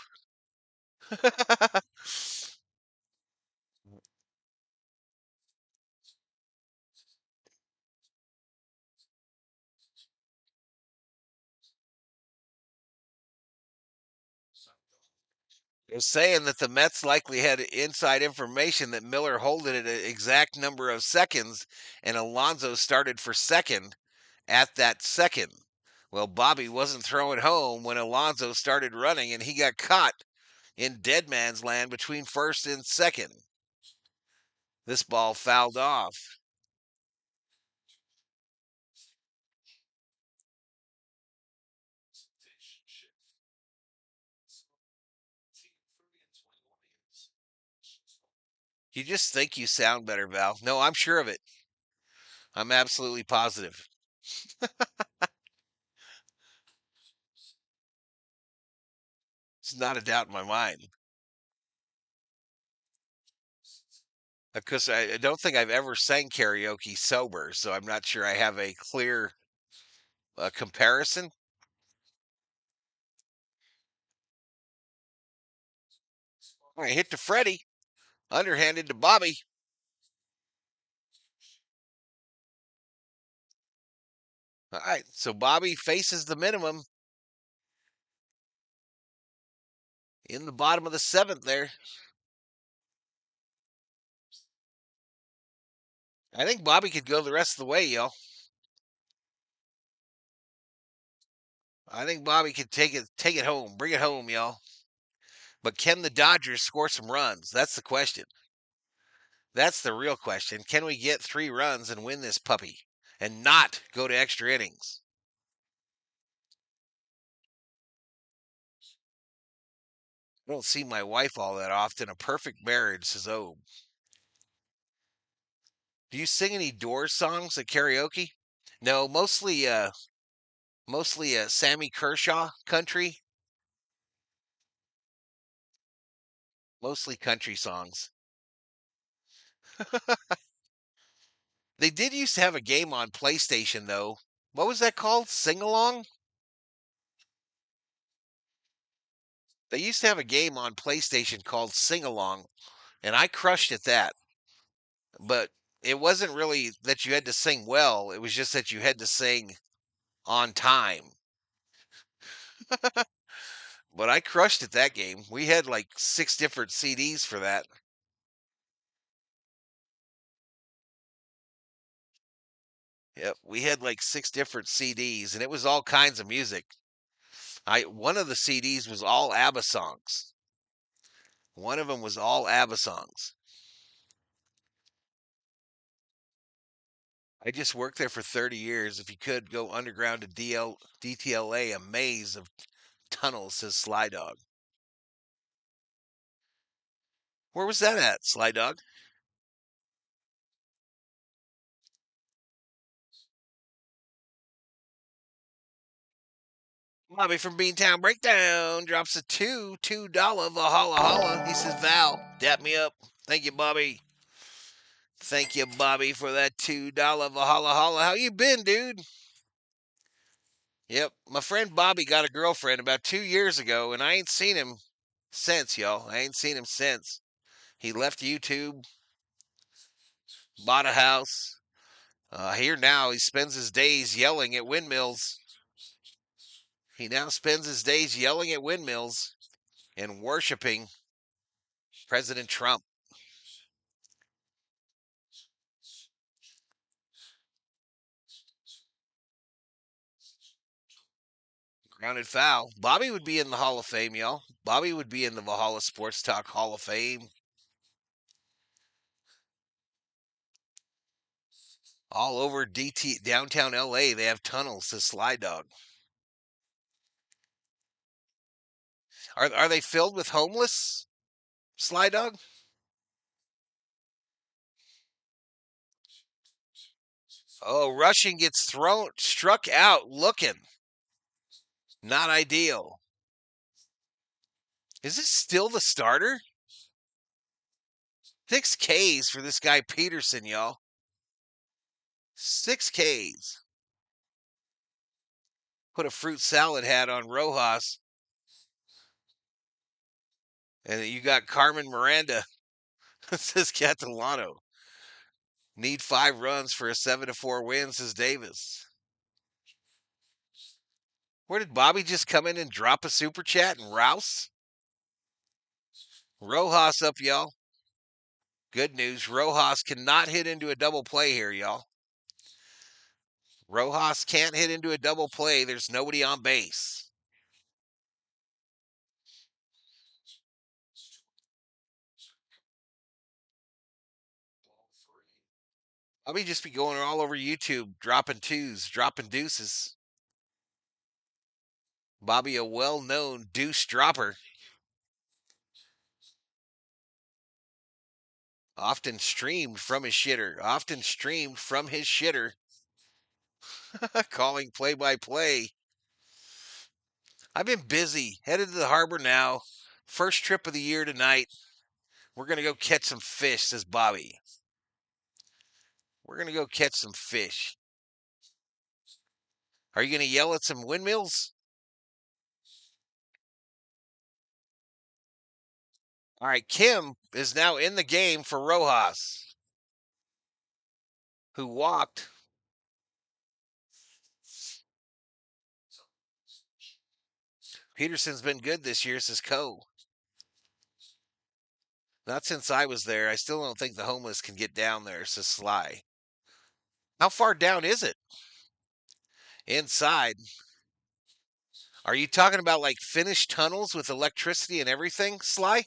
They're saying that the Mets likely had inside information that Miller held it at an exact number of seconds, and Alonso started for second at that second. Well, Bobby wasn't throwing home when Alonso started running, and he got caught in dead man's land between first and second. This ball fouled off. You just think you sound better, Val. No, I'm sure of it. I'm absolutely positive. It's not a doubt in my mind. Because I don't think I've ever sang karaoke sober, so I'm not sure I have a clear comparison. All right, hit to Freddie, underhanded to Bobby. All right, so Bobby faces the minimum in the bottom of the seventh there. I think Bobby could go the rest of the way, y'all. I think Bobby could take it home, bring it home, y'all. But can the Dodgers score some runs? That's the question. That's the real question. Can we get 3 runs and win this puppy and not go to extra innings? I don't see my wife all that often. A perfect marriage, says Obe. Do you sing any Doors songs at karaoke? No, mostly Sammy Kershaw country, mostly country songs. They did used to have a game on PlayStation though. What was that called? Sing along? They used to have a game on PlayStation called Sing Along, and I crushed at that. But it wasn't really that you had to sing well, it was just that you had to sing on time. But I crushed at that game. We had like 6 different CDs for that. Yep, we had like 6 different CDs, and it was all kinds of music. I One of the CDs was all ABBA songs. One of them was all ABBA songs. I just worked there for 30 years. If you could go underground to DTLA, a maze of tunnels, says Sly Dog. Where was that at, Sly Dog? Bobby from Beantown Breakdown drops a $2 Valhalla Holla. He says, Val, dap me up. Thank you, Bobby. Thank you, Bobby, for that $2 Valhalla Holla. How you been, dude? Yep, my friend Bobby got a girlfriend about 2 years ago, and I ain't seen him since, y'all. I ain't seen him since. He left YouTube, bought a house. Here now, he spends his days yelling at windmills. He now spends his days yelling at windmills and worshiping President Trump. Grounded foul. Bobby would be in the Hall of Fame, y'all. Bobby would be in the Valhalla Sports Talk Hall of Fame. All over downtown LA, they have tunnels, says Sly Dog. Are they filled with homeless, Sly Dog? Oh, Russian gets struck out looking. Not ideal. Is this still the starter? 6 Ks for this guy Peterson, y'all. 6 Ks. Put a fruit salad hat on Rojas. And you got Carmen Miranda. Says Catalano. Need 5 runs for a 7-4 win, says Davis. Where did Bobby just come in and drop a super chat and rouse? Rojas up, y'all. Good news. Rojas cannot hit into a double play here, y'all. Rojas can't hit into a double play. There's nobody on base. I'll just be going all over YouTube, dropping twos, dropping deuces. Bobby, a well-known deuce dropper. Often streamed from his shitter. Calling play-by-play. I've been busy. Headed to the harbor now. First trip of the year tonight. We're going to go catch some fish, says Bobby. We're going to go catch some fish. Are you going to yell at some windmills? All right, Kim is now in the game for Rojas, who walked. Peterson's been good this year, says Co. Not since I was there. I still don't think the homeless can get down there, says Sly. How far down is it? Inside. Are you talking about like finished tunnels with electricity and everything, Sly?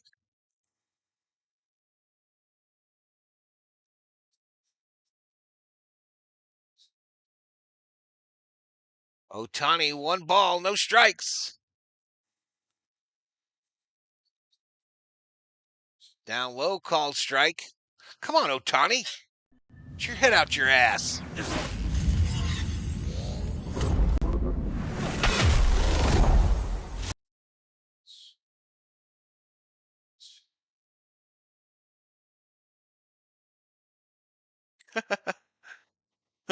Ohtani, 1 ball, no strikes. Down low, called strike. Come on, Ohtani. Get your head out your ass.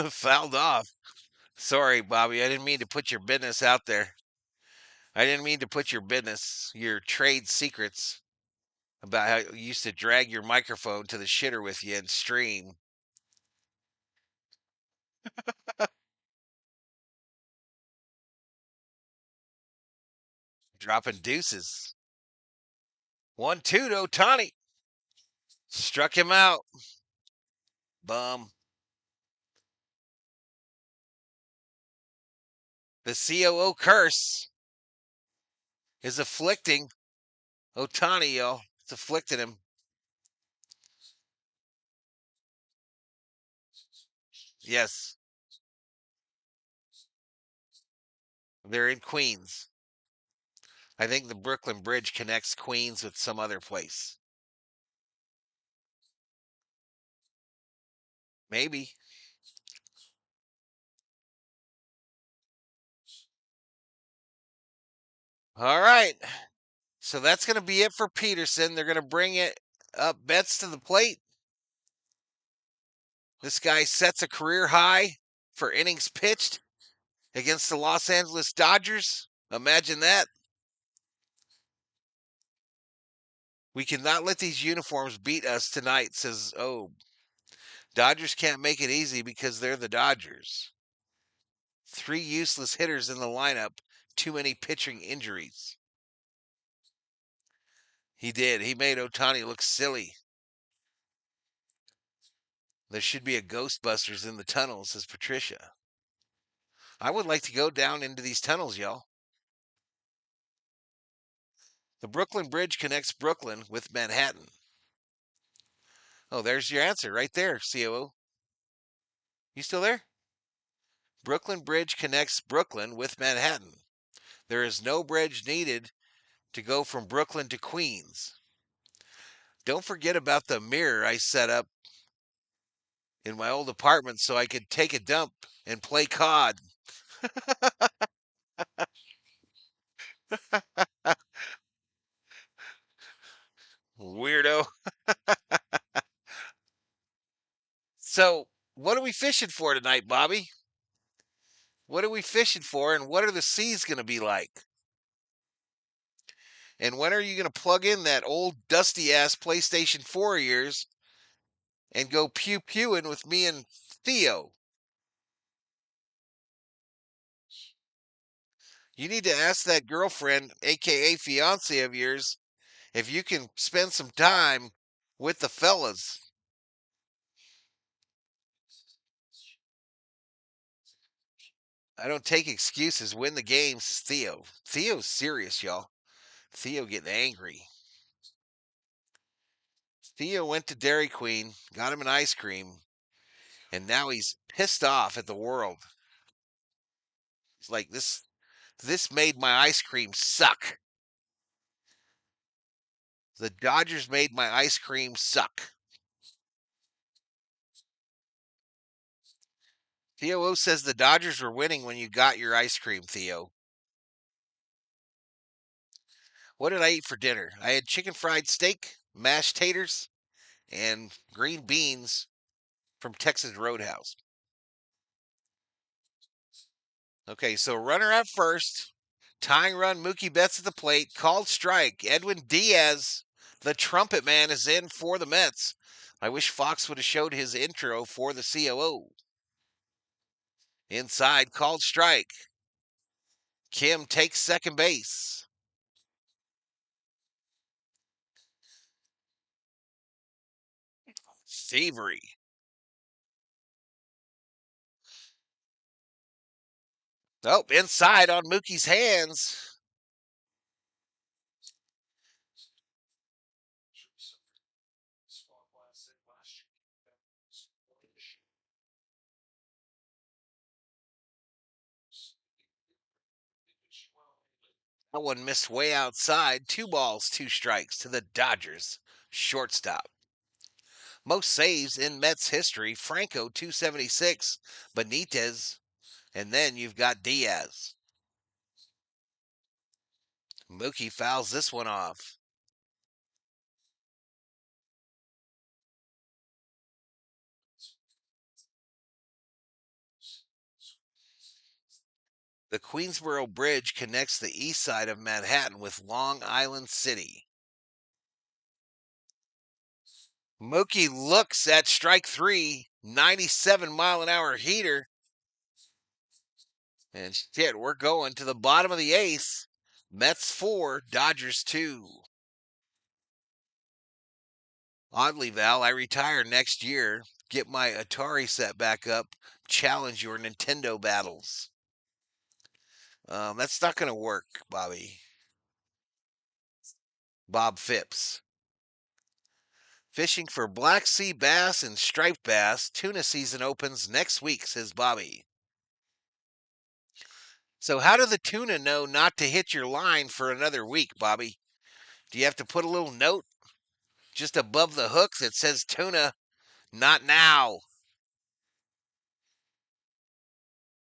Fouled off. Sorry, Bobby. I didn't mean to put your business out there. I didn't mean to put your trade secrets about how you used to drag your microphone to the shitter with you and stream. Dropping deuces. 1-2 to Ohtani. Struck him out. Bum. The COO curse is afflicting Ohtani, y'all. It's afflicting him. Yes. They're in Queens. I think the Brooklyn Bridge connects Queens with some other place. Maybe. All right. So that's going to be it for Peterson. They're going to bring it up Betts to the plate. This guy sets a career high for innings pitched against the Los Angeles Dodgers. Imagine that. We cannot let these uniforms beat us tonight, says Dodgers can't make it easy because they're the Dodgers. 3 useless hitters in the lineup, too many pitching injuries. He did. He made Ohtani look silly. There should be a Ghostbusters in the tunnel, says Patricia. I would like to go down into these tunnels, y'all. The Brooklyn Bridge connects Brooklyn with Manhattan. Oh, there's your answer right there, COO. You still there? Brooklyn Bridge connects Brooklyn with Manhattan. There is no bridge needed to go from Brooklyn to Queens. Don't forget about the mirror I set up in my old apartment so I could take a dump and play COD. Weirdo. So, what are we fishing for tonight, Bobby? What are we fishing for, and what are the seas going to be like? And when are you going to plug in that old dusty ass PlayStation 4 of yours and go pew pewing with me and Theo? You need to ask that girlfriend, aka fiance of yours, if you can spend some time with the fellas. I don't take excuses. Win the games, Theo. Theo's serious, y'all. Theo getting angry. Theo went to Dairy Queen, got him an ice cream, and now he's pissed off at the world. He's like, this made my ice cream suck. The Dodgers made my ice cream suck. Theo O says the Dodgers were winning when you got your ice cream, Theo. What did I eat for dinner? I had chicken fried steak, mashed taters, and green beans from Texas Roadhouse. Okay, so runner up first. Tying run, Mookie Betts at the plate. Called strike. Edwin Diaz, the trumpet man, is in for the Mets. I wish Fox would have showed his intro for the COO. Inside, called strike. Kim takes second base. Thievery. Oh, inside on Mookie's hands. That one missed way outside. 2 balls, 2 strikes to the Dodgers. Shortstop. Most saves in Mets history. Franco, 276. Benitez. And then you've got Diaz. Mookie fouls this one off. The Queensboro Bridge connects the east side of Manhattan with Long Island City. Mookie looks at strike three, 97-mile-an-hour heater. And shit, we're going to the bottom of the eighth. Mets 4, Dodgers 2. Oddly, Val, I retire next year, get my Atari set back up, challenge your Nintendo battles. That's not going to work, Bobby. Bob Phipps. Fishing for black sea bass and striped bass. Tuna season opens next week, says Bobby. So, how do the tuna know not to hit your line for another week, Bobby? Do you have to put a little note just above the hook that says tuna, not now?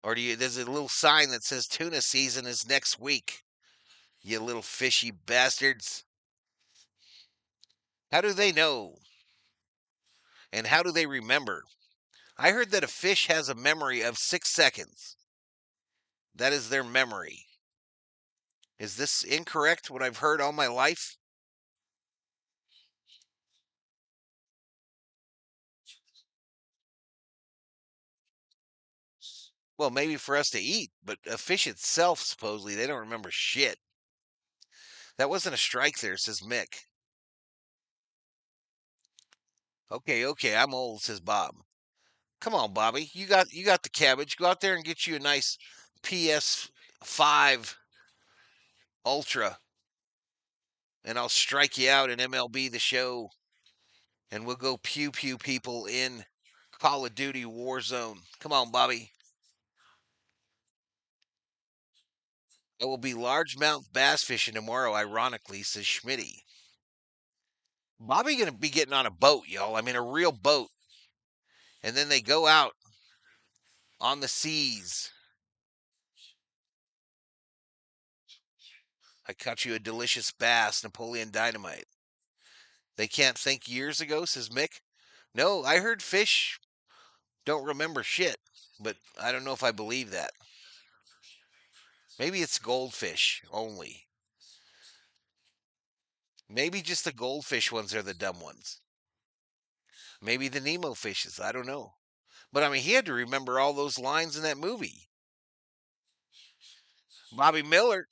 Or there's a little sign that says tuna season is next week? You little fishy bastards. How do they know? And how do they remember? I heard that a fish has a memory of 6 seconds. That is their memory. Is this incorrect, what I've heard all my life? Well, maybe for us to eat, but a fish itself, supposedly, they don't remember shit. That wasn't a strike there, says Mick. Okay, I'm old, says Bob. Come on, Bobby. You got the cabbage. Go out there and get you a nice PS5 Ultra, and I'll strike you out in MLB the show, and we'll go pew pew people in Call of Duty Warzone. Come on, Bobby. I will be largemouth bass fishing tomorrow, ironically, says Schmitty. Bobby gonna be getting on a boat, y'all. I mean, a real boat. And then they go out on the seas. I caught you a delicious bass, Napoleon Dynamite. They can't think years ago, says Mick. No, I heard fish Don't remember shit, but I don't know if I believe that. Maybe it's goldfish only. Maybe just the goldfish ones are the dumb ones. Maybe the Nemo fishes. I don't know. But I mean, he had to remember all those lines in that movie. Bobby Miller,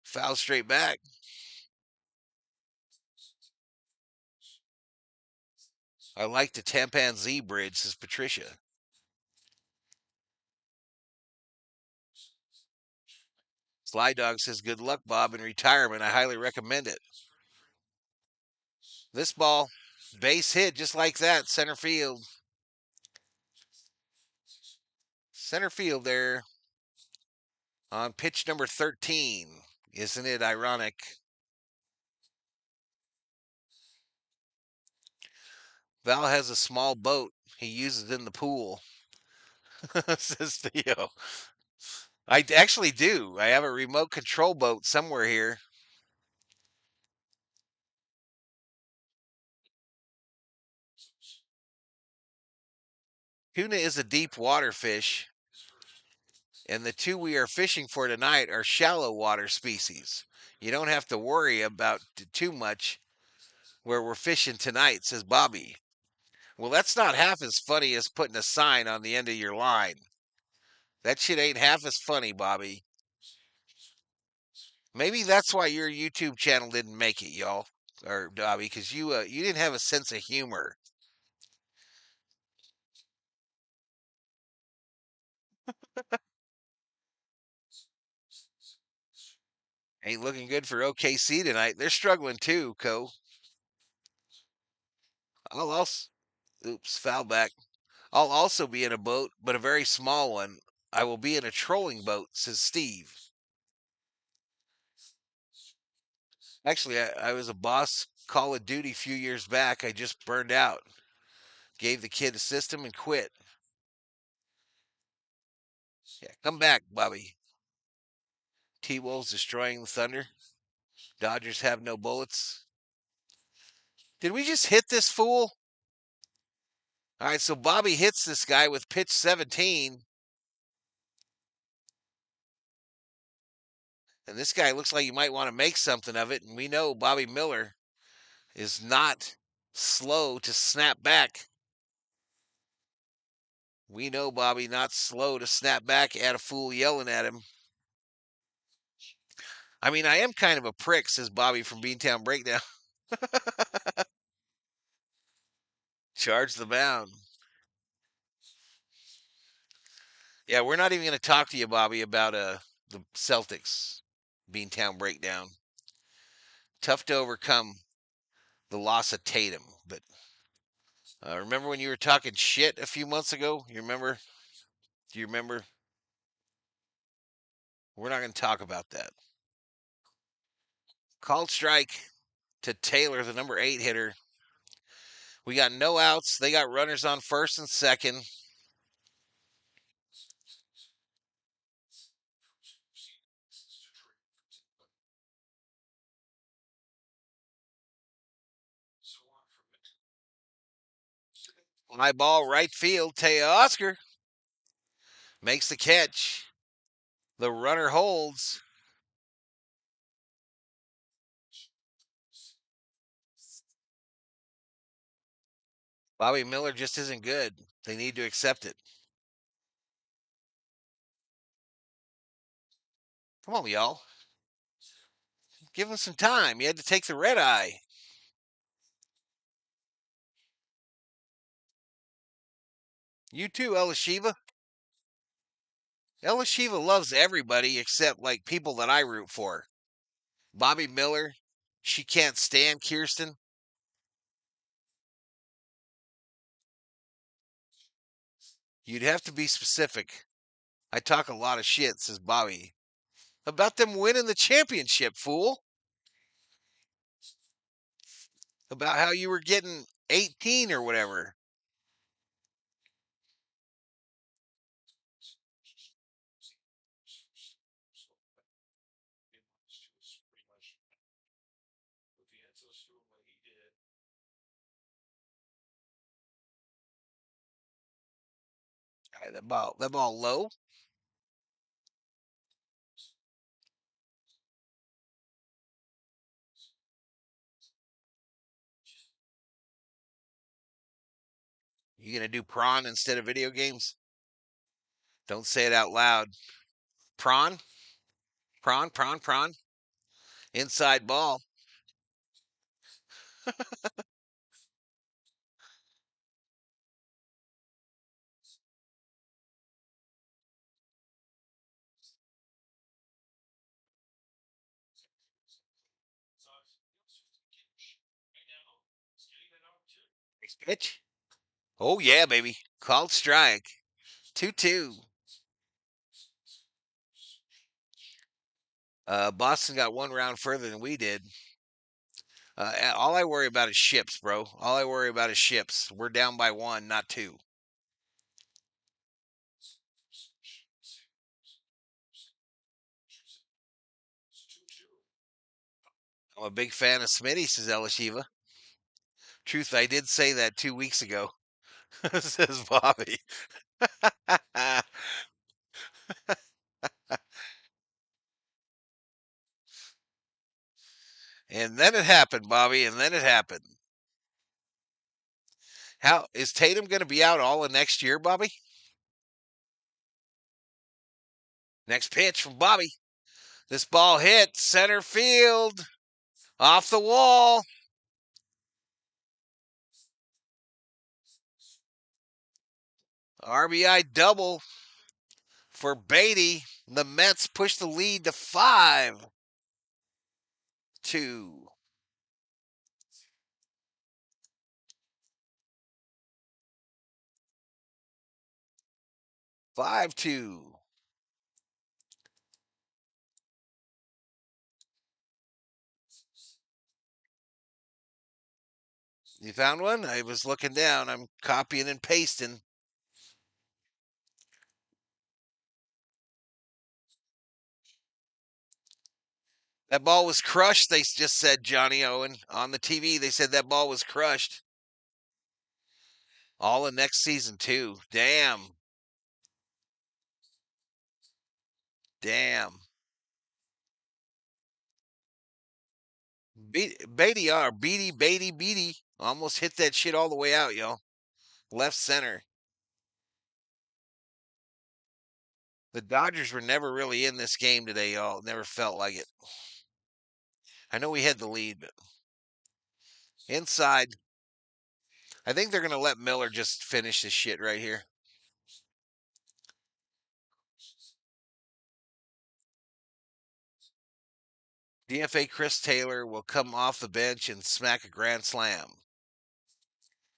foul straight back. I like the Chimpanzee bridge, says Patricia. Sly Dog says, good luck, Bob, in retirement. I highly recommend it. This ball, base hit just like that, center field. Center field there on pitch number 13. Isn't it ironic? Val has a small boat he uses in the pool, says Theo. I actually do. I have a remote control boat somewhere here. Tuna is a deep water fish, and the two we are fishing for tonight are shallow water species. You don't have to worry about too much where we're fishing tonight, says Bobby. Well, that's not half as funny as putting a sign on the end of your line. That shit ain't half as funny, Bobby. Maybe that's why your YouTube channel didn't make it, y'all, or Bobby, because you didn't have a sense of humor. Ain't looking good for OKC tonight. They're struggling too, Co. I'll also, oops, foul back. I'll also be in a boat, but a very small one. I will be in a trolling boat, says Steve. Actually, I was a boss Call of Duty a few years back. I just burned out. Gave the kid a system and quit. Yeah, come back, Bobby. T Wolves destroying the Thunder. Dodgers have no bullets. Did we just hit this fool? All right, so Bobby hits this guy with pitch 17. And this guy looks like he might want to make something of it. And we know Bobby Miller is not slow to snap back. We know Bobby not slow to snap back at a fool yelling at him. I mean, I am kind of a prick, says Bobby from Beantown Breakdown. Charge the mound. Yeah, we're not even going to talk to you, Bobby, about the Celtics Beantown Breakdown. Tough to overcome the loss of Tatum, but remember when you were talking shit a few months ago? You remember? Do you remember? We're not going to talk about that. Called strike to Taylor, the number 8 hitter. We got no outs. They got runners on first and second. Fly ball right field. Taya Oscar makes the catch. The runner holds. Bobby Miller just isn't good. They need to accept it. Come on, y'all. Give him some time. You had to take the red eye. You too, Elishiva. Elishiva loves everybody except like people that I root for. Bobby Miller. She can't stand Kirsten. You'd have to be specific. I talk a lot of shit, says Bobby. About them winning the championship, fool. About how you were getting 18 or whatever. Right, that ball low. You gonna do prawn instead of video games? Don't say it out loud. Prawn, prawn, prawn, prawn. Inside ball. Next pitch. Oh yeah, baby. Called strike. 2-2. Boston got one round further than we did. All I worry about is ships, bro. All I worry about is ships. We're down by one, not two. I'm a big fan of Smitty, says Elishiva. Truth, I did say that 2 weeks ago, says Bobby. And then it happened, Bobby, and then it happened. How is Tatum going to be out all of next year, Bobby? Next pitch from Bobby. This ball hit center field, off the wall. RBI double for Beatty. The Mets push the lead to 5-2. 5-2. You found one? I was looking down. I'm copying and pasting. That ball was crushed, they just said, Johnny Owen. On the TV, they said that ball was crushed. All in next season, too. Damn. Damn. Beatty. Almost hit that shit all the way out, yo. Left center. The Dodgers were never really in this game today, y'all. Never felt like it. I know we had the lead, but inside. I think they're going to let Miller just finish this shit right here. DFA Chris Taylor will come off the bench and smack a grand slam.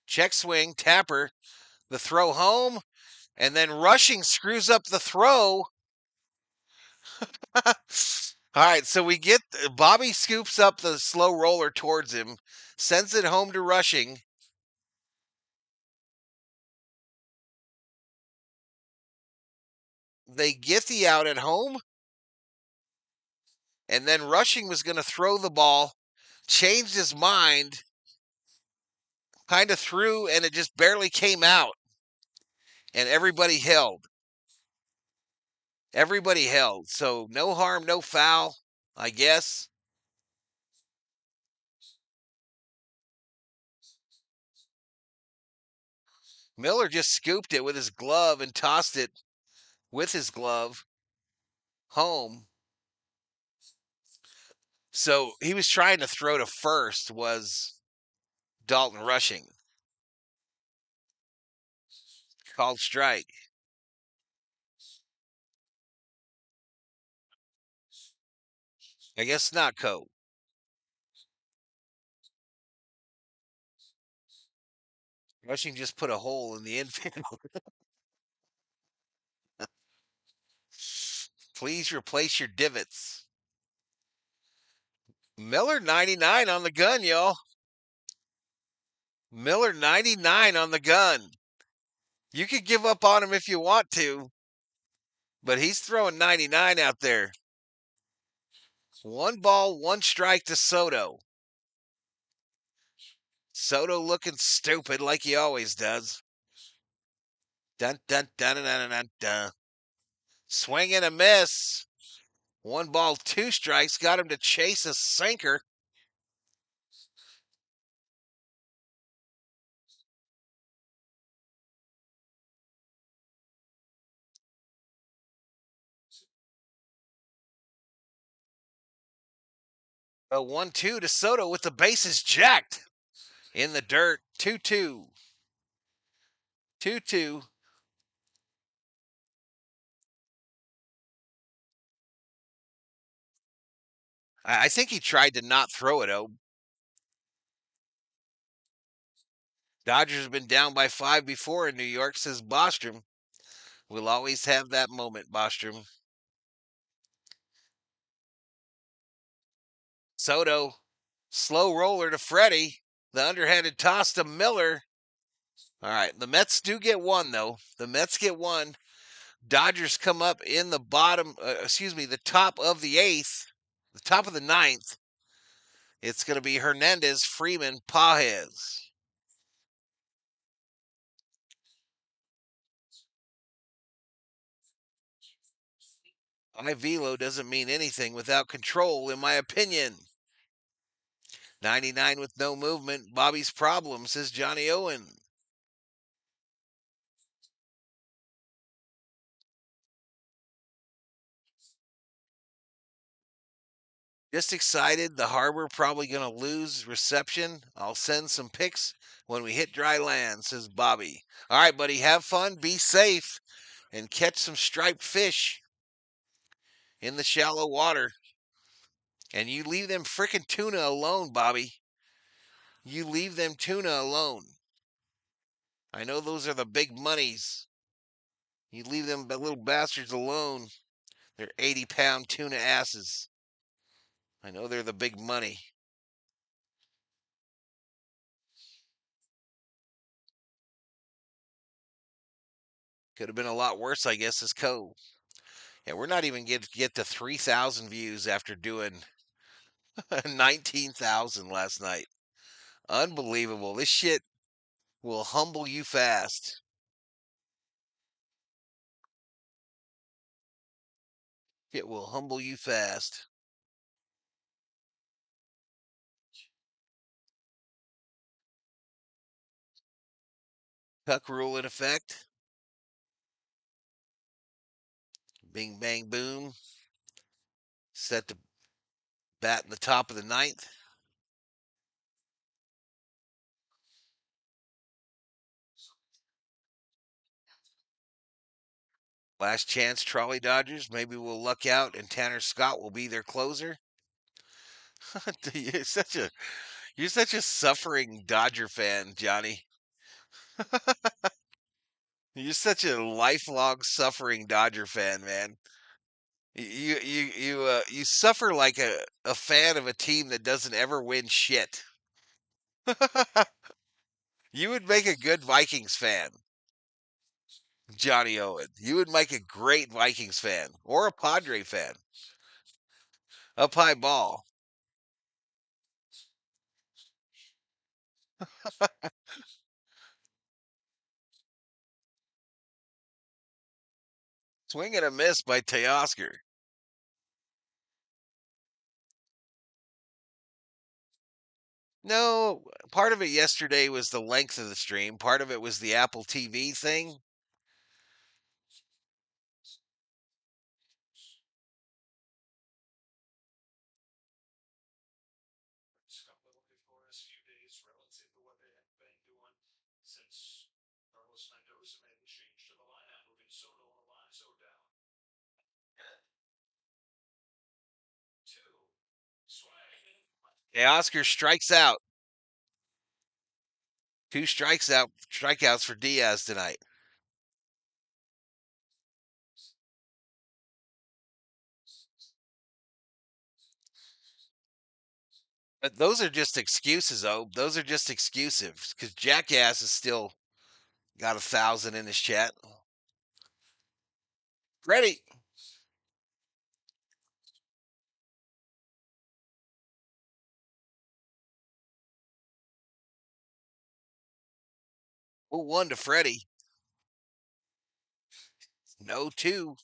Check swing, Tapper, the throw home, and then Rushing screws up the throw. All right, so we get Bobby scoops up the slow roller towards him, sends it home to Rushing. They get the out at home, and then Rushing was going to throw the ball, changed his mind, kind of threw, and it just barely came out. And everybody held. Everybody held. So no harm, no foul, I guess. Miller just scooped it with his glove and tossed it with his glove home. So he was trying to throw to first, was Dalton Rushing. Called strike. I guess not, Coe. Rushing just put a hole in the infield. Please replace your divots. Miller 99 on the gun, y'all. Miller 99 on the gun. You could give up on him if you want to, but he's throwing 99 out there. 1 ball, 1 strike to Soto. Soto looking stupid like he always does. Dun dun dun dun dun dun dun. Swing and a miss. 1 ball, 2 strikes. Got him to chase a sinker. A 1-2 to Soto with the bases jacked. In the dirt. 2-2. 2-2. I think he tried to not throw it, oh. Dodgers have been down by 5 before in New York, says Bostrom. We'll always have that moment, Bostrom. Soto, slow roller to Freddie. The underhanded toss to Miller. All right, the Mets do get one, though. The Mets get one. Dodgers come up in the the top of the eighth, the top of the ninth. It's going to be Hernandez, Freeman, Pages. I velo doesn't mean anything without control, in my opinion. 99 with no movement. Bobby's problem, says Johnny Owen. Just excited. The Harbor probably going to lose reception. I'll send some pics when we hit dry land, says Bobby. All right, buddy. Have fun. Be safe. And catch some striped fish in the shallow water. And you leave them frickin' tuna alone, Bobby. You leave them tuna alone. I know those are the big monies. You leave them little bastards alone. They're 80-pound tuna asses. I know they're the big money. Could have been a lot worse, I guess, as Co. Yeah, we're not even get to 3,000 views after doing 19,000 last night. Unbelievable. This shit will humble you fast. It will humble you fast. Tuck rule in effect. Bing, bang, boom. Set the bat in the top of the ninth. Last chance, Trolley Dodgers. Maybe we'll luck out and Tanner Scott will be their closer. you're such a you're such a suffering Dodger fan, Johnny. You're such a lifelong suffering Dodger fan, man. You suffer like a fan of a team that doesn't ever win shit. You would make a good Vikings fan, Johnny Owen. You would make a great Vikings fan or a Padre fan. Up high ball. Swing and a miss by Teoscar. No, part of it yesterday was the length of the stream. Part of it was the Apple TV thing. Oscar strikes out. 2 strikeouts for Diaz tonight. But those are just excuses, though. Those are just excuses because Jackass has still got 1,000 in his chat. Ready? Oh, 1 to Freddie. No 2.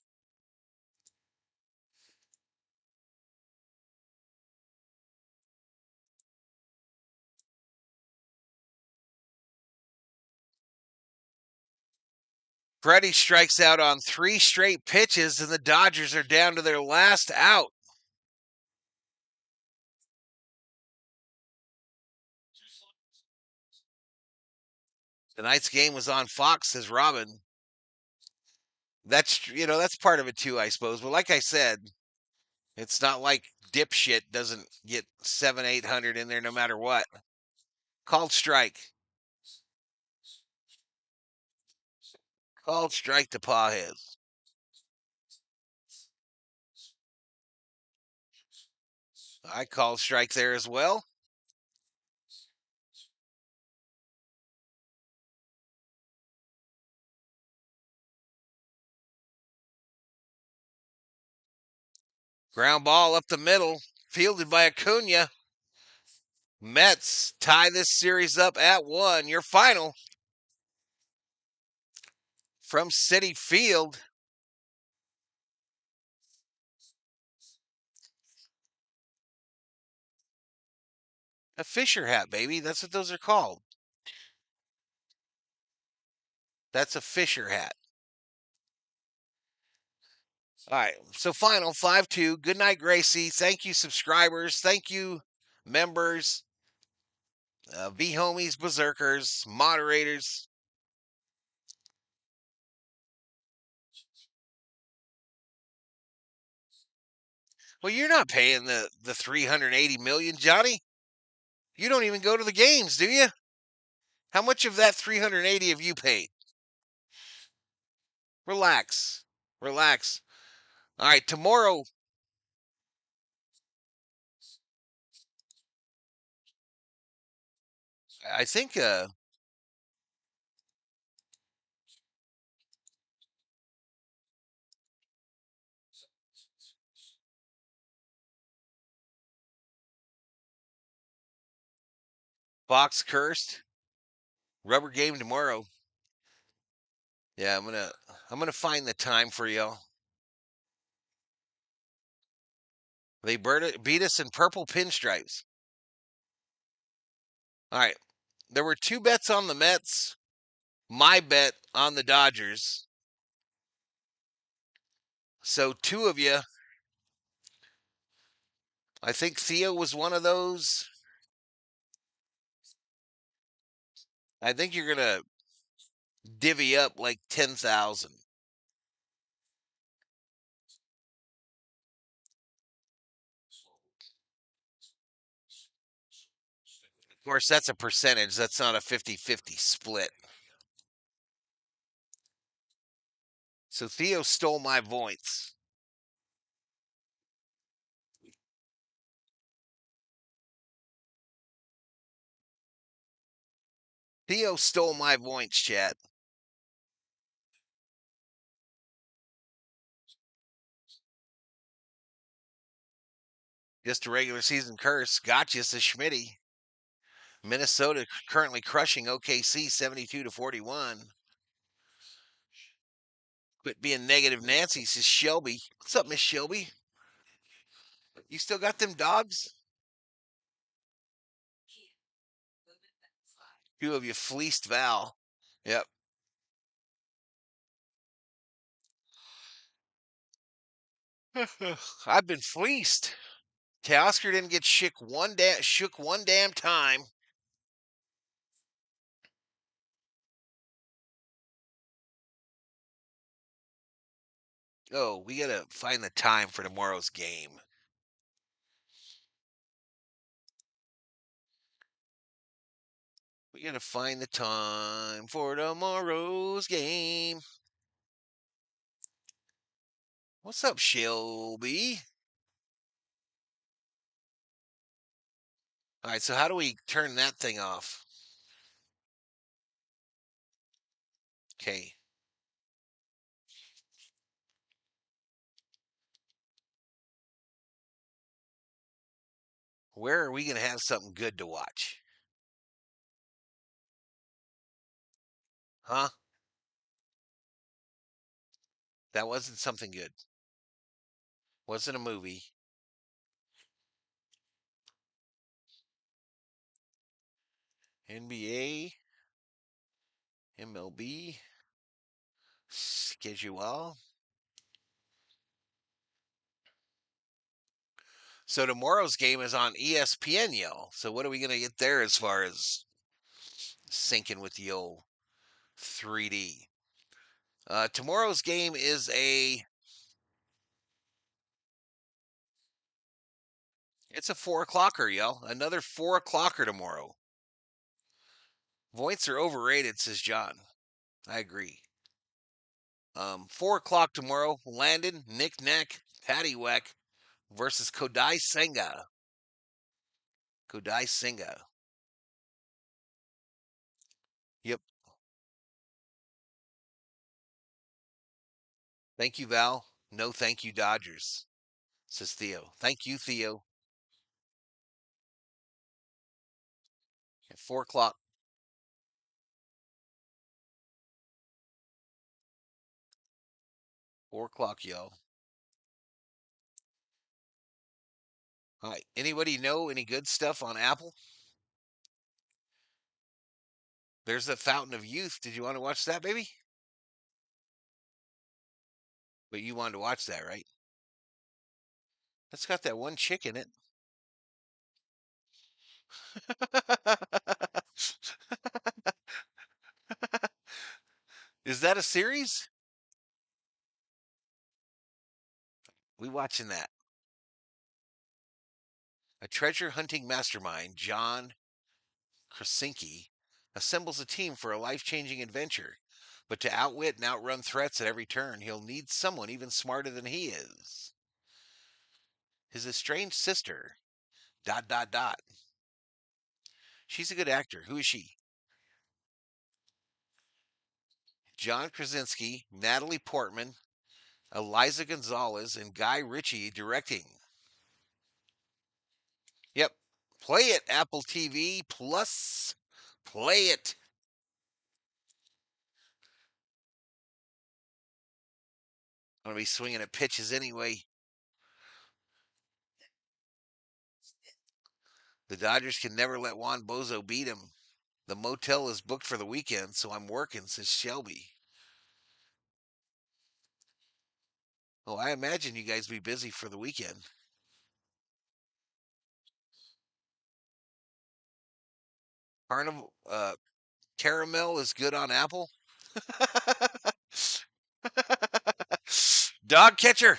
Freddie strikes out on 3 straight pitches, and the Dodgers are down to their last out. Tonight's game was on Fox, says Robin. That's part of it too, I suppose. But like I said, it's not like dipshit doesn't get 700-800 in there no matter what. Called strike. Called strike to Pawhead. I called strike there as well. Ground ball up the middle, fielded by Acuna. Mets tie this series up at 1. Your final from Citi Field. A Fisher hat, baby. That's what those are called. That's a Fisher hat. All right. So final 5-2. Good night, Gracie. Thank you, subscribers. Thank you, members, V-homies, berserkers, moderators. Well, you're not paying the 380 million, Johnny. You don't even go to the games, do you? How much of that 380 have you paid? Relax. Relax. All right, tomorrow. I think Fox cursed. Rubber game tomorrow. Yeah, I'm gonna find the time for y'all. They beat us in purple pinstripes. All right. There were 2 bets on the Mets. My bet on the Dodgers. So 2 of you. I think Theo was one of those. I think you're gonna divvy up like 10,000. Of course, that's a percentage. That's not a 50-50 split. So Theo stole my points. Theo stole my points, chat. Just a regular season curse. Gotcha, says Schmitty. Minnesota currently crushing OKC 72-41. Quit being negative Nancy, says Shelby. What's up, Miss Shelby? You still got them dogs? 2 of you fleeced Val. Yep. I've been fleeced. Teoscar didn't get shook one damn time. Oh, we gotta find the time for tomorrow's game. We gotta find the time for tomorrow's game. What's up, Shelby? All right, so how do we turn that thing off? Okay. Where are we gonna have something good to watch? Huh? That wasn't something good. Wasn't a movie. NBA, MLB, schedule. So tomorrow's game is on ESPN, y'all. So what are we going to get there as far as syncing with the old 3D? Tomorrow's game is it's a 4 o'clocker, y'all. Another 4 o'clocker tomorrow. Voights are overrated, says John. I agree. 4 o'clock tomorrow. Landon, Nick Nack, Paddywhack versus Kodai Senga. Kodai Senga. Yep. Thank you, Val. No, thank you, Dodgers, says Theo. Thank you, Theo. At 4 o'clock. 4 o'clock, y'all. All right. Anybody know any good stuff on Apple? There's the Fountain of Youth. Did you want to watch that, baby? But you wanted to watch that, right? That's got that one chick in it. Is that a series? We watching that. A treasure hunting mastermind, John Krasinski, assembles a team for a life changing adventure. But to outwit and outrun threats at every turn, he'll need someone even smarter than he is. His estranged sister, dot, dot, dot. She's a good actor. Who is she? John Krasinski, Natalie Portman, Eliza Gonzalez, and Guy Ritchie directing. Yep. Play it, Apple TV Plus. Play it. I'm going to be swinging at pitches anyway. The Dodgers can never let Juan Bozo beat him. The motel is booked for the weekend, so I'm working, says Shelby. Oh, I imagine you guys be busy for the weekend. Carnival caramel is good on Apple. Dog catcher.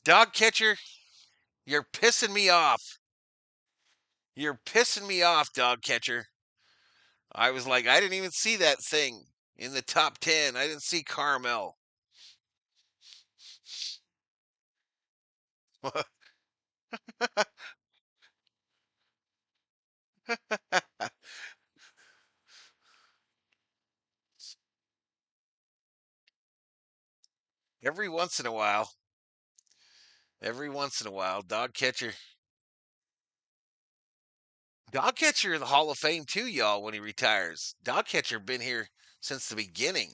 Dog catcher, you're pissing me off. You're pissing me off, dog catcher. I was like, I didn't even see that thing in the top 10. I didn't see Carmel. Every once in a while. Every once in a while, dog catcher. Dog catcher in the Hall of Fame too, y'all, when he retires. Dog catcher been here since the beginning.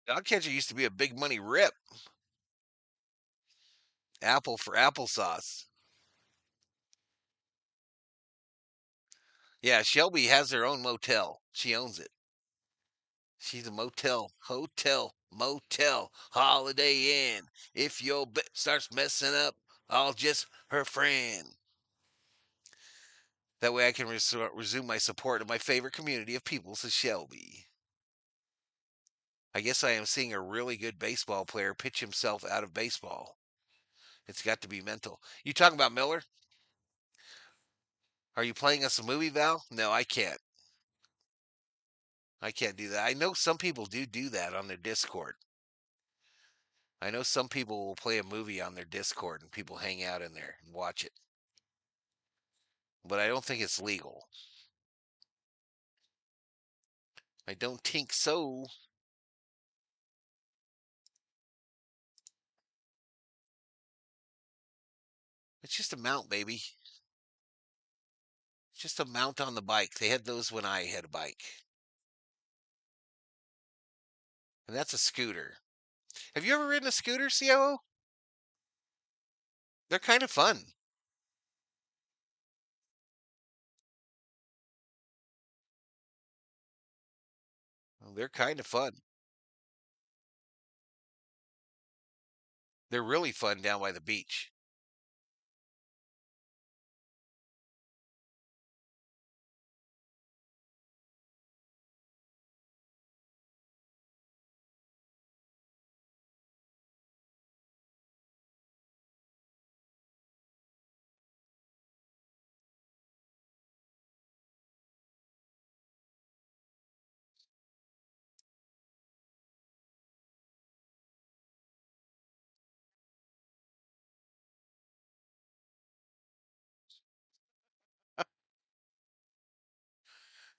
Dog catcher used to be a big money rip. Apple for applesauce. Yeah, Shelby has her own motel. She owns it. She's a motel, Holiday Inn. If your bed starts messing up, I'll just her friend. That way I can resume my support of my favorite community of people, says Shelby. I guess I am seeing a really good baseball player pitch himself out of baseball. It's got to be mental. You talking about Miller? Are you playing us a movie, Val? No, I can't. I can't do that. I know some people do that on their Discord. I know some people will play a movie on their Discord and people hang out in there and watch it. But I don't think it's legal. I don't think so. It's just a mount, baby. Just a mount on the bike. They had those when I had a bike. And that's a scooter. Have you ever ridden a scooter, COO? They're kind of fun. They're kind of fun. They're really fun down by the beach.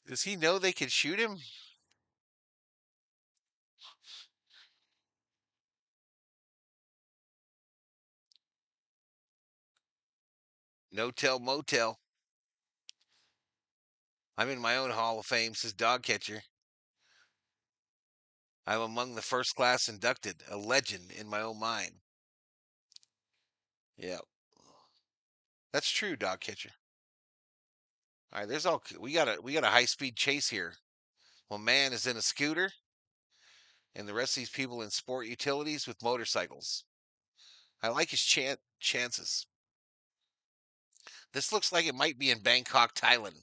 Does he know they can shoot him? No tell motel. I'm in my own Hall of Fame, says dog catcher. I'm among the first class inducted, a legend in my own mind. Yeah, that's true, dog catcher. All right, we got a high speed chase here. Well, man is in a scooter, and the rest of these people in sport utilities with motorcycles. I like his chances. This looks like it might be in Bangkok, Thailand.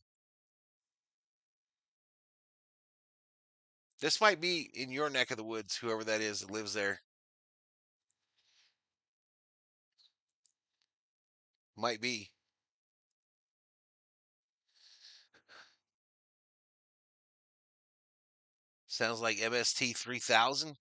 This might be in your neck of the woods, whoever that is that lives there. Might be. Sounds like MST 3000.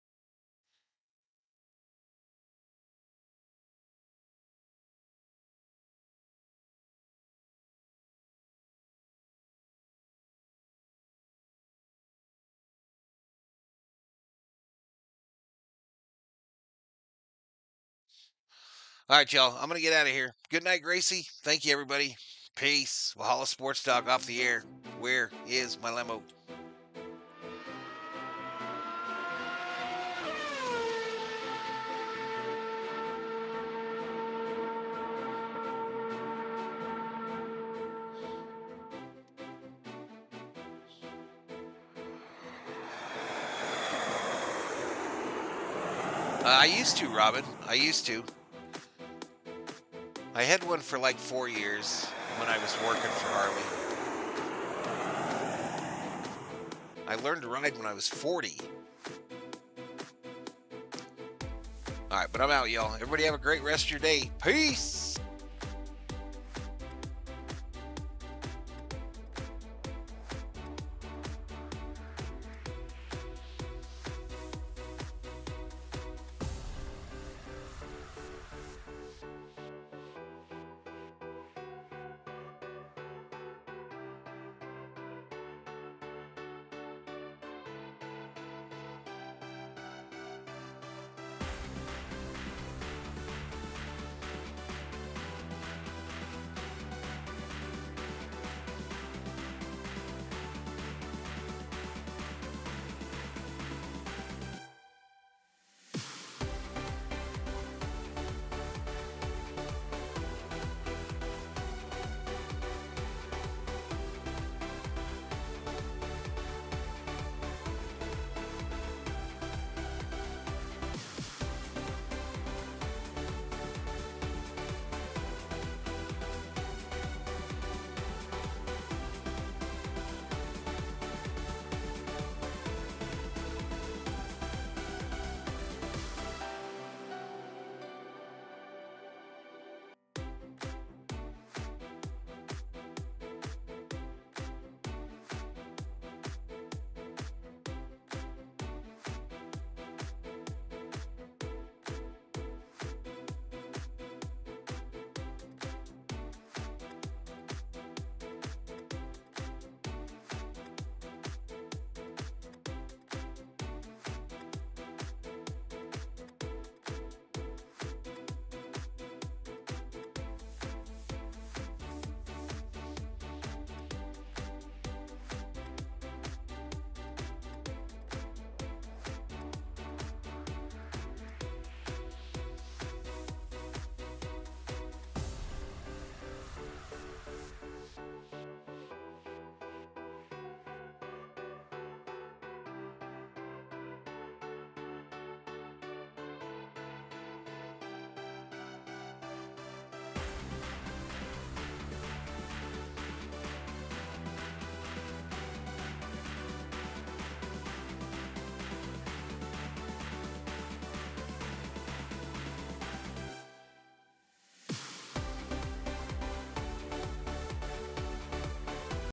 All right, y'all. I'm going to get out of here. Good night, Gracie. Thank you, everybody. Peace. Valhalla Sports Talk off the air. Where is my limo? I used to, Robin. I used to. I had one for like 4 years when I was working for Harley. I learned to ride when I was 40. All right, but I'm out, y'all. Everybody have a great rest of your day. Peace.